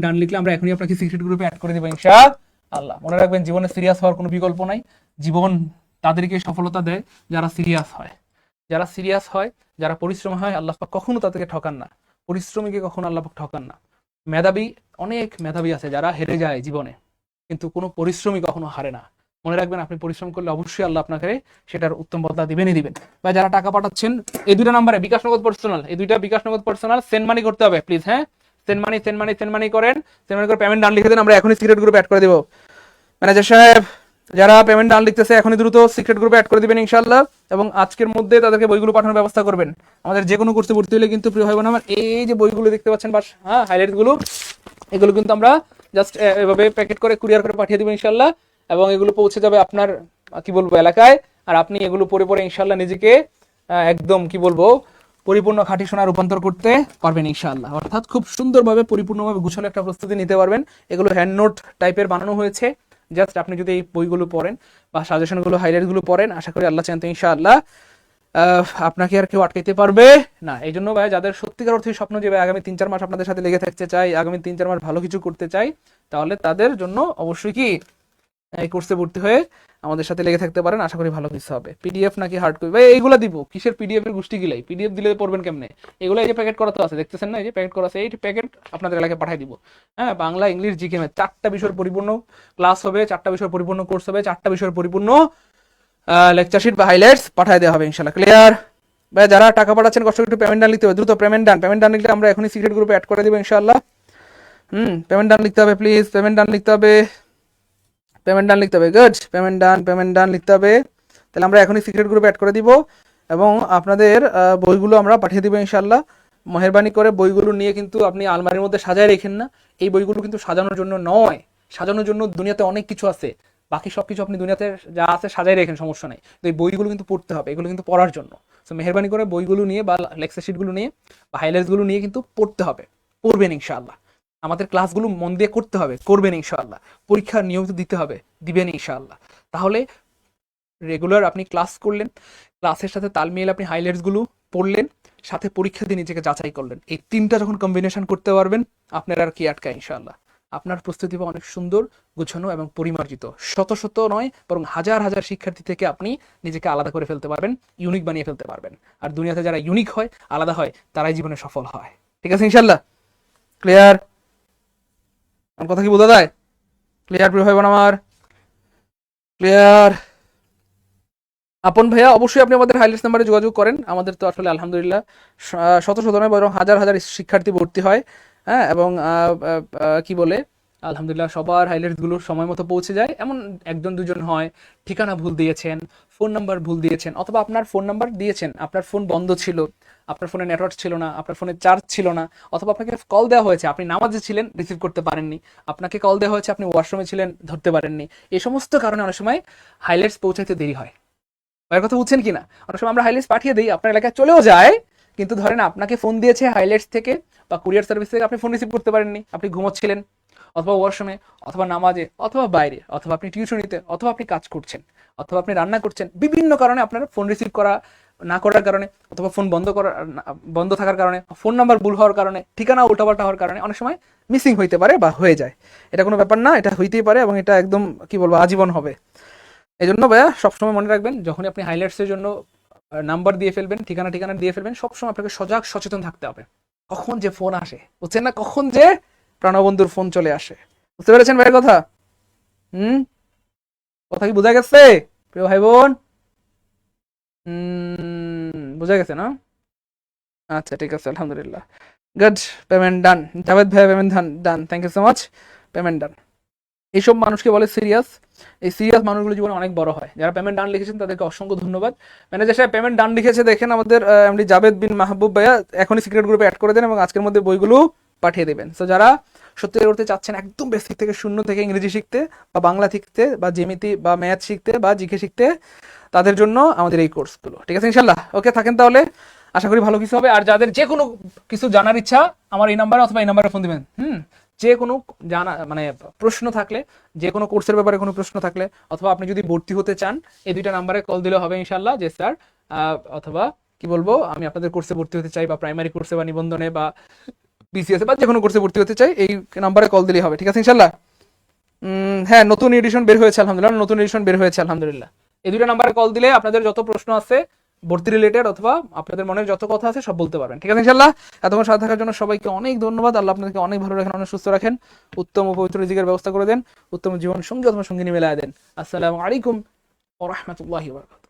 ডান লিখলে আমরা এখনই আপনাকে সিক্রেট গ্রুপে অ্যাড করে দেবো ইনশাআল্লাহ। মনে রাখবেন, জীবনে সিরিয়াস হওয়ার কোনো বিকল্প নাই। জীবন তাদেরকে সফলতা দেয় যারা সিরিয়াস হয়, যারা পরিশ্রম হয়। আল্লাহ পাক কখনো তাদেরকে ঠকান না, পরিশ্রমীকে কখনো আল্লাহ পাক ঠকান না। অনেক মেধাবী আছে যারা হেরে যায় জীবনে, কিন্তু কোনো পরিশ্রমী কখনো হারে না। মনে রাখবেন, আপনি পরিশ্রম করলে অবশ্যই আল্লাহ আপনাকে সেটার উত্তম বদলা দিবেন। বা যারা টাকা পাঠাচ্ছেন এই দুইটা নাম্বারে, বিকাশ নগদ পার্সোনাল, এই দুইটা বিকাশ নগদ পার্সোনাল, সেন্ড মানি করতে হবে প্লিজ। হ্যাঁ, সেন্ড মানি করেন, সেন্ড মানি করে পেমেন্ট ডান লিখে দেন, আমরা এখনই সিক্রেট গ্রুপে অ্যাড করে দিব। ম্যানেজার সাহেব, যারা পেমেন্ট ডান লিখতেছে এখনই দ্রুত সিক্রেট গ্রুপে অ্যাড করে দিবেন ইনশাআল্লাহ, এবং আজকের মধ্যে তাদেরকে বইগুলো পাঠানোর ব্যবস্থা করবেন। আমাদের যে কোনো কোর্সে ভর্তি হলে কিন্তু প্রিয় ভাই বোন আমার, এই যে বইগুলো দেখতে পাচ্ছেন বা হাইলাইট গুলো, এগুলো কিন্তু আমরা জাস্ট এভাবে প্যাকেট করে কুরিয়ার করে পাঠিয়ে দেবো ইনশাল্লাহ, এবং এগুলো পৌঁছে যাবে আপনার কি বলবো এলাকায়। আর আপনি এগুলো পরে ইনশাল্লাহ নিজেকে একদম কি বলবো পরিপূর্ণ খাঁটি সোনা রূপান্তর করতে পারবেন ইনশাআল্লাহ। অর্থাৎ খুব সুন্দরভাবে পরিপূর্ণভাবে গুছানো একটা প্রস্তুতি নিতে পারবেন। এগুলো হ্যান্ড নোট টাইপের বানানো হয়েছে। জাস্ট আপনি যদি এই বইগুলো পড়েন বা সাজেশনগুলো হাইলাইটগুলো পড়েন, আশা করি আল্লাহ চান তো ইনশাআল্লাহ আপনাকে আর কেউ আটকাইতে পারবে না। এই জন্য ভাই, যাদের সত্যিকার অর্থে স্বপ্ন যে ভাই আগামী 3-4 মাস আপনাদের সাথে লেগে থাকতে চাই, আগামী 3-4 মাস ভালো কিছু করতে চাই, তাহলে তাদের জন্য অবশ্যই কি এই কোর্সে ভর্তি হয়ে আমাদের সাথে লেগে থাকতে পারেন। আশা করি ভালো কিছু হবে। পিডিএফ নাকি হার্ড কপি, ভাই এইগুলো দিব কিসের পিডিএফ এর গোষ্ঠী গিলাই, পিডিএফ দিলে পড়বেন কেমনে? এগুলো এই যে প্যাকেট করা তো আছে, দেখতেছেন না, এই যে প্যাকেট করা আছে, এই প্যাকেট আপনাদের এলাকায় পাঠিয়ে দিব। হ্যাঁ, বাংলা ইংলিশ জিকে ম্যাথ 4টা বিষয়ের পরিপূর্ণ ক্লাস হবে, 4টা বিষয়ের পরিপূর্ণ কোর্স হবে, 4টা বিষয়ের পরিপূর্ণ লেকচার শিট বা হাইলাইটস পাঠিয়ে দেওয়া হবে ইনশাআল্লাহ। ক্লিয়ার? ভাই যারা টাকা পাঠাচ্ছেন কষ্ট একটু পেমেন্ট ডান লিখতে হবে, দ্রুত পেমেন্ট ডান লিখলে আমরা এখনই সিক্রেট গ্রুপে অ্যাড করে দেবো ইনশাআল্লাহ। পেমেন্ট ডান লিখতে হবে প্লিজ, পেমেন্ট ডান লিখতে হবে, গুড, পেমেন্ট ডান লিখতে হবে। তাহলে আমরা এখনই সিক্রেট গ্রুপে অ্যাড করে দিব, এবং আপনাদের বইগুলো আমরা পাঠিয়ে দিব ইনশাআল্লাহ। মেহেরবানি করে বইগুলো নিয়ে কিন্তু আপনি আলমারির মধ্যে সাজায় রেখেন না। এই বইগুলো কিন্তু সাজানোর জন্য নয়, সাজানোর জন্য দুনিয়াতে অনেক কিছু আছে, বাকি সবকিছু আপনি দুনিয়াতে যা আছে সাজাই রেখেন, সমস্যা নেই। তো এই বইগুলো কিন্তু পড়তে হবে, এগুলো কিন্তু পড়ার জন্য। তো মেহেরবানি করে বইগুলো নিয়ে বা লেকচার শিটগুলো নিয়ে বা হাইলাইটসগুলো নিয়ে কিন্তু পড়তে হবে, পড়বেন ইনশাআল্লাহ। আমাদের ক্লাসগুলো মন দিয়ে করতে হবে, করবেন ইনশাআল্লাহ। পরীক্ষা নিয়মিত দিতে হবে, দিবেন ইনশাআল্লাহ। তাহলে রেগুলার আপনি ক্লাস করলেন, ক্লাসের সাথে তাল মিলিয়ে আপনি হাইলাইটসগুলো পড়লেন, সাথে পরীক্ষা দিয়ে নিজেকে যাচাই করলেন। এই তিনটা যখন কম্বিনেশন করতে পারবেন, আপনার আর কি আটকায় ইনশাআল্লাহ। আপনার প্রস্তুতি অনেক সুন্দর, গুছানো এবং পরিমার্জিত। শত শত নয়, বরং হাজার হাজার শিক্ষার্থী থেকে আপনি নিজেকে আলাদা করে ফেলতে পারবেন, ইউনিক বানিয়ে ফেলতে পারবেন। আর দুনিয়াতে যারা ইউনিক হয়, আলাদা হয়, তারাই জীবনে সফল হয়। ঠিক আছে ইনশাআল্লাহ? ক্লিয়ার? আমার কথা কি বোঝা যায়? ক্লিয়ার প্রিয় ভাই বোন আমার? ক্লিয়ার? আপন ভাইয়া, অবশ্যই আপনি আমাদের হাইলাইটস নাম্বারে যোগাযোগ করেন। আমাদের তো আসলে আলহামদুলিল্লাহ শত শত নয়, বরং হাজার হাজার শিক্ষার্থী ভর্তি হয়। হ্যাঁ, এবং কি বলে আলহামদুলিল্লাহ সবার হাইলাইটসগুলো সময় মতো পৌঁছে যায়। এমন 1-2 জন হয় ঠিকানা ভুল দিয়েছেন, ফোন নাম্বার ভুল দিয়েছেন, অথবা আপনার ফোন নাম্বার দিয়েছেন, আপনার ফোন বন্ধ ছিল, আপনার ফোনে নেটওয়ার্ক ছিল না, আপনার ফোনে চার্জ ছিল না, অথবা আপনাকে কল দেওয়া হয়েছে, আপনি নামাজে ছিলেন, রিসিভ করতে পারেননি, আপনাকে কল দেওয়া হয়েছে, আপনি ওয়াশরুমে ছিলেন, ধরতে পারেননি। এই সমস্ত কারণে অনেক সময় হাইলাইটস পৌঁছাইতে দেরি হয়। ভাইয়ের কথা বুঝছেন কিনা? অনেক সময় আমরা হাইলাইটস পাঠিয়ে দিই, আপনার এলাকায় চলেও যায়, কিন্তু ধরেন আপনাকে ফোন দিয়েছে হাইলাইটস থেকে বা কুরিয়ার সার্ভিস থেকে, আপনি ফোন রিসিভ করতে পারেননি, আপনি ঘুমোচ্ছিলেন, অথবা ওয়াশরুমে, অথবা নামাজে, অথবা বাইরে, অথবা আপনি টিউশনিতে, অথবা আপনি কাজ করছেন, অথবা আপনি রান্না করছেন। বিভিন্ন কারণে আপনার ফোন রিসিভ করা না করার কারণে, অথবা ফোন বন্ধ থাকার কারণে, ফোন নাম্বার ভুল হওয়ার কারণে, ঠিকানা উল্টাপাল্টা হওয়ার কারণে অনেক সময় মিসিং হইতে পারে বা হয়ে যায়। এটা কোনো ব্যাপার না, এটা হইতেই পারে, এবং এটা একদম কি বলবো আজীবন হবে। এই জন্য ভাইয়া সবসময় মনে রাখবেন, যখনই আপনি হাইলাইটসের জন্য নাম্বার দিয়ে ফেলবেন, ঠিকানা দিয়ে ফেলবেন, সবসময় আপনাকে সজাগ সচেতন থাকতে হবে। কখন যে ফোন আসে বুঝছেন না, কখন যে প্রাণবন্ধুর ফোন চলে আসে। বুঝতে পেরেছেন ভাইয়ের কথা? কথা কি বোঝা গেছে প্রিয় ভাই বোন? বোঝা গেছে না? আচ্ছা ঠিক আছে, আলহামদুলিল্লাহ, গুড। Payment done. জাভেদ ভাই payment done, thank you so much, payment done. এইসব মানুষকে বলে সিরিয়াস। এই সিরিয়াস মানুষগুলো জীবনে অনেক বড় হয়। যারা পেমেন্ট ডান লিখেছেন তাদেরকে অসংখ্য ধন্যবাদ। ম্যানেজার সাহেব পেমেন্ট ডান লিখেছে দেখেন, আমাদের এমডি জাবেদ বিন মাহবুব ভাইয়া এখনই সিক্রেট গ্রুপে অ্যাড করে দেন এবং আজকের মধ্যে বইগুলো পাঠিয়ে দেবেন। সো যারা সত্যি করতে চাচ্ছেন একদম বেসিক থেকে, শূন্য থেকে ইংরেজি শিখতে বা বাংলা শিখতে বা জ্যামিতি বা ম্যাথ শিখতে বা জিকে শিখতে, তাদের জন্য আমাদের এই কোর্সগুলো। ঠিক আছে ইনশাল্লাহ? ওকে, থাকেন তাহলে, আশা করি ভালো কিছু হবে। আর যাদের যে কোনো কিছু জানার ইচ্ছা, আমার এই নাম্বারে অথবা এই নাম্বারে ফোন দিবেন। যে কোনো জানা মানে প্রশ্ন থাকলে, যে কোনো কোর্সের ব্যাপারে কোনো প্রশ্ন থাকলে, অথবা আপনি যদি ভর্তি হতে চান, এই দুইটা নাম্বারে কল দিলে হবে ইনশাল্লাহ, যে স্যার অথবা কি বলবো, আমি আপনাদের কোর্সে ভর্তি হতে চাই, বা প্রাইমারি কোর্সে বা নিবন্ধনে বা বিসিএস বা যে কোনো কোর্সে ভর্তি হতে চাই, এই নাম্বারে কল দিলেই হবে। ঠিক আছে ইনশাল্লাহ? হ্যাঁ, নতুন এডিশন বের হয়েছে আলহামদুলিল্লাহ, নতুন এডিশন বের হয়েছে আলহামদুলিল্লাহ। এই দুটো নাম্বারে কল দিলে আপনাদের যত প্রশ্ন আছে ভর্তি রিলেটেড অথবা আপনাদের মনের যত কথা আছে সব বলতে পারবেন। ঠিক আছে ইনশাল্লাহ? এতক্ষণ সাথে থাকার জন্য সবাইকে অনেক ধন্যবাদ। আল্লাহ আপনাদেরকে অনেক ভালো রাখেন, অনেক সুস্থ রাখেন, উত্তম ও পবিত্র রিজিকের ব্যবস্থা করে দেন, উত্তম জীবন সঙ্গী অথবা সঙ্গিনী মেলায় দেন। আসসালামু আলাইকুম ওয়া রাহমাতুল্লাহি ওয়া বারাকাতুহু।